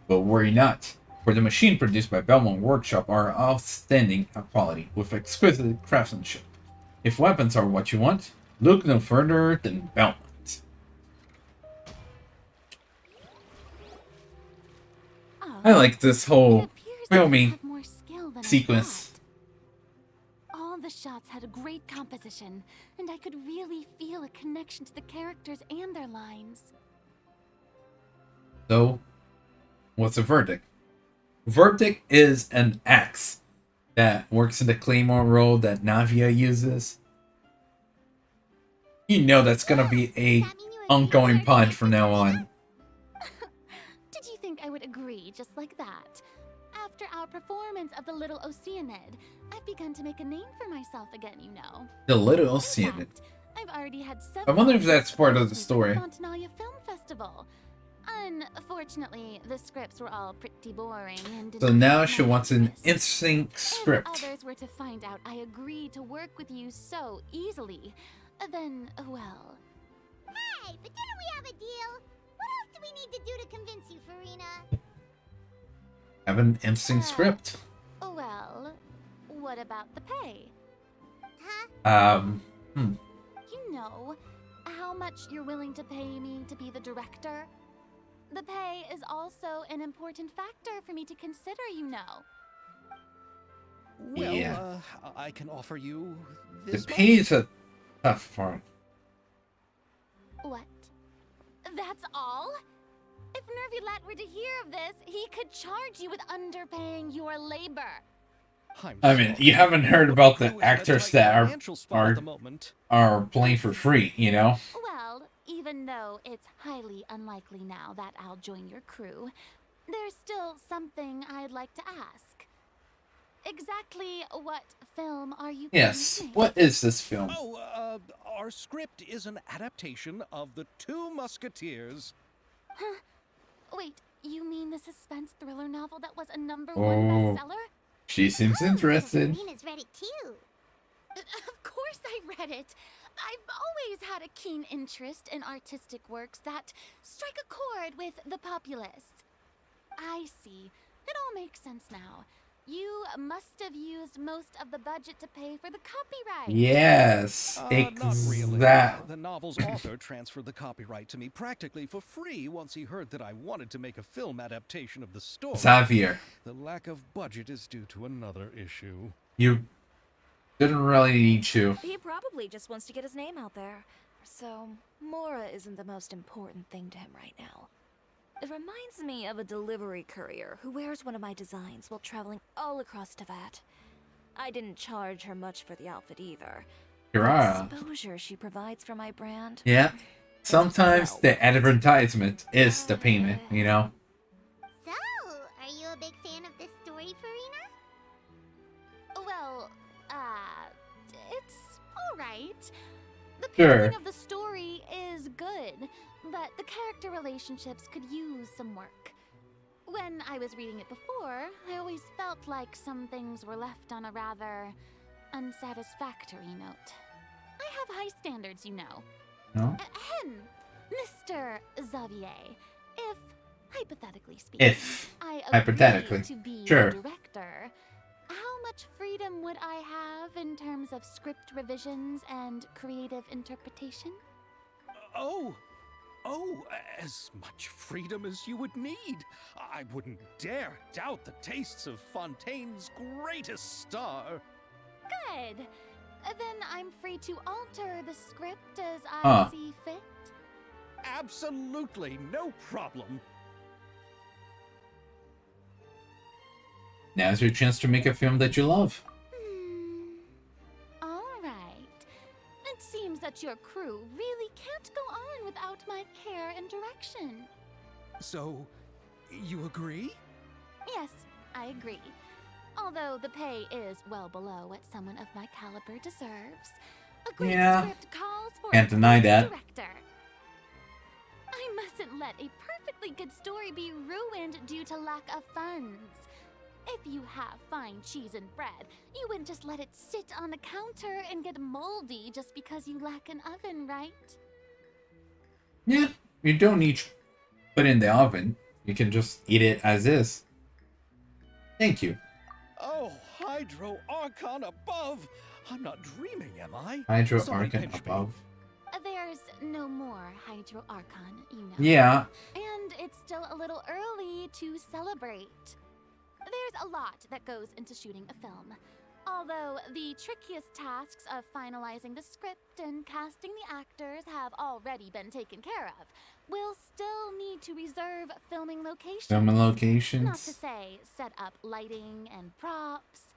But worry not, for the machine produced by Belmont Workshop are outstanding quality, with exquisite craftsmanship. If weapons are what you want, look no further than Belmont. I like this whole filming sequence. All the shots had a great composition, and I could really feel a connection to the characters and their lines. So, what's the verdict? Verdict is an axe that works in the claymore role that Navia uses. You know that's gonna be a Does that mean you agree ongoing to our pod date, from now Serena? on. Did you think I would agree just like that? After our performance of the Little Oceanid, I've begun to make a name for myself again, you know. The Little In Oceanid. fact, I've already had I several wonder if that's part of the approach me for story. Fontaine Film Festival. Unfortunately, the scripts were all pretty boring and So didn't now take she much wants an interest. in-sync script. If others were to find out I agreed to work with you so easily, then, well... Hey, but didn't we have a deal? What else do we need to do to convince you, Farina? Have an in-sync script. Well, what about the pay? Huh? You know, how much you're willing to pay me to be the director? The pay is also an important factor for me to consider, you know. Well, Yeah. I can offer you The this pay much. is a tough part. What? That's all? If Nervulat were to hear of this, he could charge you with underpaying your labor. I'm I mean, sorry. you haven't heard about Crew the is in a actors tight that financial spot at the moment. are playing for free, you know? Well, even though it's highly unlikely now that I'll join your crew, there's still something I'd like to ask. Exactly what film are you planning Yes. to make? What is this film? Oh, our script is an adaptation of The Two Musketeers. Huh? Wait, you mean the suspense thriller novel that was a #1 Oh. bestseller? She seems interested. Farina's read it too. Of course I read it. I've always had a keen interest in artistic works that strike a chord with the populace. I see. It all makes sense now. You must have used most of the budget to pay for the copyright. Yes. Not really. Exact. The novel's author transferred the copyright to me practically for free once he heard that I wanted to make a film adaptation of the story. Xavier, The lack of budget is due to another issue. you didn't really need to. He probably just wants to get his name out there. So, Mora isn't the most important thing to him right now. It reminds me of a delivery courier who wears one of my designs while traveling all across Teyvat. I didn't charge her much for the outfit either. You're The right. exposure she provides for my brand. Yeah. Sometimes the advertisement is the payment, you know? So, are you a big fan of this story, Farina? Well, it's alright. The Sure. pacing of the story is good, but the character relationships could use some work. When I was reading it before, I always felt like some things were left on a rather unsatisfactory note. I have high standards, you know. No? Ahem, Mr. Xavier, if, hypothetically speaking, If. I agreed hypothetically, to be sure. the director, how much freedom would I have in terms of script revisions and creative interpretation? Oh, as much freedom as you would need. I wouldn't dare doubt the tastes of Fontaine's greatest star. Good. Then I'm free to alter the script as I Huh. see fit. Absolutely no problem. Now's your chance to make a film that you love. All right. It seems that your crew really can't go on without my care and direction. So, you agree? Yes, I agree. Although the pay is well below what someone of my caliber deserves. A great Yeah. script calls for Can't a deny great that. director. I mustn't let a perfectly good story be ruined due to lack of funds. If you have fine cheese and bread, you wouldn't just let it sit on the counter and get moldy just because you lack an oven, right? Yeah. You don't need to put it in the oven. You can just eat it as is. Thank you. Oh, Hydro Archon above! I'm not dreaming, am I? Hydro Somebody Archon pinch me. above. There's no more Hydro Archon, you know. Yeah. And it's still a little early to celebrate. There's a lot that goes into shooting a film. Although the trickiest tasks of finalizing the script and casting the actors have already been taken care of, we'll still need to reserve filming locations. Filming Not to locations. say set up lighting and props.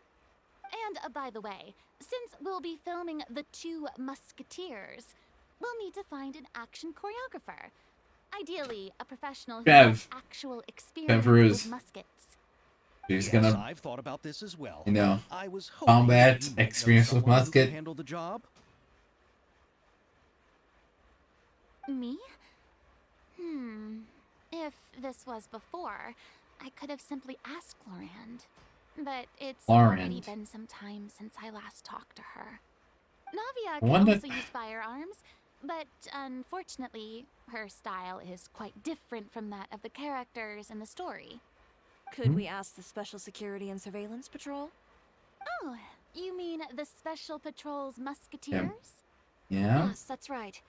And by the way, since we'll be filming The Two Musketeers, we'll need to find an action choreographer. Ideally, a professional who Bev. has actual experience Bevruz. with muskets. She's Yes, gonna, I've thought about this as well. you know, I was hoping combat you might know experience with someone who can musket. handle the job. Me? If this was before, I could have simply asked Florand. But it's already Florand. been some time since I last talked to her. Navia I can wonder- also use firearms, but unfortunately, her style is quite different from that of the characters in the story. Could we ask the Special Security and Surveillance Patrol? Oh, you mean the Special Patrol's musketeers? Yeah. Yes, that's right.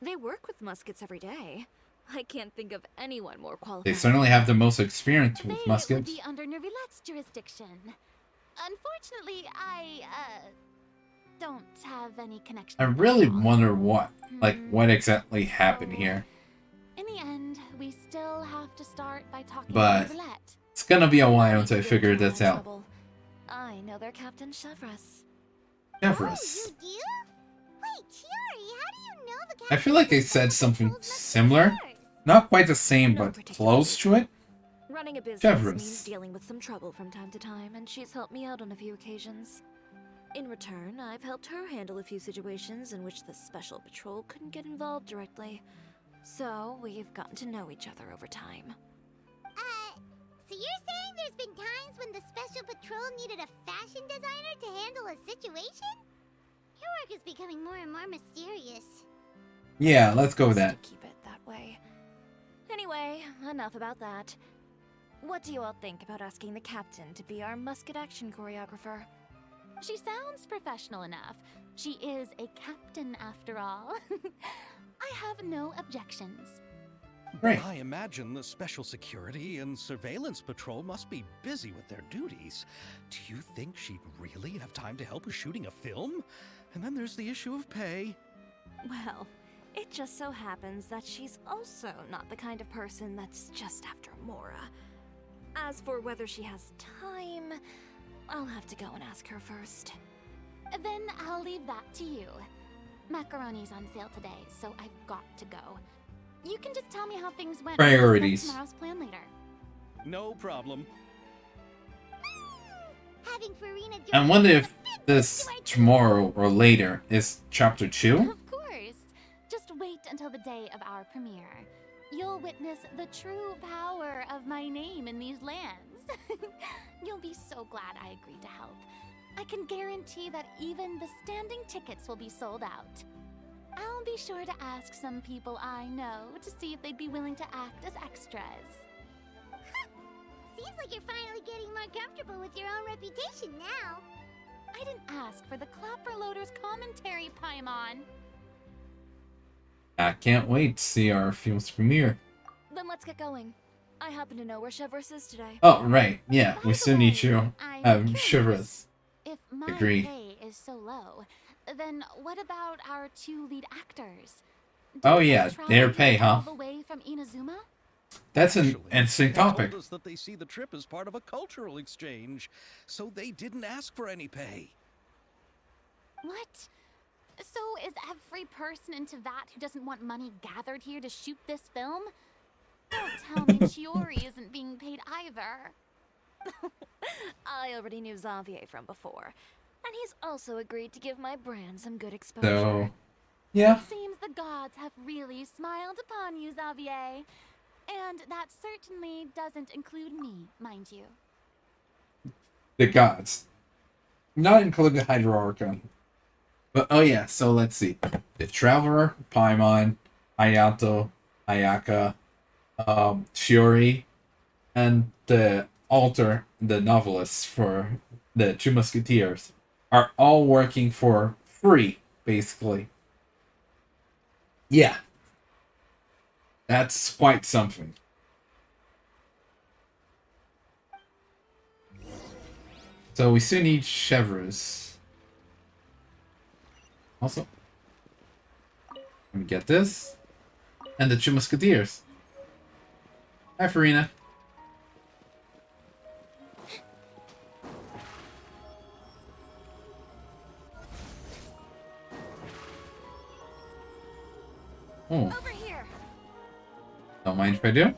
They work with muskets every day. I can't think of anyone more qualified. They certainly have the most experience They with would muskets. be under Nervilette's jurisdiction. Unfortunately, I don't have any connection. I with really them all. wonder what exactly happened here. In the end, we still have to start by talking But to Nervilette. it's gonna be a while until I Need to figure get this in out. trouble. I know their Captain Chevres. Chevres. Oh, you do? Wait, Chiori, how do you know the I feel like I said something Patrol's similar. musketeers? Not quite the same, No but particular close to it. Running a business Chevres. means dealing with some trouble from time to time, and she's helped me out on a few occasions. In return, I've helped her handle a few situations in which the Special Patrol couldn't get involved directly. So, we've gotten to know each other over time. So you're saying there's been times when the Special Patrol needed a fashion designer to handle a situation? Your work is becoming more and more mysterious. Yeah, let's go with Best that. to keep it that way. Anyway, enough about that. What do you all think about asking the captain to be our musket action choreographer? She sounds professional enough. She is a captain after all. I have no objections. Great. I imagine the Special Security and Surveillance Patrol must be busy with their duties. Do you think she'd really have time to help with shooting a film? And then there's the issue of pay. Well, it just so happens that she's also not the kind of person that's just after Mora. As for whether she has time, I'll have to go and ask her first. Then I'll leave that to you. Macaroni's on sale today, so I've got to go. You can just tell me how things went. and Priorities. discuss tomorrow's plan later. No problem. Having Farina do I wonder if this tomorrow or later is chapter 2. Of course. Just wait until the day of our premiere. You'll witness the true power of my name in these lands. You'll be so glad I agreed to help. I can guarantee that even the standing tickets will be sold out. I'll be sure to ask some people I know to see if they'd be willing to act as extras. Seems like you're finally getting more comfortable with your own reputation now. I didn't ask for the Clapper Loader's commentary, Paimon. I can't wait to see our film's premiere. Then let's get going. I happen to know where Chevres is today. Oh, right. Yeah, By we the still need way, you. I'm curious. Chevres. If my Agreed. pay is so low, then what about our two lead actors? Do Oh, they yeah, travel their here pay, huh? all the way from Inazuma? That's an Actually, interesting they told topic. us that they see the trip as part of a cultural exchange, so they didn't ask for any pay. What? So is every person in Tevat who doesn't want money gathered here to shoot this film? Don't tell me Chiori isn't being paid either. I already knew Xavier from before, and he's also agreed to give my brand some good exposure. So, yeah. It seems the gods have really smiled upon you, Xavier. And that certainly doesn't include me, mind you. The gods. Not including Hydro-Archon. But, oh yeah, so let's see. The Traveler, Paimon, Ayato, Ayaka, Shiori, and the Alter, the novelist for the Two Musketeers, are all working for free, basically. Yeah. That's quite something. So we still need Chevres. Also, let me get this. And the Two Musketeers. Hi, Farina. Oh, Over here. don't mind if I do.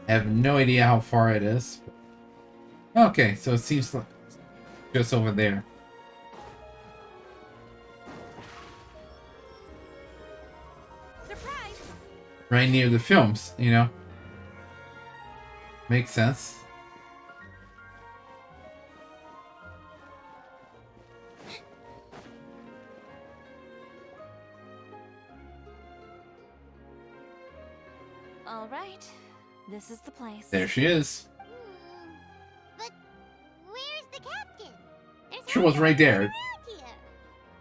I have no idea how far it is. Okay, so it seems like just over there. Surprise! Right near the films, you know. Makes sense. All right, this is the place. There she is. But where's the captain? There's She was hardly right there. anyone around here.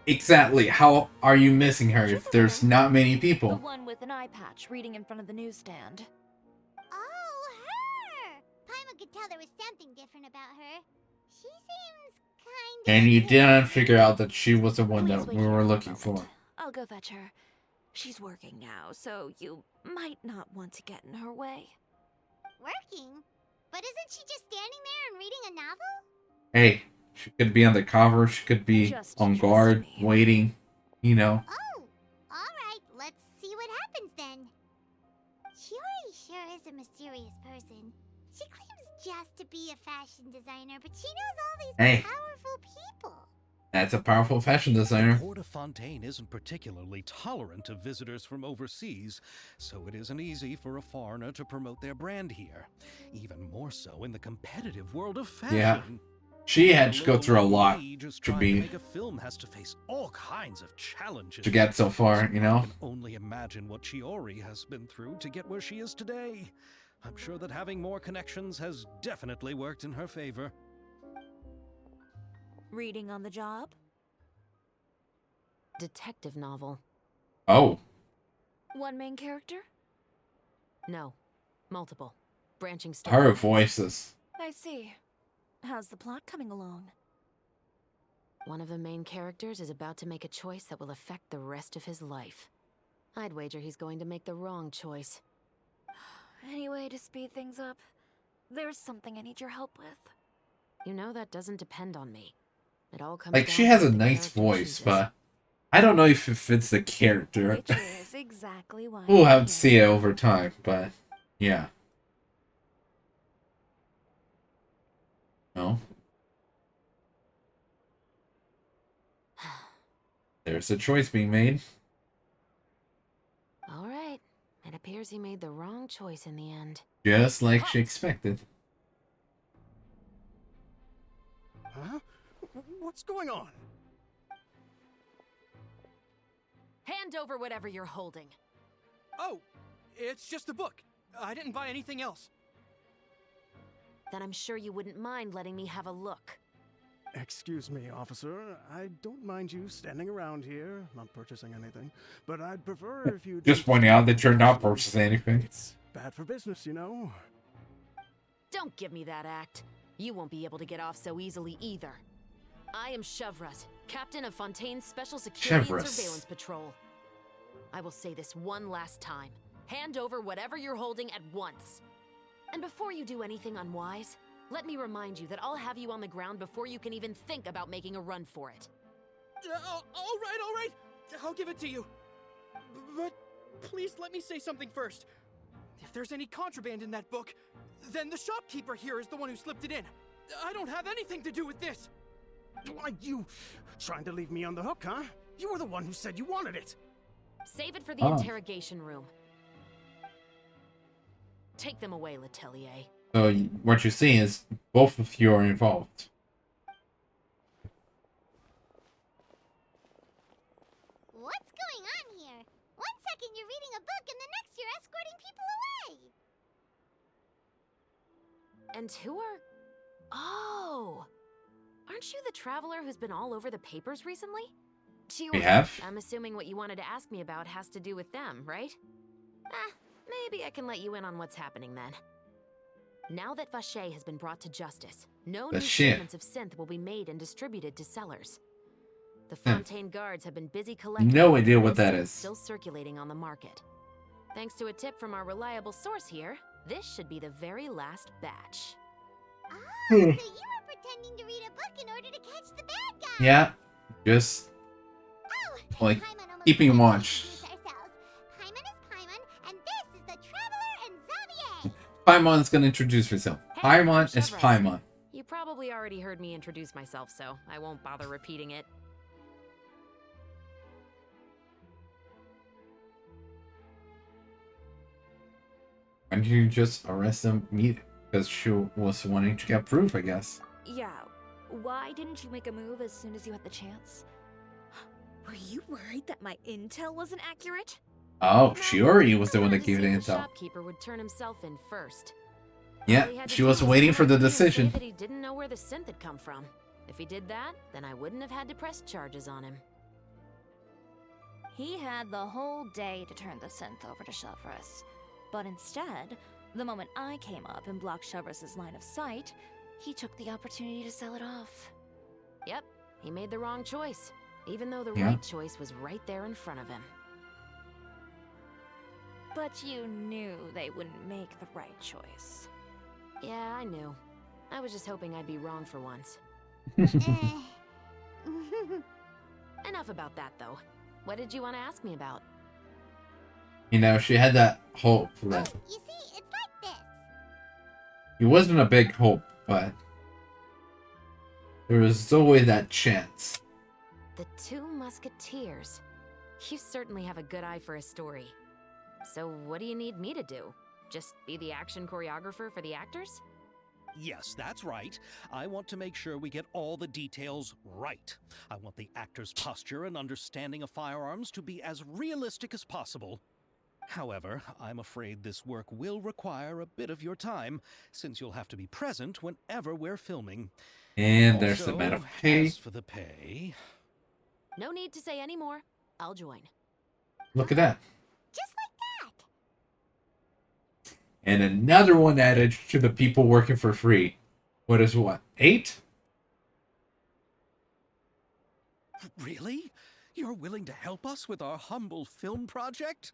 Exactly. How are you missing her if there's not many The people? one with an eye patch reading in front of the newsstand. Oh, her! Paimon could tell there was something different about her. She seems kind of... And you didn't figure out that she was the one Please that wait we here were a looking for. moment. I'll go fetch her. She's working now, so you might not want to get in her way. Working? But isn't she just standing there and reading a novel? Hey, she could be on the cover, she could be Just on trust guard, me. waiting, you know. Oh, alright, let's see what happens then. Shiori sure is a mysterious person. She claims just to be a fashion designer, but she knows all these Hey. powerful people. That's a powerful fashion designer. Court of Fontaine isn't particularly tolerant of visitors from overseas, so it isn't easy for a foreigner to promote their brand here. Even more so in the competitive world of fashion. Yeah. She had to go through a lot Just to trying be- to make a film has to face all kinds of challenges. to get so far, you know. I can only imagine what Shiori has been through to get where she is today. I'm sure that having more connections has definitely worked in her favor. Reading on the job? Detective novel. Oh, One main character? No. Multiple. Branching her storylines. voices. I see. How's the plot coming along? One of the main characters is about to make a choice that will affect the rest of his life. I'd wager he's going to make the wrong choice. Any way to speed things up? There's something I need your help with. You know that doesn't depend on me. It all comes Like, down she to has what a the nice character voice, chooses. but I don't know if it fits the character. Which is exactly why We'll I'm have here. to see it over time, but yeah. No. There's a choice being made. All right. It appears he made the wrong choice in the end. Just like she expected. Huh? What's going on? Hand over whatever you're holding. Oh, it's just a book. I didn't buy anything else. Then I'm sure you wouldn't mind letting me have a look. Excuse me, officer. I don't mind you standing around here, not purchasing anything, but I'd prefer if you Just pointing out that you're not purchasing anything. It's bad for business, you know. Don't give me that act. You won't be able to get off so easily either. I am Chevret, captain of Fontaine's Special Security and Chevres. Surveillance Patrol. I will say this one last time. Hand over whatever you're holding at once. And before you do anything unwise, let me remind you that I'll have you on the ground before you can even think about making a run for it. All right. I'll give it to you. But please let me say something first. If there's any contraband in that book, then the shopkeeper here is the one who slipped it in. I don't have anything to do with this. Why, you trying to leave me on the hook, huh? You were the one who said you wanted it. Save it for the Oh. interrogation room. Take them away, Letelier. So what you're seeing is both of you are involved. What's going on here? One second you're reading a book and the next you're escorting people away. And who are... Oh! Aren't you the traveler who's been all over the papers recently? We have? I'm assuming what you wanted to ask me about has to do with them, right? Maybe I can let you in on what's happening then. Now that Vache has been brought to justice, no new Vache. shipments of synth will be made and distributed to sellers. The Fontaine guards have been busy collecting No idea what that suits is. still circulating on the market. Thanks to a tip from our reliable source here, this should be the very last batch. Oh, so you were pretending to read a book in order to catch the bad guy. Yeah, just Oh, like Paimon almost keeping forgot to watch. introduce ourselves. Paimon is Paimon, and this is the Traveler and Xavier. Paimon's gonna introduce herself. Hey, Paimon is Chevros. Paimon. You probably already heard me introduce myself, so I won't bother repeating it. Why did you just arrest them immediately? Because she was wanting to get proof, I guess. Yeah, why didn't you make a move as soon as you had the chance? Were you worried that my intel wasn't accurate? Oh, Shiori was the one that To gave see the if the intel. shopkeeper would turn himself in first. Yeah, All he had to she do was was waiting come for out the here and say decision. that he didn't know where the synth had come from. If he did that, then I wouldn't have had to press charges on him. He had the whole day to turn the synth over to Chevros. But instead, the moment I came up and blocked Chevros' line of sight, he took the opportunity to sell it off. Yep, he made the wrong choice, even though the Yeah. right choice was right there in front of him. But you knew they wouldn't make the right choice. Yeah, I knew. I was just hoping I'd be wrong for once. Enough about that, though. What did you want to ask me about? You know, she had that hope that You see, it's like this. it wasn't a big hope, but there was always that chance. The Two Musketeers. You certainly have a good eye for a story. So what do you need me to do? Just be the action choreographer for the actors? Yes, that's right. I want to make sure we get all the details right. I want the actor's posture and understanding of firearms to be as realistic as possible. However, I'm afraid this work will require a bit of your time, since you'll have to be present whenever we're filming. And there's the amount of Also, pay. as for the pay... No need to say any more. I'll join. Look at that. Just like that. And another one added to the people working for free. What is what? 8? Really? You're willing to help us with our humble film project?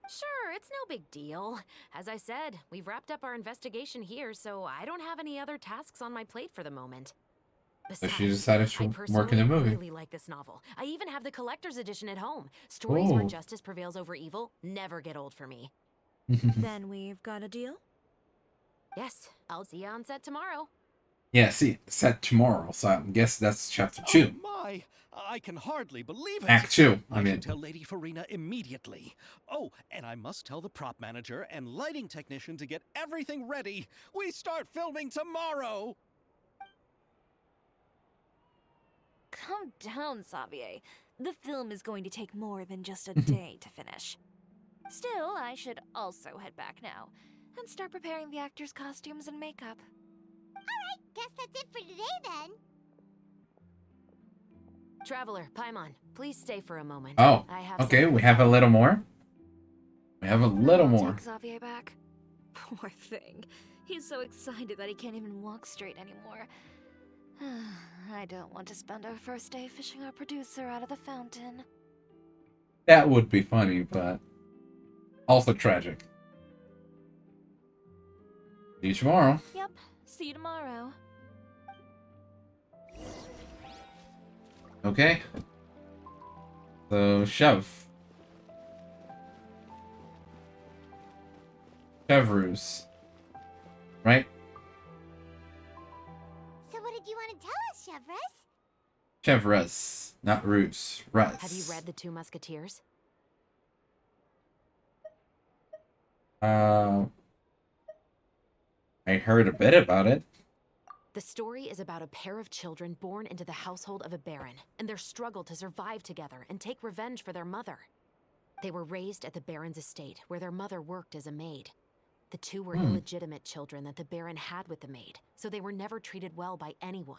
Sure, it's no big deal. As I said, we've wrapped up our investigation here, so I don't have any other tasks on my plate for the moment. So Besides, she decided I to personally work in the movie. really like this novel. I even have the collector's edition at home. Stories where Oh. justice prevails over evil never get old for me. Then we've got a deal? Yes, I'll see you on set tomorrow. Yeah, see, set tomorrow, so I guess that's chapter 2. Oh my! I can hardly believe it. Act 2, I I mean. should tell Lady Farina immediately. Oh, and I must tell the prop manager and lighting technician to get everything ready. We start filming tomorrow! Calm down, Xavier. The film is going to take more than just a day to finish. Still, I should also head back now and start preparing the actors' costumes and makeup. Guess that's it for today then. Traveler, Paimon, please stay for a moment. Oh, I have okay, something we to have a tell you. little more. We have a little I'll more. take Xavier back. Poor thing. He's so excited that he can't even walk straight anymore. I don't want to spend our first day fishing our producer out of the fountain. That would be funny, but also tragic. See you tomorrow. Yep, see you tomorrow. Okay. So, Chevreuse. Right? So what did you want to tell us, Chevres? Chevreuse, not Ruse. Russ. Have you read The Two Musketeers? I heard a bit about it. The story is about a pair of children born into the household of a baron and their struggle to survive together and take revenge for their mother. They were raised at the baron's estate, where their mother worked as a maid. The two were illegitimate children that the baron had with the maid, so they were never treated well by anyone.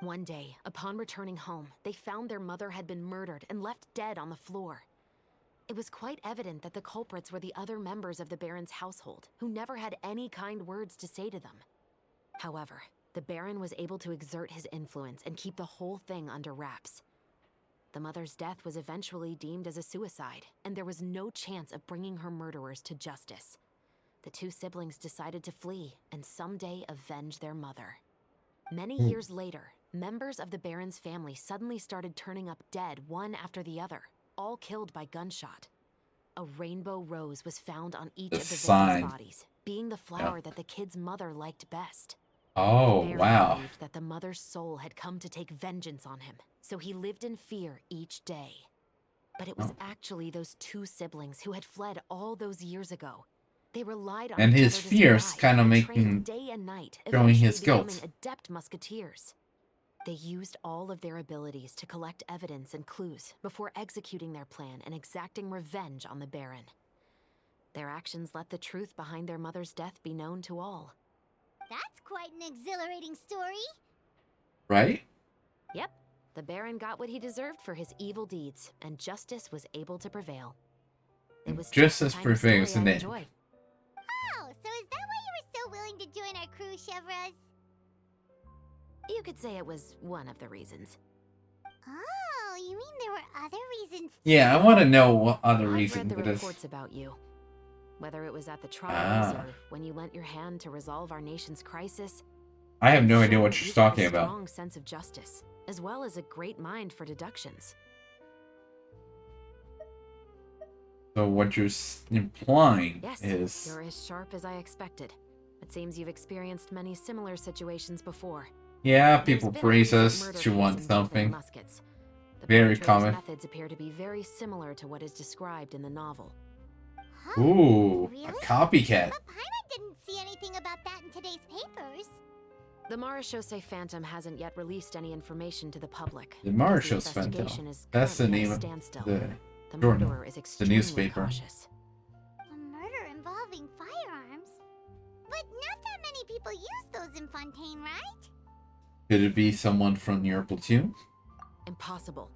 One day, upon returning home, they found their mother had been murdered and left dead on the floor. It was quite evident that the culprits were the other members of the baron's household, who never had any kind words to say to them. However, the Baron was able to exert his influence and keep the whole thing under wraps. The mother's death was eventually deemed as a suicide, and there was no chance of bringing her murderers to justice. The two siblings decided to flee and someday avenge their mother. Many years later, members of the Baron's family suddenly started turning up dead one after the other, all killed by gunshot. A rainbow rose was found on each of the victims' bodies, being the flower that the kid's mother liked best. Oh, Baron wow. believed that the mother's soul had come to take vengeance on him, so he lived in fear each day. But it was actually those two siblings who had fled all those years ago. They relied on And each his other to fears survive kind of and making trained day and night, showing eventually his guilt. becoming adept musketeers. They used all of their abilities to collect evidence and clues before executing their plan and exacting revenge on the Baron. Their actions let the truth behind their mother's death be known to all. That's quite an exhilarating story. Right? Yep, the Baron got what he deserved for his evil deeds, and justice was able to prevail. It was Justice just the kind of prevails story in I the enjoy. end. Oh, so is that why you were so willing to join our crew, Chevrolet? You could say it was one of the reasons. Oh, you mean there were other reasons? Yeah, I want to know what other I've reason read the it is. reports about you. Whether it was at the trials Ah. or when you lent your hand to resolve our nation's crisis, I have no you've idea shown what that she's you've got talking a about. strong sense of justice, as well as a great mind for deductions. So what you're implying Yes, is... you're as sharp as I expected. It seems you've experienced many similar situations before. Yeah, There's people been a praise recent us murder to case want involving something. muskets. The Very perpetrator's common. methods appear to be very similar to what is described in the novel. Huh? Ooh, Really? a copycat. But Paimon didn't see anything about that in today's papers. The Marechaussee Phantom hasn't yet released any information to the public. The because Marechaussee investigation Phantom. is That's the currently at name a of standstill. the The journal, murderer is the extremely newspaper. cautious. A murder involving firearms? But not that many people use those in Fontaine, right? Could it be someone from your platoon? Impossible.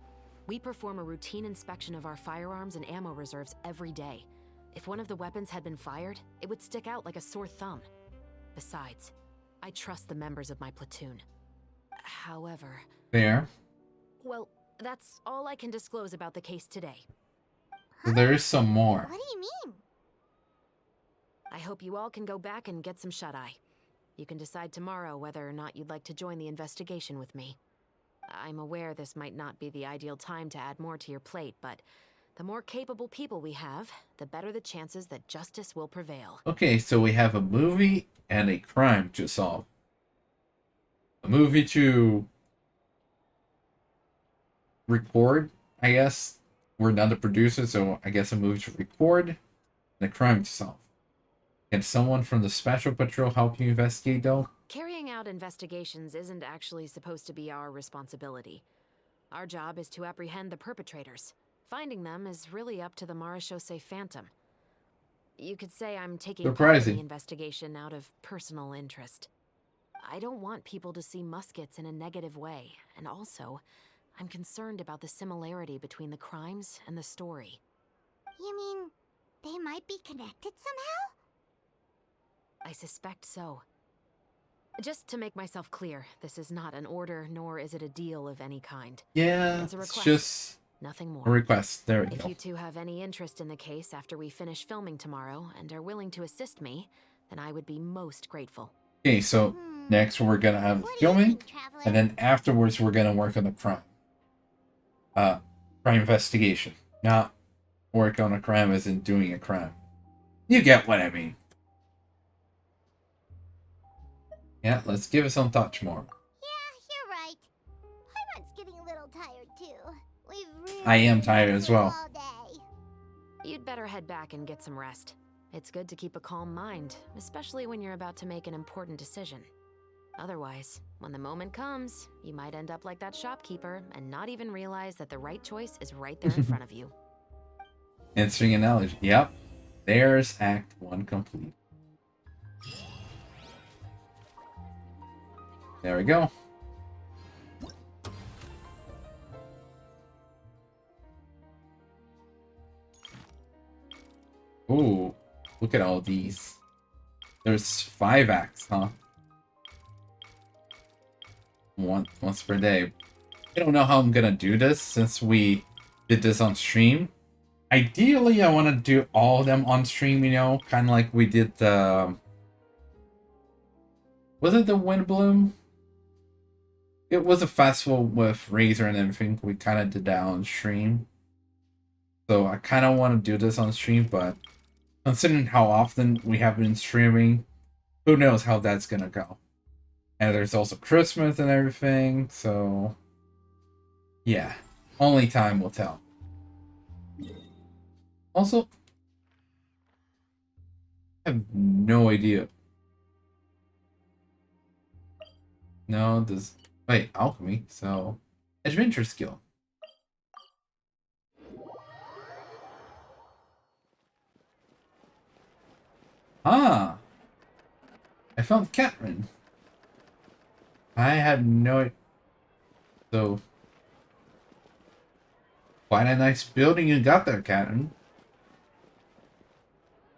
We perform a routine inspection of our firearms and ammo reserves every day. If one of the weapons had been fired, it would stick out like a sore thumb. Besides, I trust the members of my platoon. However... There. Well, that's all I can disclose about the case today. So there is some more. What do you mean? I hope you all can go back and get some shut-eye. You can decide tomorrow whether or not you'd like to join the investigation with me. I'm aware this might not be the ideal time to add more to your plate, but the more capable people we have, the better the chances that justice will prevail. Okay, so we have a movie and a crime to solve. A movie to record, I guess. We're not the producer, so I guess a movie to record and a crime to solve. Can someone from the Special Patrol help you investigate, though? Carrying out investigations isn't actually supposed to be our responsibility. Our job is to apprehend the perpetrators. Finding them is really up to the Marechaussee Phantom. You could say I'm taking part in Surprising. the investigation out of personal interest. I don't want people to see muskets in a negative way, and also, I'm concerned about the similarity between the crimes and the story. You mean they might be connected somehow? I suspect so. Just to make myself clear, this is not an order, nor is it a deal of any kind. Yeah, It's a it's request. just Nothing a more. request. There we If go. you two have any interest in the case after we finish filming tomorrow and are willing to assist me, then I would be most grateful. Okay, so next we're gonna have the What do you filming, think, Traveler? and then afterwards we're gonna work on the crime. Crime investigation. Not work on a crime as in doing a crime. You get what I mean. Yeah, let's give it some thought tomorrow. Yeah, you're right. Paimon's getting a little tired too. We've really I am been tired as hustling well. all day. You'd better head back and get some rest. It's good to keep a calm mind, especially when you're about to make an important decision. Otherwise, when the moment comes, you might end up like that shopkeeper and not even realize that the right choice is right there in front of you. Answering analogy. Yep. There's Act 1 complete. There we go. Ooh, look at all these. There's 5 acts, huh? once per day. I don't know how I'm gonna do this since we did this on stream. Ideally, I want to do all of them on stream, you know, kind of like we did the... Was it the Wind Bloom? It was a festival with Razor and everything. We kind of did that on stream. So I kind of want to do this on stream, but considering how often we have been streaming, who knows how that's gonna go. And there's also Christmas and everything, so... Yeah, only time will tell. Also, I have no idea. No, this... Wait, alchemy, so... Adventure skill. Ah! I found Catherine. I had no... So... Quite a nice building you got there, Catherine.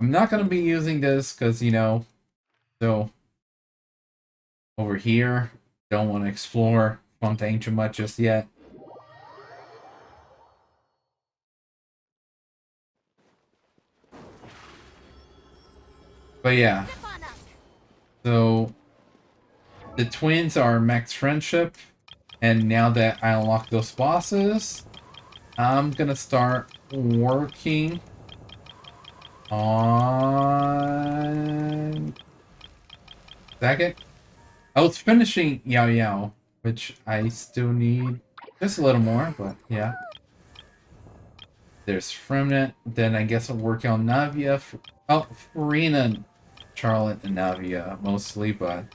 I'm not going to be using this because, you know, so over here, don't want to explore Fontaine too much just yet. But yeah, so the twins are max friendship, and now that I unlock those bosses, I'm going to start working on... Second? I was finishing Yao Yao, which I still need just a little more, but yeah. There's Fremnet, then I guess I'll work on Navia. Oh, Farina, Charlotte, and Navia mostly, but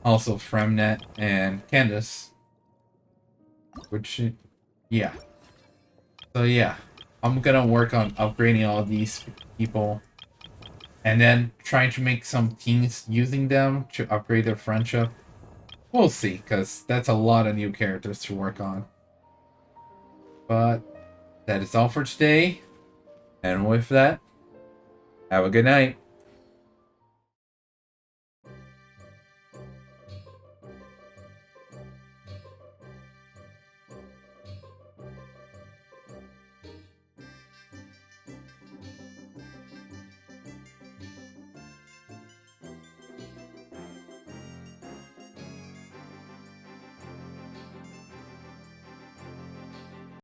also Fremnet and Candace. Which, yeah. So yeah, I'm gonna work on upgrading all these people. And then trying to make some teams using them to upgrade their friendship. We'll see, because that's a lot of new characters to work on. But that is all for today. And with that, have a good night.